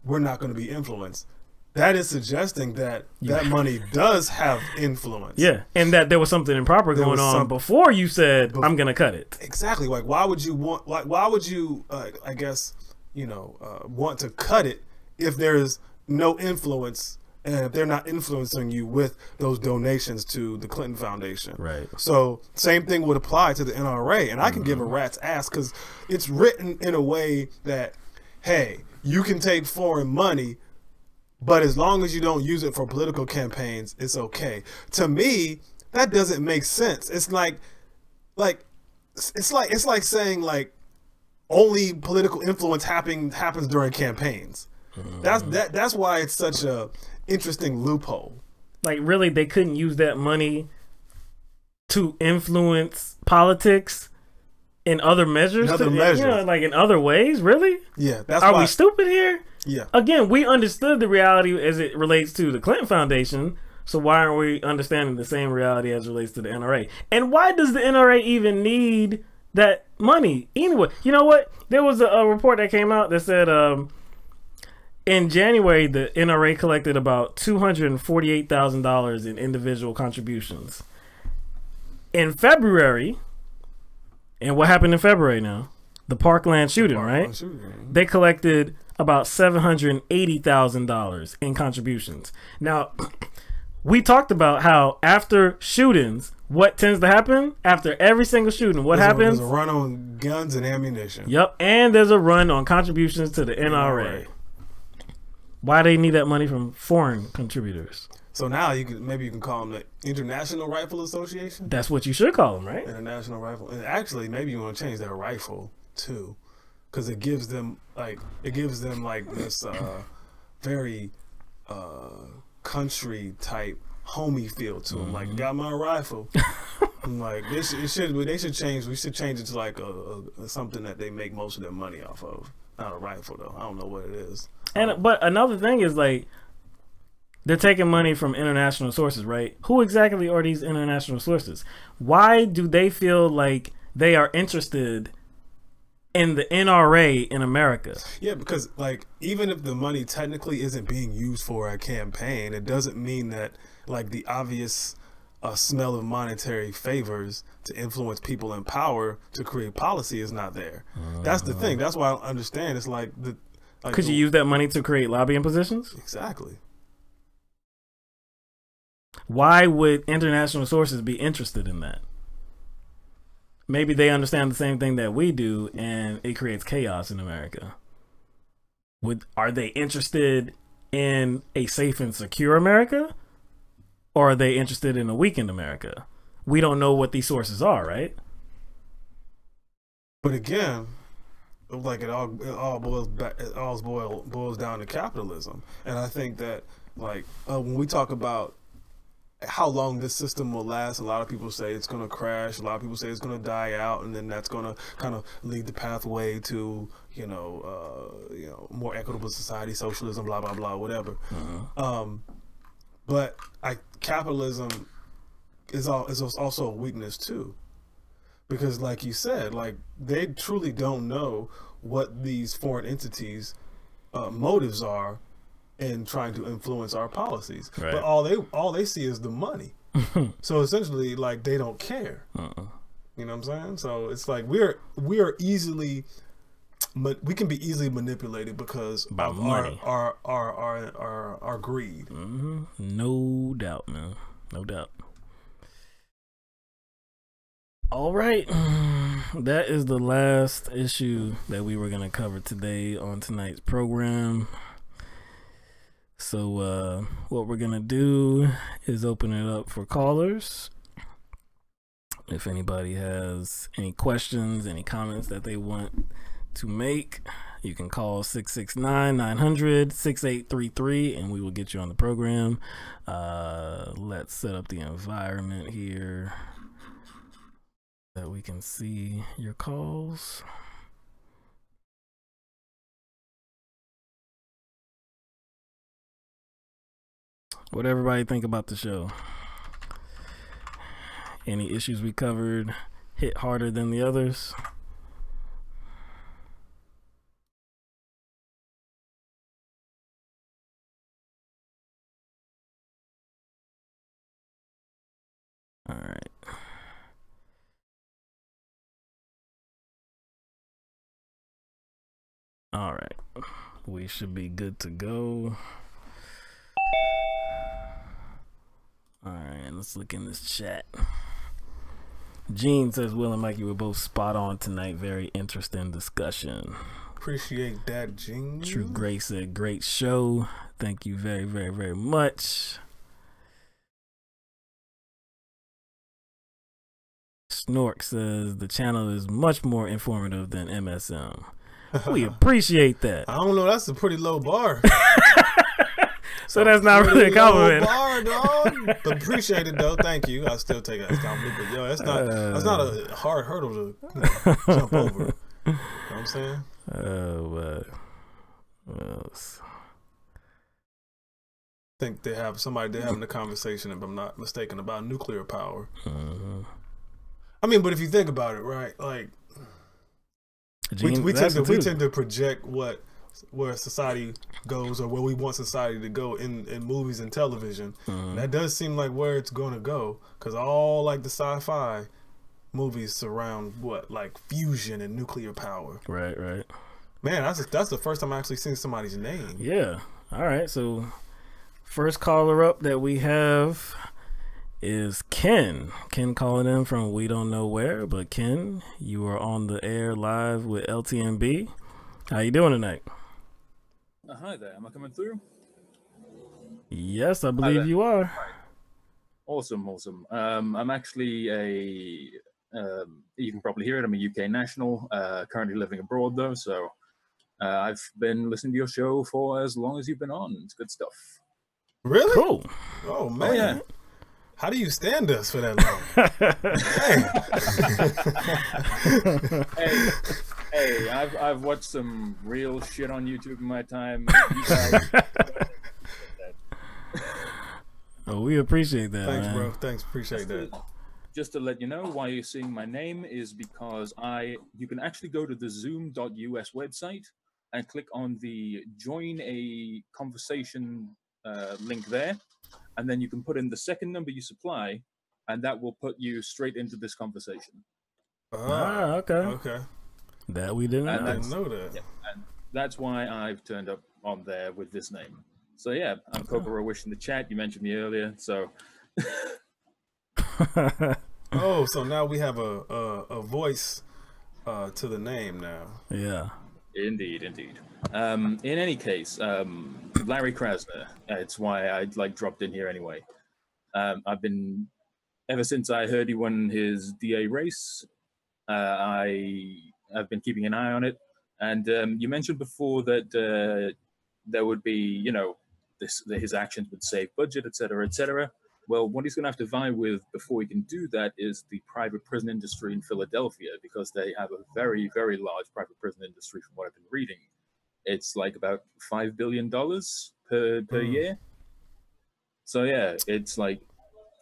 we're not going to be influenced. That is suggesting that that money does have influence. Yeah, and that there was something improper going on before you said, I'm going to cut it. Exactly. Like, why would you want, want to cut it if there's no influence and if they're not influencing you with those donations to the Clinton Foundation? Right. So same thing would apply to the NRA. And I can give a rat's ass because it's written in a way that, hey, you can take foreign money, but as long as you don't use it for political campaigns, it's okay. To me, that doesn't make sense. It's like saying like only political influence happens during campaigns. That's why it's such a interesting loophole. Like, really, they couldn't use that money to influence politics in other measures? Like in other ways? Really? Yeah. Are we stupid here? Yeah. Again, we understood the reality as it relates to the Clinton Foundation, so why aren't we understanding the same reality as it relates to the NRA? And why does the NRA even need that money anyway? You know what? There was a report that came out that said in January, the NRA collected about $248,000 in individual contributions. In February, and what happened in February now? The Parkland shooting, right? They collected about $780,000 in contributions. Now, we talked about how after shootings, what tends to happen? After every single shooting, what happens? There's a run on guns and ammunition. Yep, and there's a run on contributions to the NRA. Why do they need that money from foreign contributors? So now maybe you can call them the International Rifle Association? That's what you should call them, right? International Rifle. And actually, maybe you want to change their rifle too, because it gives them like this very country type homey feel to them. Like, got my rifle. I'm like, they should change. We should change it to like a something that they make most of their money off of. Not a rifle though. I don't know what it is. But another thing is, like, they're taking money from international sources, right? Who exactly are these international sources? Why do they feel like they are interested in the NRA in America? Yeah, because like even if the money technically isn't being used for a campaign, it doesn't mean that like the obvious smell of monetary favors to influence people in power to create policy is not there. That's the thing. That's why I don't understand. It's like could you use that money to create lobbying positions? Exactly. Why would international sources be interested in that? Maybe they understand the same thing that we do, and it creates chaos in America. Are they interested in a safe and secure America? Or are they interested in a weakened America? We don't know what these sources are, right? But again, like it all boils down to capitalism. And I think that like when we talk about how long this system will last, a lot of people say it's going to crash. A lot of people say it's going to die out, and then that's going to kind of lead the pathway to more equitable society, socialism, blah blah blah, whatever. But capitalism is also a weakness too, because like you said, like they truly don't know what these foreign entities' motives are in trying to influence our policies. Right. But all they see is the money. So essentially, like they don't care. You know what I'm saying? So it's like we are easily. But we can be easily manipulated because of our greed. No doubt, man. No doubt. All right. That is the last issue that we were going to cover today on tonight's program. So what we're going to do is open it up for callers. If anybody has any questions, any comments that they want to make, you can call 669-900-6833 and we will get you on the program. Let's set up the environment here. that we can see your calls. What everybody think about the show? Any issues we covered hit harder than the others? All right. All right. We should be good to go. All right, let's look in this chat. Gene says Will and Mikey were both spot on tonight. Very interesting discussion. Appreciate that, Gene. True Grace said great show. Thank you very, very, very much. Snork says the channel is much more informative than MSM. We appreciate that. I don't know. That's a pretty low bar. So that's not really a compliment. Bar, dog. But appreciate it though. Thank you. I still take it as a compliment. But yo, that's not a hard hurdle to jump over. You know what I'm saying? What else? I think they're having a conversation, if I'm not mistaken, about nuclear power. I mean, but if you think about it, right? Like we tend to project where society goes or where we want society to go in movies and television. And that does seem like where it's going to go, because all like the sci-fi movies surround like fusion and nuclear power. Right. Man, that's the first time I actually seen somebody's name. Yeah. All right. So first caller up that we have is Ken. Ken calling in from we don't know where, but Ken, you are on the air live with LTMB. How you doing tonight? Hi there. Am I coming through? Yes, I believe you are. Awesome. I'm actually you can probably hear it, I'm a UK national, currently living abroad though, so I've been listening to your show for as long as you've been on. It's good stuff. Really? Cool. Oh man. Oh, yeah. How do you stand us for that long? Hey, I've watched some real shit on YouTube in my time. You guys... Oh, we appreciate that. Thanks, man. Bro. Thanks, appreciate that. Just to let you know, why you're seeing my name is because you can actually go to the zoom.us website and click on the join a conversation link there, and then you can put in the second number you supply, and that will put you straight into this conversation. Okay. That we didn't know that. Yeah, and that's why I've turned up on there with this name. So yeah, I'm Kokoro Wish in the chat. You mentioned me earlier, so. Oh, so now we have a voice to the name now. Yeah. Indeed. In any case, Larry Krasner. It's why I dropped in here anyway. I've been ever since I heard he won his DA race. I've been keeping an eye on it, and you mentioned before that there would be, his actions would save budget, etc., etc. Well, what he's going to have to vie with before he can do that is the private prison industry in Philadelphia, because they have a very, very large private prison industry from what I've been reading. It's like about $5 billion per year. So yeah, it's like,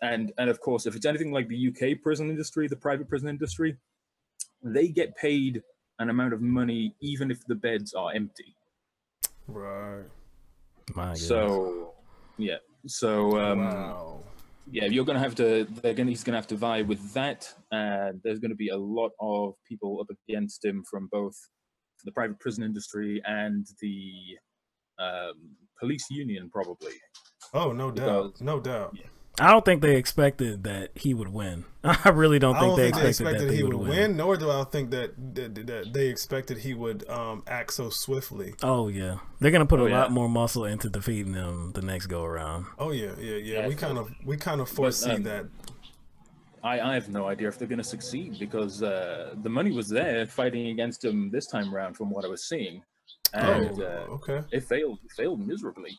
and of course, if it's anything like the UK prison industry, the private prison industry, they get paid an amount of money even if the beds are empty. Right. So, yeah. So, wow. Yeah, you're gonna have to. He's gonna have to vie with that, and there's gonna be a lot of people up against him from both the private prison industry and the police union, probably. Oh, no doubt, no doubt. Yeah. I don't think they expected that he would win. I really don't think they expected that he would win. Nor do I think that they expected he would act so swiftly. Oh yeah, they're gonna put a lot more muscle into defeating him the next go around. Oh yeah. We kind of foresee that. I have no idea if they're gonna succeed, because the money was there fighting against him this time around, from what I was seeing, and okay, it failed miserably.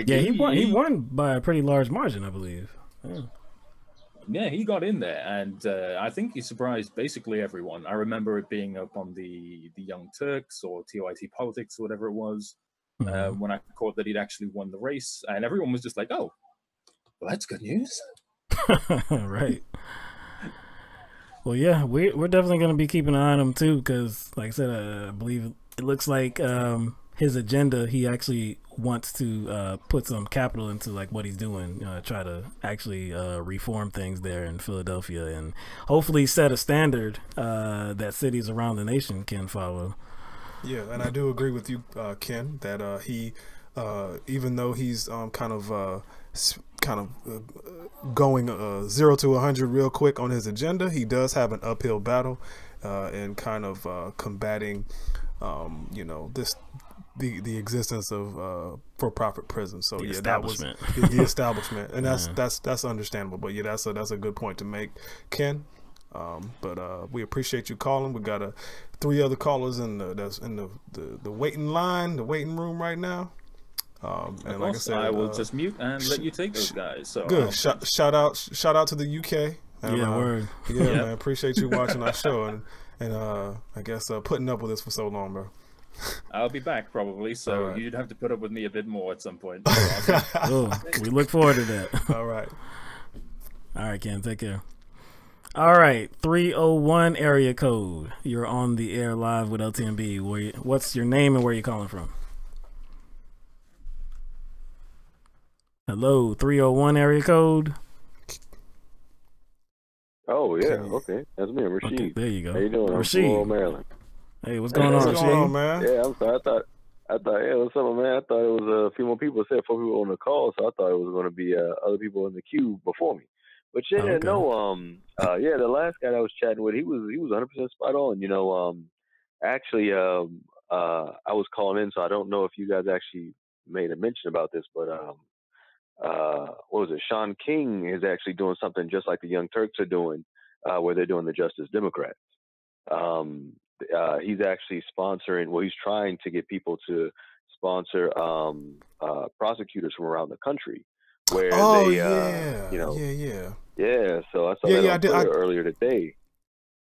He won by a pretty large margin, I believe. Yeah. Yeah, he got in there, and I think he surprised basically everyone. I remember it being up on the Young Turks or TYT Politics or whatever it was, when I caught that he'd actually won the race, and everyone was just like, "Oh, well, that's good news." Right. Well, yeah, we're definitely going to be keeping an eye on him too, because, like I said, I believe it looks like his agenda. He actually wants to put some capital into like what he's doing, try to actually reform things there in Philadelphia, and hopefully set a standard that cities around the nation can follow. Yeah, and I do agree with you, Ken, that he, even though he's kind of going 0 to 100 real quick on his agenda, he does have an uphill battle in kind of combating, the existence of for-profit prisons. So yeah, that was the establishment, and that's understandable. But yeah, that's a good point to make, Ken. But we appreciate you calling. We got 3 other callers that's in the waiting line, the waiting room right now. And like I said, I will just mute and let you take those guys. So good. Shout out to the UK. And, word. Yeah, man. Appreciate you watching our show and I guess putting up with us for so long, bro. I'll be back probably, so you'd have to put up with me a bit more at some point. We look forward to that. All right, Ken. Take care. All right, 301 area code. You're on the air live with LTMB. What's your name and where you calling from? Hello, 301 area code. Oh yeah, okay, that's me, Rashid. Okay, there you go. How you doing? Rashid, I'm from Maryland. Hey, what's going on, Rashid? Man? Yeah, I'm sorry. I thought, yeah, what's up, man? I thought it was a few more people. Said 4 people on the call, so I thought it was going to be other people in the queue before me. But yeah, yeah, the last guy that I was chatting with, he was 100% spot on. Actually, I was calling in, so I don't know if you guys actually made a mention about this, but what was it? Sean King is actually doing something just like the Young Turks are doing, where they're doing the Justice Democrats. He's actually sponsoring. Well, he's trying to get people to sponsor prosecutors from around the country, where yeah. So I saw that on Twitter earlier today.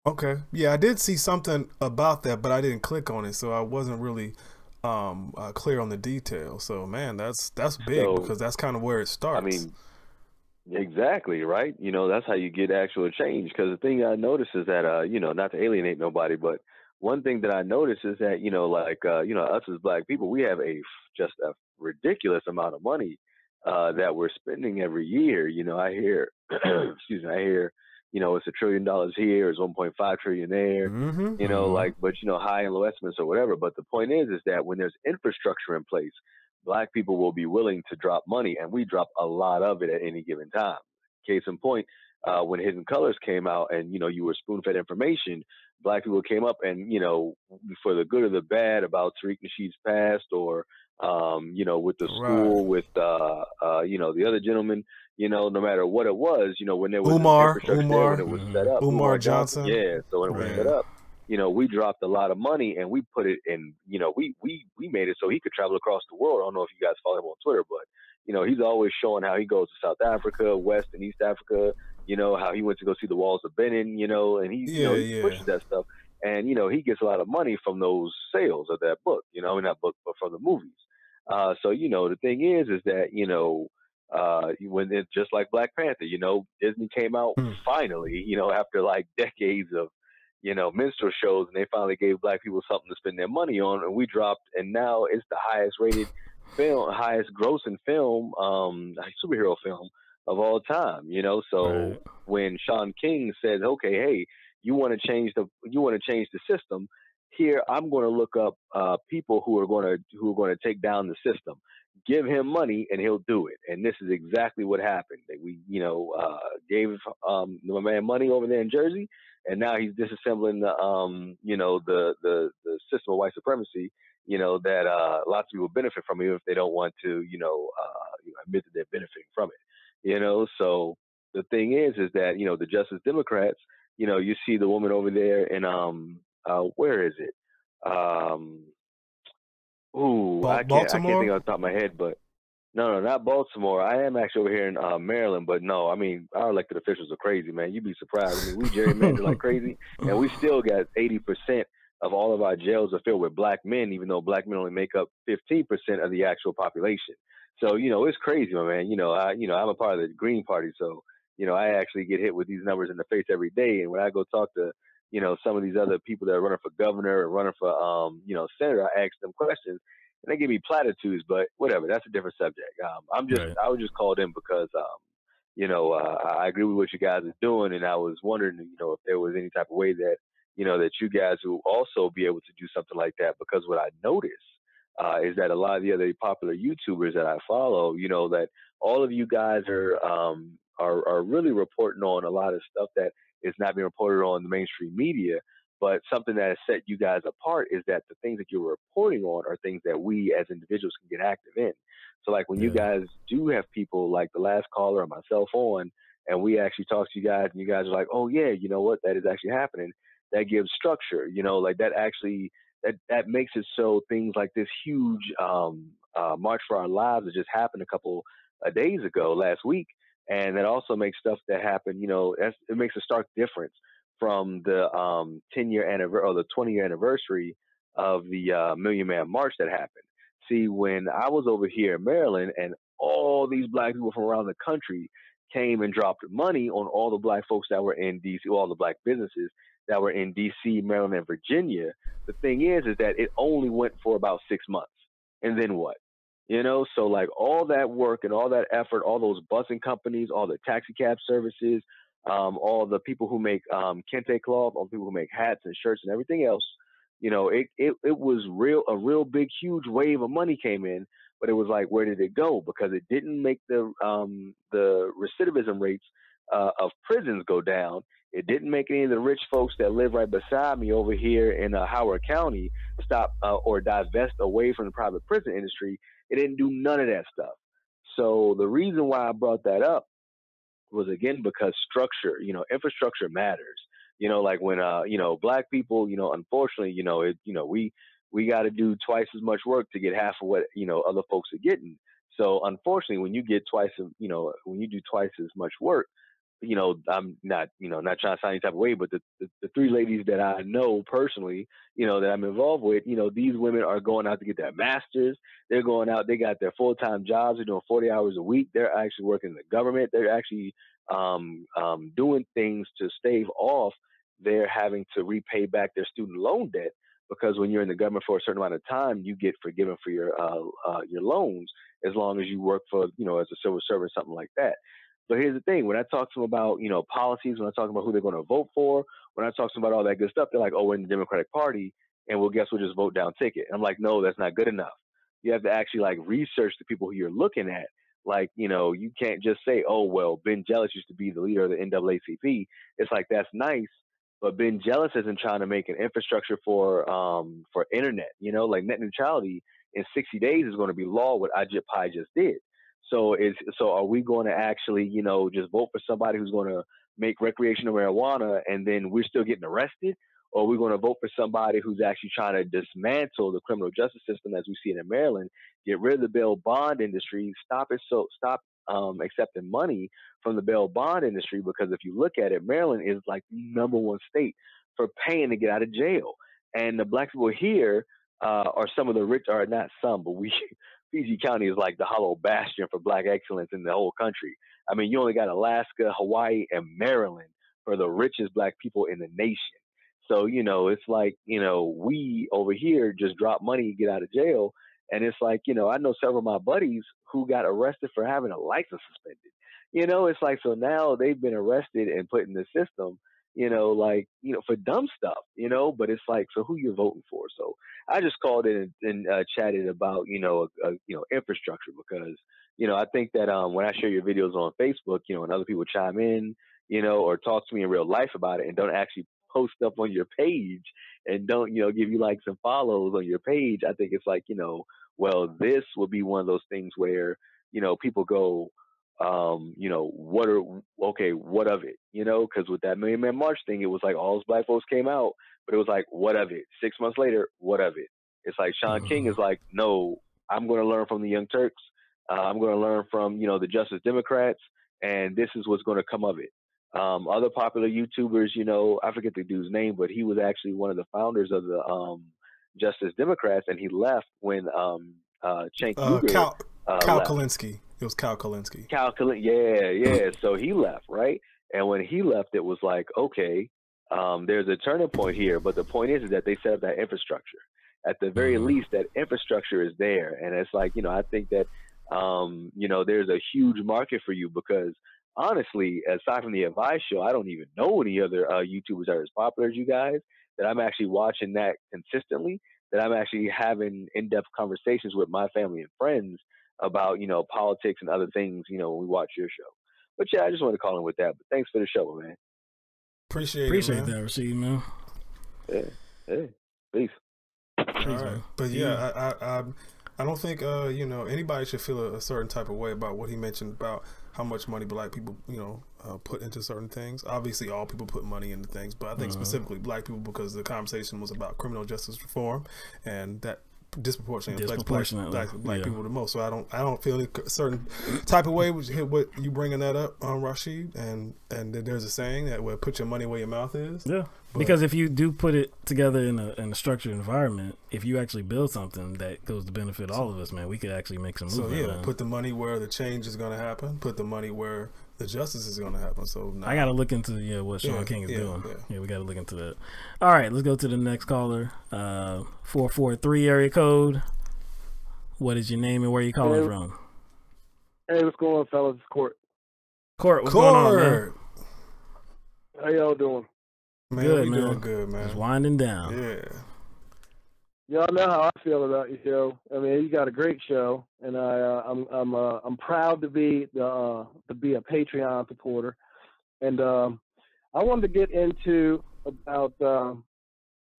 Okay, yeah, I did see something about that, but I didn't click on it, so I wasn't really clear on the details. So man, that's big, because that's kind of where it starts. I mean, exactly, right? That's how you get actual change. Because the thing I noticed is that not to alienate nobody, but one thing that I noticed is that us as Black people, we have just a ridiculous amount of money that we're spending every year. I hear excuse me, I hear it's $1 trillion here, it's 1.5 trillion there, but high and low estimates or whatever. But the point is that when there's infrastructure in place, Black people will be willing to drop money, and we drop a lot of it at any given time. Case in point, when Hidden Colors came out, and you were spoon-fed information, Black people came up and for the good or the bad about Tariq Nasheed's past, or with the school, with the other gentleman. No matter what it was, when there was infrastructure there, when it was set up, Umar Johnson. Yeah, so when it was set up, we dropped a lot of money, and we put it in. We made it so he could travel across the world. I don't know if you guys follow him on Twitter, but he's always showing how he goes to South Africa, West and East Africa. How he went to go see the walls of Benin. And he pushes that stuff, and he gets a lot of money from those sales of that book. Not book, but from the movies. So the thing is that when it's just like Black Panther, Disney came out finally, after like decades of minstrel shows, and they finally gave Black people something to spend their money on, and we dropped, and now it's the highest rated film, highest grossing film, superhero film of all time. So when Sean King says, okay, hey, you want to change the system, here I'm going to look up people who are going to take down the system. Give him money and he'll do it. And this is exactly what happened. We gave my man money over there in Jersey, and now he's disassembling the system of white supremacy. That lots of people benefit from, even if they don't want to admit that they're benefiting from it. So the thing is that the Justice Democrats, you see the woman over there in where is it? I can't think on the top of my head, but No, not Baltimore. I am actually over here in Maryland, but no, I mean, our elected officials are crazy, man. You'd be surprised. I mean, we gerrymander like crazy, and we still got 80% of all of our jails are filled with black men, even though black men only make up 15% of the actual population. So, it's crazy, my man. I'm a part of the Green Party, so, I actually get hit with these numbers in the face every day. And when I go talk to, some of these other people that are running for governor or running for, senator, I ask them questions and they give me platitudes, but whatever. That's a different subject. Right. I was just called in because, I agree with what you guys are doing, and I was wondering, if there was any type of way that, that you guys will also be able to do something like that. Because what I noticed is that a lot of the other popular YouTubers that I follow, that all of you guys are really reporting on a lot of stuff that is not being reported on the mainstream media. But something that has set you guys apart is that the things that you're reporting on are things that we as individuals can get active in. So like when you Yeah. guys do have people like the last caller or myself on, and we actually talk to you guys and you guys are like, oh yeah, you know what, that is actually happening. That gives structure, like that actually, that makes it so things like this huge March for Our Lives that just happened a couple of days ago, last week. And that also makes stuff that happened, it makes a stark difference from the 10-year anniversary or the 20-year anniversary of the Million Man March that happened. See, when I was over here in Maryland and all these black people from around the country came and dropped money on all the black folks that were in DC, all the black businesses that were in DC, Maryland, and Virginia, the thing is that it only went for about 6 months. And then what? So like all that work and all that effort, all those busing companies, all the taxi cab services, all the people who make kente cloth, all the people who make hats and shirts and everything else, it was a real big, huge wave of money came in, but it was like, where did it go? Because it didn't make the recidivism rates of prisons go down. It didn't make any of the rich folks that live right beside me over here in Howard County stop or divest away from the private prison industry. It didn't do none of that stuff. So the reason why I brought that up was again because structure, infrastructure matters. Like when black people, unfortunately, we got to do twice as much work to get half of what other folks are getting. So unfortunately, when you get when you do twice as much work, I'm not, not trying to sound any type of way, but the three ladies that I know personally, that I'm involved with, these women are going out to get their masters. They're going out, they got their full-time jobs. They're doing 40 hours a week. They're actually working in the government. They're actually doing things to stave off their having to repay back their student loan debt. Because when you're in the government for a certain amount of time, you get forgiven for your loans as long as you work for, as a civil servant, something like that. So here's the thing. When I talk to them about, policies, when I talk about who they're going to vote for, when I talk to them about all that good stuff, they're like, oh, we're in the Democratic Party, and well, guess we'll just vote down ticket. I'm like, no, that's not good enough. You have to actually like research the people who you're looking at. Like, you can't just say, oh, well, Ben Jealous used to be the leader of the NAACP. It's like, that's nice, but Ben Jealous isn't trying to make an infrastructure for internet. Like net neutrality in 60 days is going to be law, what Ajit Pai just did. So are we going to actually, just vote for somebody who's going to make recreational marijuana and then we're still getting arrested? Or are we going to vote for somebody who's actually trying to dismantle the criminal justice system as we see it in Maryland, get rid of the bail bond industry, stop accepting money from the bail bond industry? Because if you look at it, Maryland is like the number one state for paying to get out of jail. And the black people here are some of the rich, or not some, but PG County is like the hollow bastion for black excellence in the whole country. I mean, you only got Alaska, Hawaii, and Maryland for the richest black people in the nation. So, it's like, we over here just drop money, get out of jail. And it's like, I know several of my buddies who got arrested for having a license suspended. It's like, so now they've been arrested and put in the system, for dumb stuff, but it's like, so who you're voting for? So I just called in and chatted about, infrastructure because, I think that when I share your videos on Facebook, and other people chime in, or talk to me in real life about it and don't actually post up on your page and don't, give you like some follows on your page, I think it's like, well, this would be one of those things where, people go, what of it? Because with that Million Man March thing, it was like all those black folks came out, but it was like, what of it? 6 months later, what of it? It's like Sean King is like, no, I'm going to learn from the Young Turks. I'm going to learn from, the Justice Democrats, and this is what's going to come of it. Other popular YouTubers, I forget the dude's name, but he was actually one of the founders of the Justice Democrats, and he left when Cenk Uygur Cal Kalinske. It was Cal Kalinske. Yeah. So he left, right? And when he left, it was like, okay, there's a turning point here. But the point is that they set up that infrastructure. At the very least, that infrastructure is there. And it's like, I think that, there's a huge market for you because, honestly, aside from the advice show, I don't even know any other YouTubers that are as popular as you guys, that I'm actually watching that consistently, that I'm actually having in-depth conversations with my family and friends about, politics and other things, when we watch your show. But yeah, I just want to call in with that. But thanks for the show, man. Appreciate that, Rasheed, man. Yeah. Peace. All right. But yeah, I don't think anybody should feel a certain type of way about what he mentioned about how much money black people put into certain things. Obviously, all people put money into things, but I think specifically black people, because the conversation was about criminal justice reform, and that disproportionately affects black people the most. So I don't feel any certain type of way with what you bringing that up, Rasheed, and there's a saying that put your money where your mouth is. Yeah. Because if you do put it together in a structured environment, if you actually build something that goes to benefit all of us, man, we could actually make some movement. So put the money where the change is going to happen. Put the money where the justice is going to happen. So I got to look into what Sean King is doing. Yeah, we got to look into that. All right, let's go to the next caller. 443 area code. What is your name and where are you calling from? Hey, what's going on, fellas? It's Court. What's going on, man? How y'all doing? Man, good, man. Doing good, man. Just winding down. Yeah. Y'all know how I feel about your show. I mean, you got a great show, and I'm proud to be a Patreon supporter. And I wanted to get into about the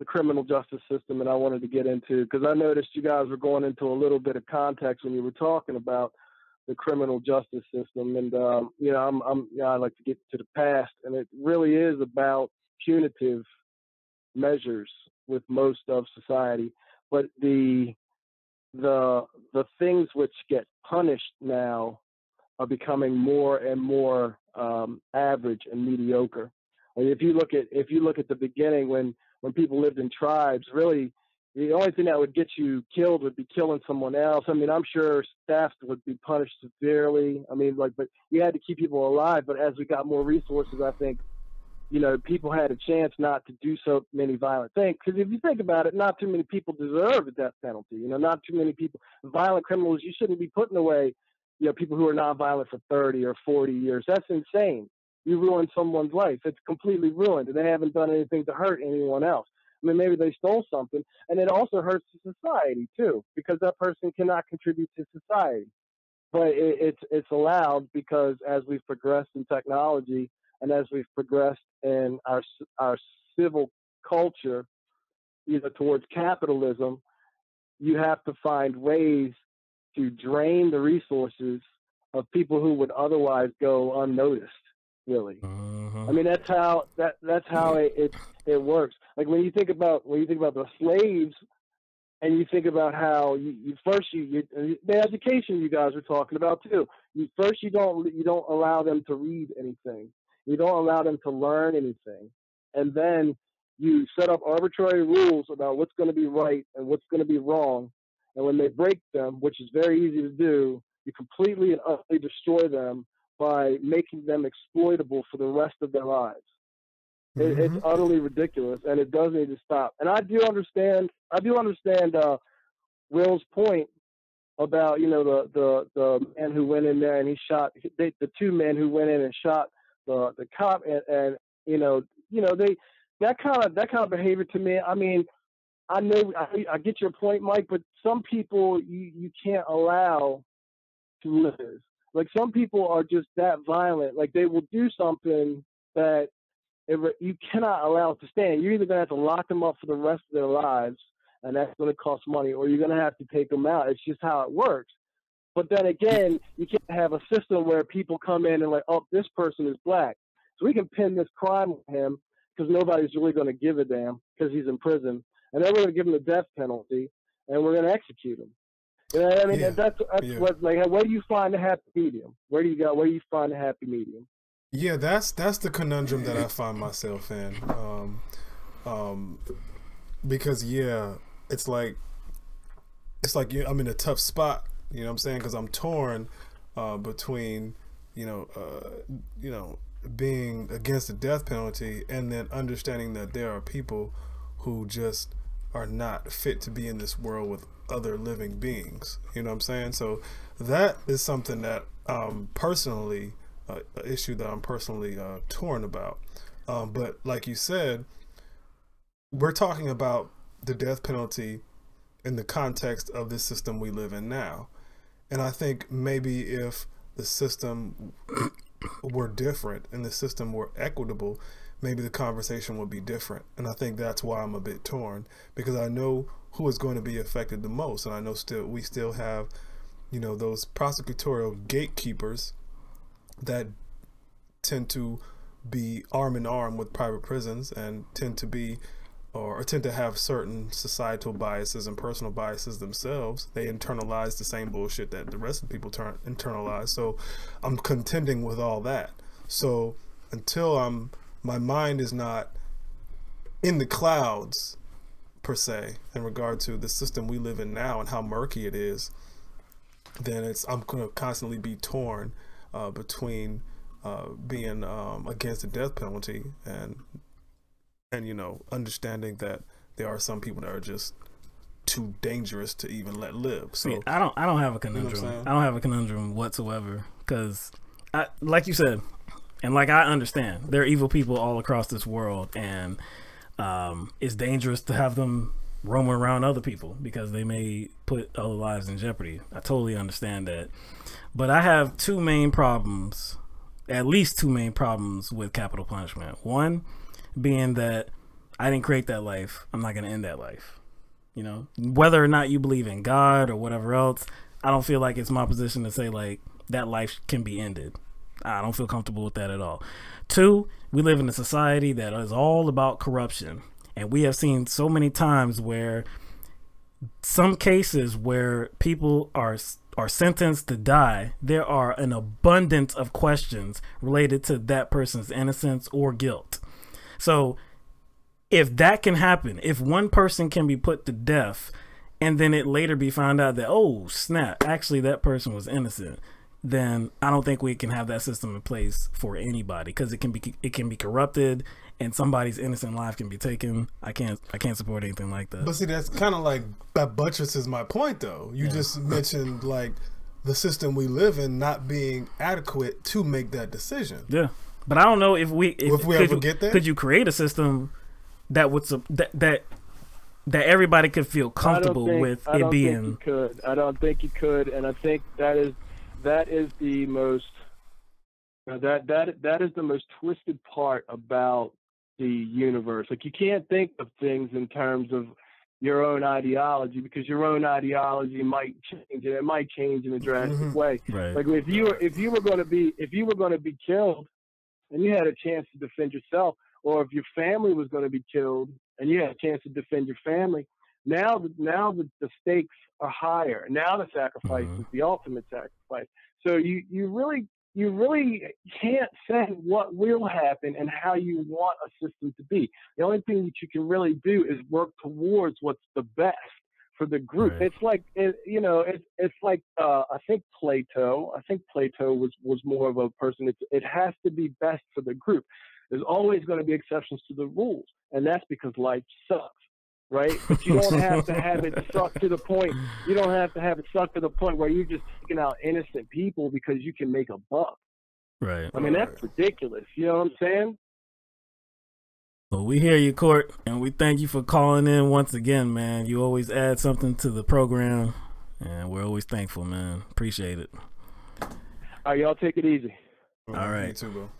criminal justice system, and I wanted to get into, because I noticed you guys were going into a little bit of context when you were talking about the criminal justice system, and I like to get to the past, and it really is about punitive measures with most of society, but the things which get punished now are becoming more and more average and mediocre. I mean, if you look at the beginning when people lived in tribes, really the only thing that would get you killed would be killing someone else. I mean, I'm sure theft would be punished severely. I mean, but you had to keep people alive. But as we got more resources, I think, people had a chance not to do so many violent things. Because if you think about it, not too many people deserve a death penalty. Not too many people, violent criminals, you shouldn't be putting away, people who are nonviolent for 30 or 40 years. That's insane. You ruin someone's life. It's completely ruined, and they haven't done anything to hurt anyone else. I mean, maybe they stole something, and it also hurts society too, because that person cannot contribute to society. But it's allowed because as we've progressed in technology and as we've progressed in our civil culture, towards capitalism, you have to find ways to drain the resources of people who would otherwise go unnoticed. Really, I mean that's how it works. Like when you think about the slaves, and you think about how the education you guys were talking about too. You don't allow them to read anything. You don't allow them to learn anything, and then you set up arbitrary rules about what's going to be right and what's going to be wrong. And when they break them, which is very easy to do, you completely and utterly destroy them by making them exploitable for the rest of their lives. It's utterly ridiculous, and it does need to stop. And I do understand Will's point about the man who went in there and he shot the two men who went in and shot the cop, and that kind of behavior to me. I mean, I know I get your point, Mike, but some people you can't allow to live. Like some people are just that violent. Like they will do something that you cannot allow it to stand. You're either going to have to lock them up for the rest of their lives, and that's going to cost money, or you're going to have to take them out. It's just how it works. But then again, you can't have a system where people come in and like, oh, this person is black, so we can pin this crime on him because nobody's really going to give a damn because he's in prison, and then we're going to give him the death penalty, and we're going to execute him. You know what I mean? Yeah. That's what, like, where do you find the happy medium? Where do you find the happy medium? Yeah, that's the conundrum that I find myself in. Because it's like I'm in a tough spot. You know what I'm saying? Because I'm torn between being against the death penalty and then understanding that there are people who just are not fit to be in this world with other living beings. You know what I'm saying? So that is something that personally, an issue that I'm personally torn about. But like you said, we're talking about the death penalty in the context of this system we live in now. And I think maybe if the system were different and the system were equitable, maybe the conversation would be different. And I think that's why I'm a bit torn, because I know who is going to be affected the most. And I know we still have, those prosecutorial gatekeepers that tend to be arm in arm with private prisons and tend to have certain societal biases and personal biases themselves. They internalize the same bullshit that the rest of the people internalize. So I'm contending with all that. So until my mind is not in the clouds per se in regard to the system we live in now and how murky it is, then I'm going to constantly be torn between being against the death penalty and understanding that there are some people that are just too dangerous to even let live. So I don't have a conundrum. I don't have a conundrum whatsoever, because like you said, and like I understand, there are evil people all across this world, and it's dangerous to have them roaming around other people because they may put other lives in jeopardy. I totally understand that. But I have at least two main problems with capital punishment. One being that I didn't create that life. I'm not going to end that life. Whether or not you believe in God or whatever else, I don't feel like it's my position to say like that life can be ended. I don't feel comfortable with that at all. Two, we live in a society that is all about corruption. And we have seen so many times where some cases where people are sentenced to die, there are an abundance of questions related to that person's innocence or guilt. So if that can happen, if one person can be put to death and then it later be found out that, oh snap, actually that person was innocent, then I don't think we can have that system in place for anybody, because it can be corrupted and somebody's innocent life can be taken. I can't support anything like that. But see, that's kind of like, that buttresses my point though. You just mentioned like the system we live in not being adequate to make that decision. Yeah. But I don't know if we ever get there. Could you create a system that would that everybody could feel comfortable with it being? I don't think you could, and I think that is the most that is the most twisted part about the universe. Like, you can't think of things in terms of your own ideology, because your own ideology might change, and it might change in a drastic way. Right. Like if you were going to be killed and you had a chance to defend yourself, or if your family was going to be killed and you had a chance to defend your family, now the stakes are higher. Now the sacrifice is the ultimate sacrifice. So you really can't say what will happen and how you want a system to be. The only thing that you can really do is work towards what's the best for the group. Right. It's like, it's like I think Plato was more of a person. It has to be best for the group. There's always going to be exceptions to the rules, and that's because life sucks, right? But you don't have to have it suck to the point. You don't have to have it suck to the point where you're just taking out innocent people because you can make a buck. Right. I mean, that's ridiculous. You know what I'm saying? Well, we hear you, Court, and we thank you for calling in once again, man. You always add something to the program, and we're always thankful, man. Appreciate it. All right, y'all take it easy. All right. You too, bro.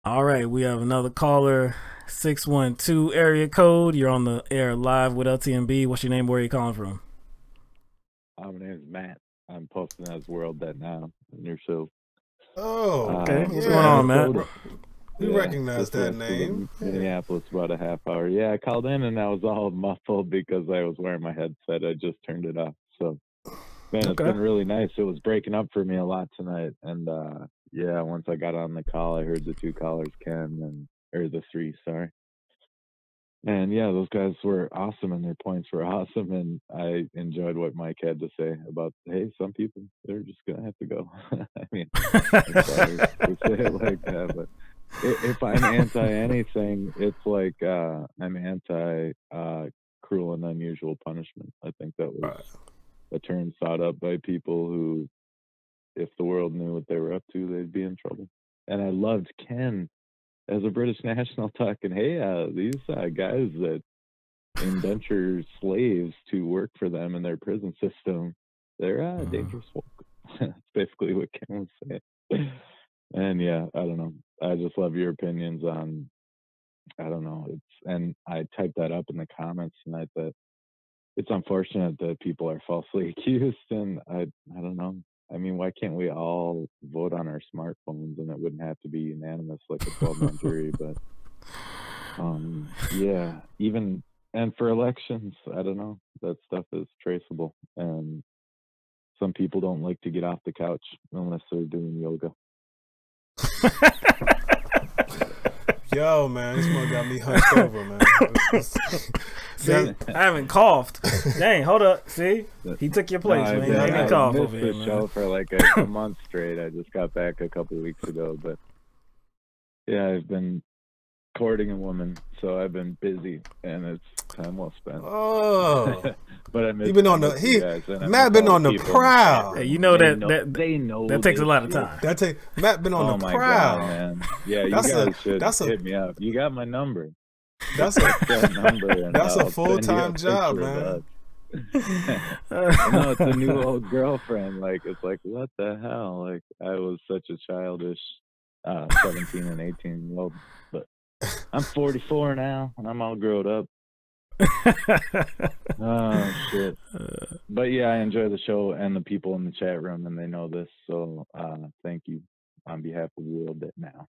All right, we have another caller, 612 area code. You're on the air live with LTMB. What's your name? Where are you calling from? My name is Matt. I'm posting as World That Now on your show. Oh, okay. What's going on, Matt? We recognize that name. Minneapolis, about a half hour. Yeah, I called in and I was all muffled because I was wearing my headset. I just turned it off. So, man, it's been really nice. It was breaking up for me a lot tonight. And, yeah, once I got on the call, I heard the two callers, or the three, sorry. And yeah, those guys were awesome and their points were awesome. And I enjoyed what Mike had to say about, hey, some people, they're just going to have to go. I mean, I'm sorry to say it like that, but if I'm anti anything, it's like I'm anti cruel and unusual punishment. I think that was a term thought up by people who, if the world knew what they were up to, they'd be in trouble. And I loved Ken as a British national talking, hey, these guys that indenture slaves to work for them in their prison system, they're dangerous folk. That's basically what Ken was saying. And yeah, I don't know. I just love your opinions on, I don't know. And I typed that up in the comments tonight that it's unfortunate that people are falsely accused. And I don't know. I mean, why can't we all vote on our smartphones and it wouldn't have to be unanimous like a 12-man jury? But yeah, even, and for elections, I don't know, that stuff is traceable. And some people don't like to get off the couch unless they're doing yoga. Yo, man, this one got me hunched over, man. See, I haven't coughed. Dang, hold up. See, he took your place, man. I didn't cough missed over here, the man. show for like a month straight. I just got back a couple of weeks ago, but yeah, I've been courting a woman, so I've been busy, and it's time well spent. Oh, but I missed. He been on the Matt been on the prowl. Hey, you know they know that takes a lot of time. Matt been on the prowl. God, man. Yeah, you guys should hit me up. You got my number. That's a full-time job, man. No, it's a new old girlfriend. Like, it's like, what the hell? Like, I was such a childish 17 and 18-year-old, but I'm 44 now, and I'm all grown up. Oh, shit. But yeah, I enjoy the show and the people in the chat room, and they know this, so thank you on behalf of World It Now.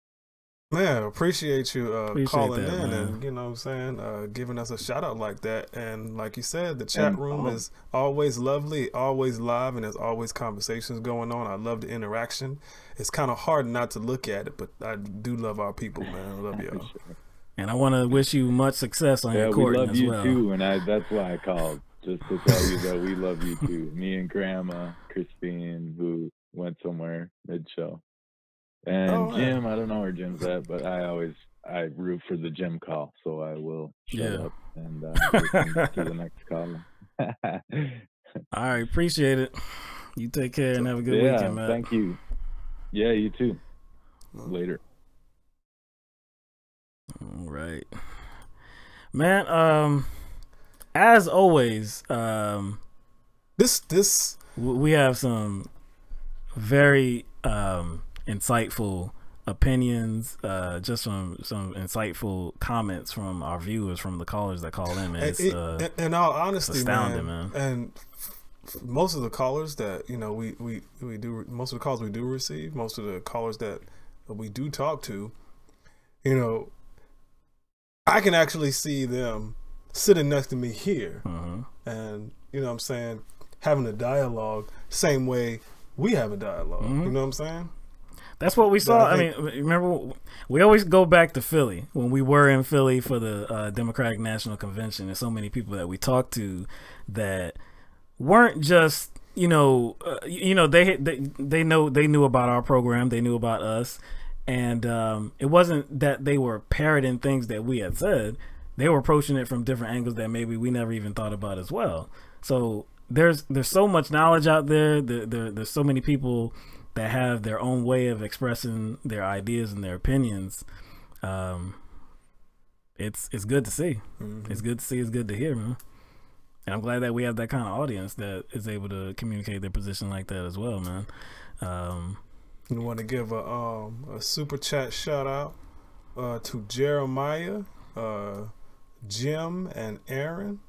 Man, appreciate you calling that, in man. and, you know what I'm saying, giving us a shout out like that. And like you said, the chat room is always lovely, always live, and there's always conversations going on. I love the interaction. It's kind of hard not to look at it, but I do love our people, man. I love y'all. And I want to wish you much success on your court as well. We love you too, and that's why I called, just to tell you that we love you too. Me and Grandma Christine, who went somewhere mid-show. And Jim, I don't know where Jim's at, but I root for the Jim call, so I will shut up and listen to the next call. All right, appreciate it. You take care and have a good weekend, man. Thank you. Yeah, you too. Later. All right, man. As always, we have some very insightful opinions, just from some insightful comments from our viewers, from the callers that call in. Man. In all honesty, astounding, man. And most of the callers that we do, most of the calls we do receive, most of the callers that we do talk to, I can actually see them sitting next to me here, and you know what I'm saying, having a dialogue, same way we have a dialogue. You know what I'm saying? That's what we saw. I mean, remember, we always go back to Philly when we were in Philly for the Democratic National Convention. There's so many people that we talked to that weren't just, they knew about our program, they knew about us, and it wasn't that they were parroting things that we had said. They were approaching it from different angles that maybe we never even thought about as well. So there's so much knowledge out there. There's so many people that have their own way of expressing their ideas and their opinions. It's good to see. It's good to see. It's good to hear, man. And I'm glad that we have that kind of audience that is able to communicate their position like that as well, man. You want to give a super chat shout out to Jeremiah, Jim, and Aaron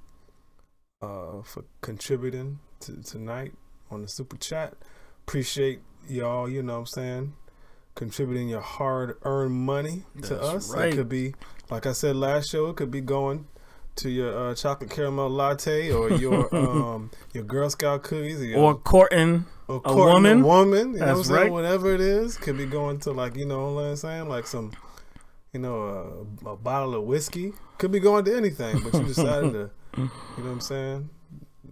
for contributing tonight on the super chat. Appreciate y'all, you know what I'm saying, contributing your hard-earned money to us. Right. It could be, like I said last show, it could be going to your chocolate caramel latte or your Girl Scout cookies, or courting a woman. You know what I'm That's saying? right. Whatever it is, could be going to, like, you know what I'm saying, like some, you know, a bottle of whiskey. Could be going to anything, but you decided to, you know what I'm saying,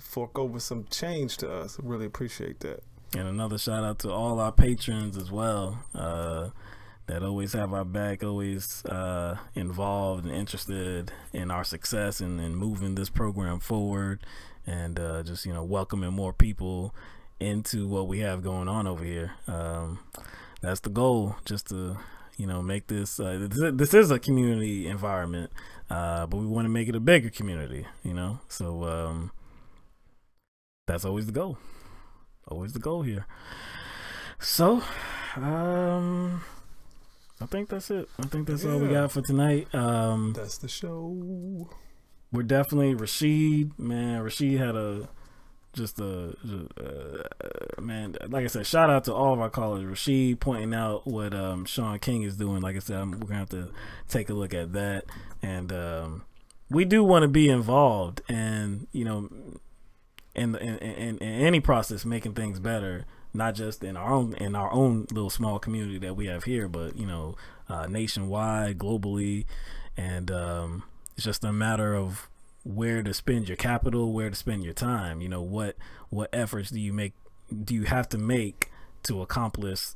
fork over some change to us. I really appreciate that. And another shout out to all our patrons as well, that always have our back, always involved and interested in our success and moving this program forward, and just, you know, welcoming more people into what we have going on over here. That's the goal, just to, you know, make this this is a community environment, but we want to make it a bigger community, you know. So that's always the goal. Always the goal here. So, I think that's it. I think that's all we got for tonight. That's the show. We're definitely Rashid. Man, Rashid had man. Like I said, shout out to all of our callers. Rashid pointing out what Sean King is doing. Like I said, we're gonna have to take a look at that, and we do want to be involved, and, you know, in any process, making things better, not just in our own little small community that we have here, but, you know, nationwide, globally, and it's just a matter of where to spend your capital, where to spend your time. You know, what efforts do you have to make to accomplish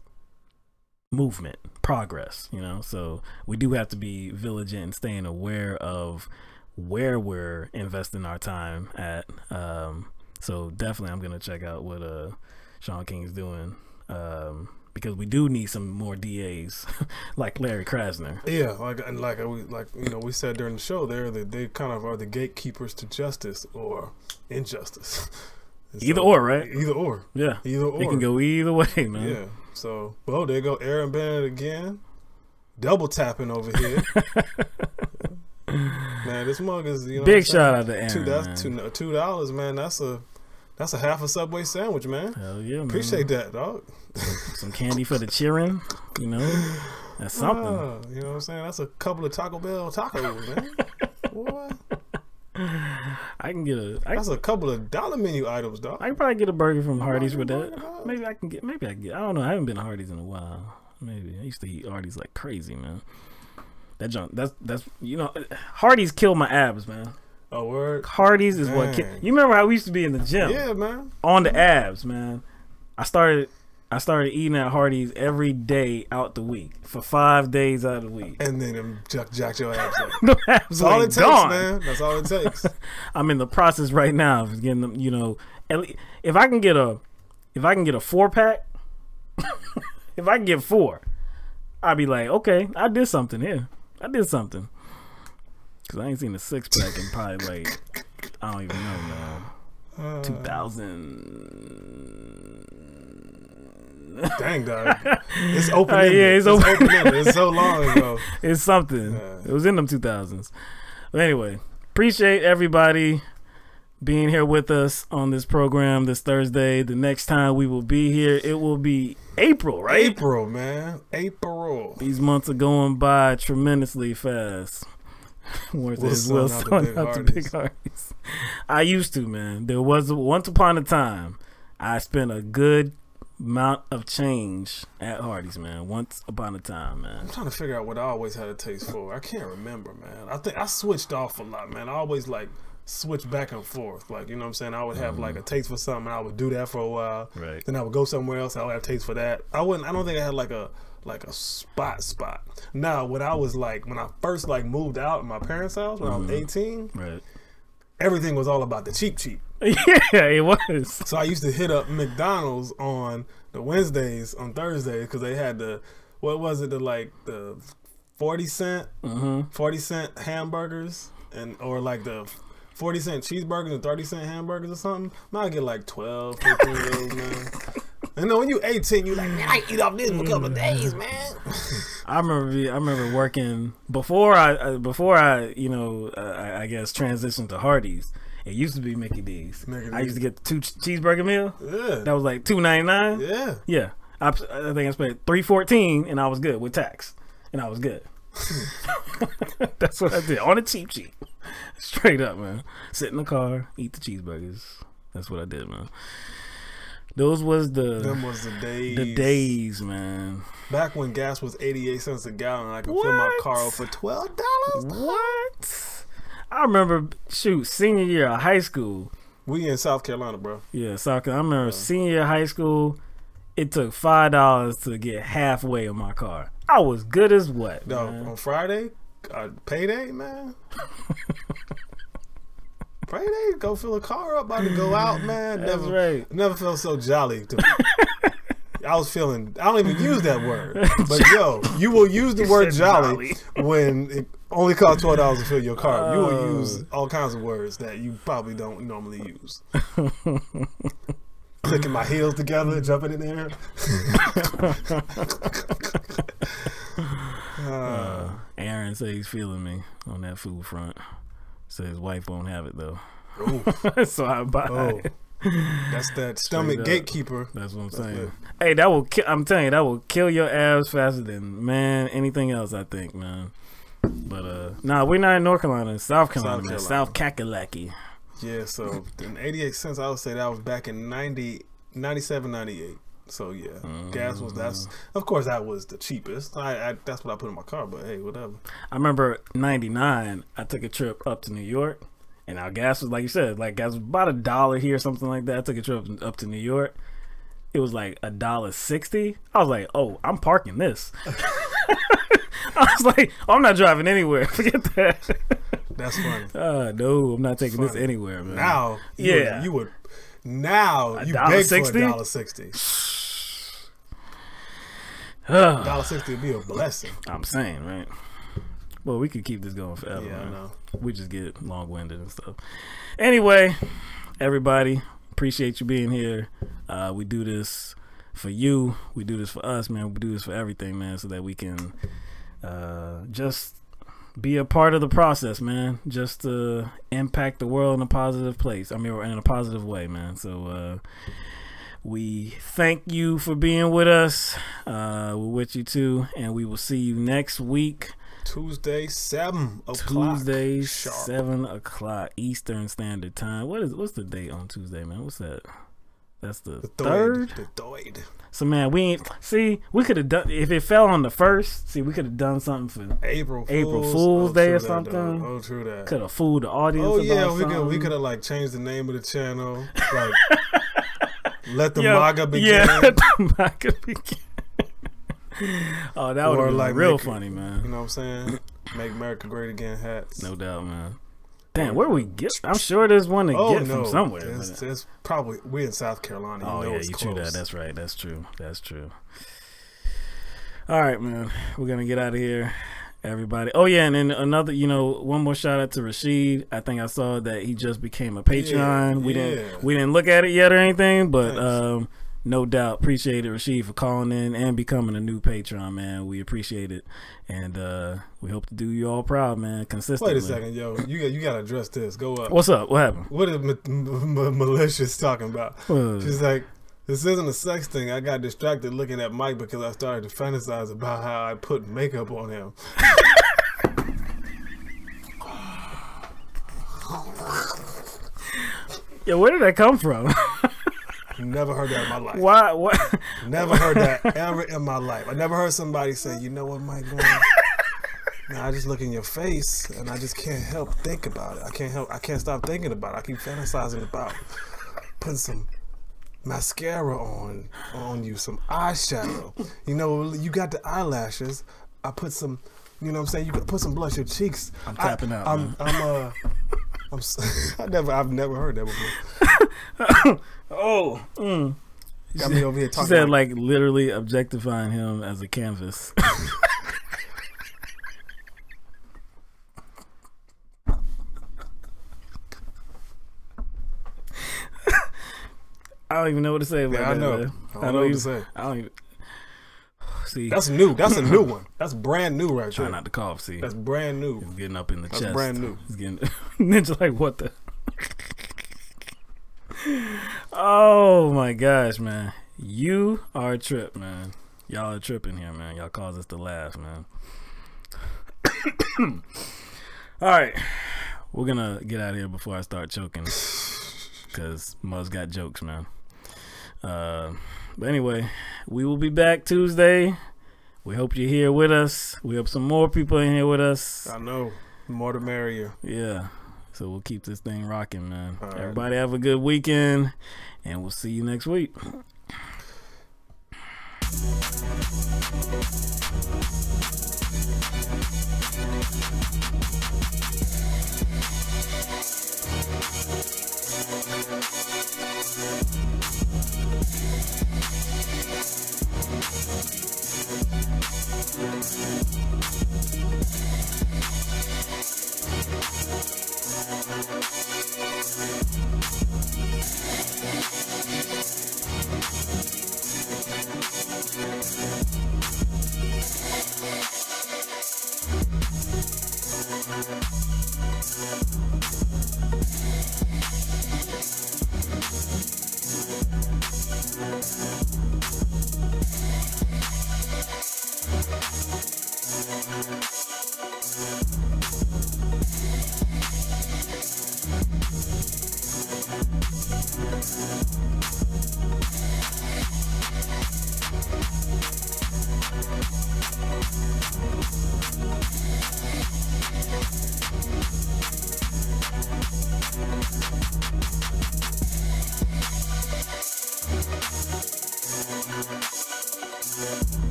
movement, progress, you know? So we do have to be vigilant and staying aware of where we're investing our time at. So definitely I'm gonna check out what Sean King's doing, because we do need some more DAs like Larry Krasner. Yeah, we said during the show there, that they kind of are the gatekeepers to justice or injustice. Either or, right? Either or. Yeah. Either or. It can go either way, man. Yeah. So, well, there go Aaron Bennett again, double tapping over here. Man, this mug is, you know, big shout out to Aaron. $2, man. That's a half a Subway sandwich, man. Hell yeah, man. Appreciate that, dog. Some candy for the cheering, you know. That's something. You know what I'm saying? That's a couple of Taco Bell tacos, man. What? That's a couple of dollar menu items, dog. I can probably get a burger from Hardee's with that. Maybe I can get. I don't know. I haven't been to Hardee's in a while. Maybe I used to eat Hardee's like crazy, man. That junk. That's you know, Hardee's killed my abs, man. Oh, word. Hardee's is what. You remember how we used to be in the gym? Yeah, man. On the abs, man. I started eating at Hardee's every day out the week for 5 days out of the week, and then jack your abs up. The abs That's all it takes, gone. man. That's all it takes. I'm in the process right now of getting them. You know, if I can get a 4-pack, if I can get 4, I'd be like, okay, I did something here. I did something. Cause I ain't seen a 6-pack in probably like, I don't even know, man. 2000. Dang, dog. It's open. Yeah, it's open. It's so long ago. It's something. Yeah. It was in them 2000s. But anyway, appreciate everybody being here with us on this program this Thursday. The next time we will be here, it will be April, right? April, man. April. These months are going by tremendously fast. Will Son out the big Hardee's. I used to, man. There was once upon a time I spent a good amount of change at Hardee's, man. Once upon a time, man. I'm trying to figure out what I always had a taste for. I can't remember, man. I think I switched off a lot, man. I always like switch back and forth. Like, you know what I'm saying? I would have like a taste for something, and I would do that for a while. Right. Then I would go somewhere else, I would have a taste for that. I don't think I had like a spot. Now, when I was like, when I first like moved out of my parents' house when I was 18, right, everything was all about the cheap. Yeah, it was. So I used to hit up McDonald's on the Wednesdays, on Thursdays, because they had the 40 cent hamburgers, or like the 40-cent cheeseburgers and 30-cent hamburgers or something. Now I get like 12, 15 of those, man. And then when you 18, you like, man, I eat off this for a couple of days, man. I remember working before I I guess transitioned to Hardee's. It used to be Mickey D's. I used to get the 2 cheeseburger meal. Yeah. That was like $2.99. Yeah. Yeah. I think I spent $314 and I was good with tax, and I was good. That's what I did on a cheap. Straight up, man. Sit in the car, eat the cheeseburgers. That's what I did, man. Them was the days. The days, man. Back when gas was 88 cents a gallon, and I could fill my car up for $12. What? I remember, senior year of high school. We in South Carolina, bro. Yeah, South Carolina. I remember senior year of high school. It took $5 to get halfway in my car. I was good as what? No, man? on Friday, payday, man. Payday, go fill a car up, about to go out, man. Never felt so jolly. I was feeling. I don't even use that word, but yo, you will use the word jolly when it only costs $12 to fill your car. You will use all kinds of words that you probably don't normally use. Clicking my heels together, jumping in the air. Aaron said he's feeling me on that food front. So his wife won't have it though. So I buy it. That's that stomach gatekeeper. That's what I'm saying. Hey, that will I'm telling you, that will kill your abs faster than anything else, I think, man. But nah, we're not in North Carolina, South Carolina, man. South Kakalaki. Yeah, so in 88 cents, I would say that was back in 97, 98. So yeah, gas was of course that was the cheapest. That's what I put in my car, but hey, whatever. I remember 99, I took a trip up to New York, and our gas was, like you said, like gas was about $1 here, something like that. I took a trip up to New York. It was like $1.60. I was like, oh, I'm parking this. I was like, oh, I'm not driving anywhere. Forget that. That's funny. No, I'm not taking this anywhere, man. Now, you would. Now you beg for $1.60. $1.60 would be a blessing. I'm saying, right? Well, we could keep this going forever. Yeah, man. I know. We just get long-winded and stuff. Anyway, everybody, appreciate you being here. We do this for you. We do this for us, man. We do this for everything, man, so that we can just be a part of the process, man. Just to impact the world in a positive place. I mean, in a positive way, man. So we thank you for being with us. We're with you too, and we will see you next week. Tuesday, 7 o'clock. Tuesday, 7 o'clock Eastern Standard Time. What's the date on Tuesday, man? What's that? That's the 3rd? The 3rd. So, man, we could have done, if it fell on the 1st, we could have done something for April Fool's Day or something. Oh, true that. Could have fooled the audience. Oh, yeah, about we could have, like, changed the name of the channel. Like, let the MAGA begin. Yeah, let the MAGA begin. Oh, that would have been like real funny, man. You know what I'm saying? Make America Great Again hats. No doubt, man. Damn, where we get? I'm sure there's one to get from somewhere. It's probably we're in South Carolina. You true that. That's right. That's true. That's true. All right, man. We're gonna get out of here, everybody. Oh yeah, and then another. One more shout out to Rashid. I think I saw that he just became a Patreon. We didn't look at it yet or anything, but no doubt appreciate it, Rashid, for calling in and becoming a new patron, man. We appreciate it, and we hope to do you all proud, man. Consistently. Wait a second, yo, you gotta address this. Go up. What's up? What happened? What is Malicious talking about? She's like, this isn't a sex thing. I got distracted looking at Mike because I started to fantasize about how I put makeup on him. Yo, where did that come from? Never heard that in my life. Why? What? Never heard that ever in my life. I never heard somebody say, you know what, Mike? Now I just look in your face and I just can't help think about it. I can't stop thinking about it. I keep fantasizing about putting some mascara on you, some eyeshadow. You got the eyelashes. I put some, you know what I'm saying? You could put some blush your cheeks. I'm tapping out. I've never heard that before. Got me over here talking. She said like literally objectifying him as a canvas. I don't even know what to say about that. I know. Man. I don't know what to say. I don't even. See, that's new. That's a new one. That's brand new, right there. Try not to cough. See, that's brand new. It's getting up in the chest. That's brand new. It's getting Ninja like what the. Oh my gosh, man! You are a trip, man. Y'all are tripping here, man. Y'all cause us to laugh, man. All right. We're going to get out of here before I start choking. Because Muzz got jokes, man. But anyway, we will be back Tuesday. We hope you're here with us. We hope some more people in here with us. I know. The more the merrier. Yeah. So we'll keep this thing rocking, man. All right. Everybody have a good weekend, and we'll see you next week.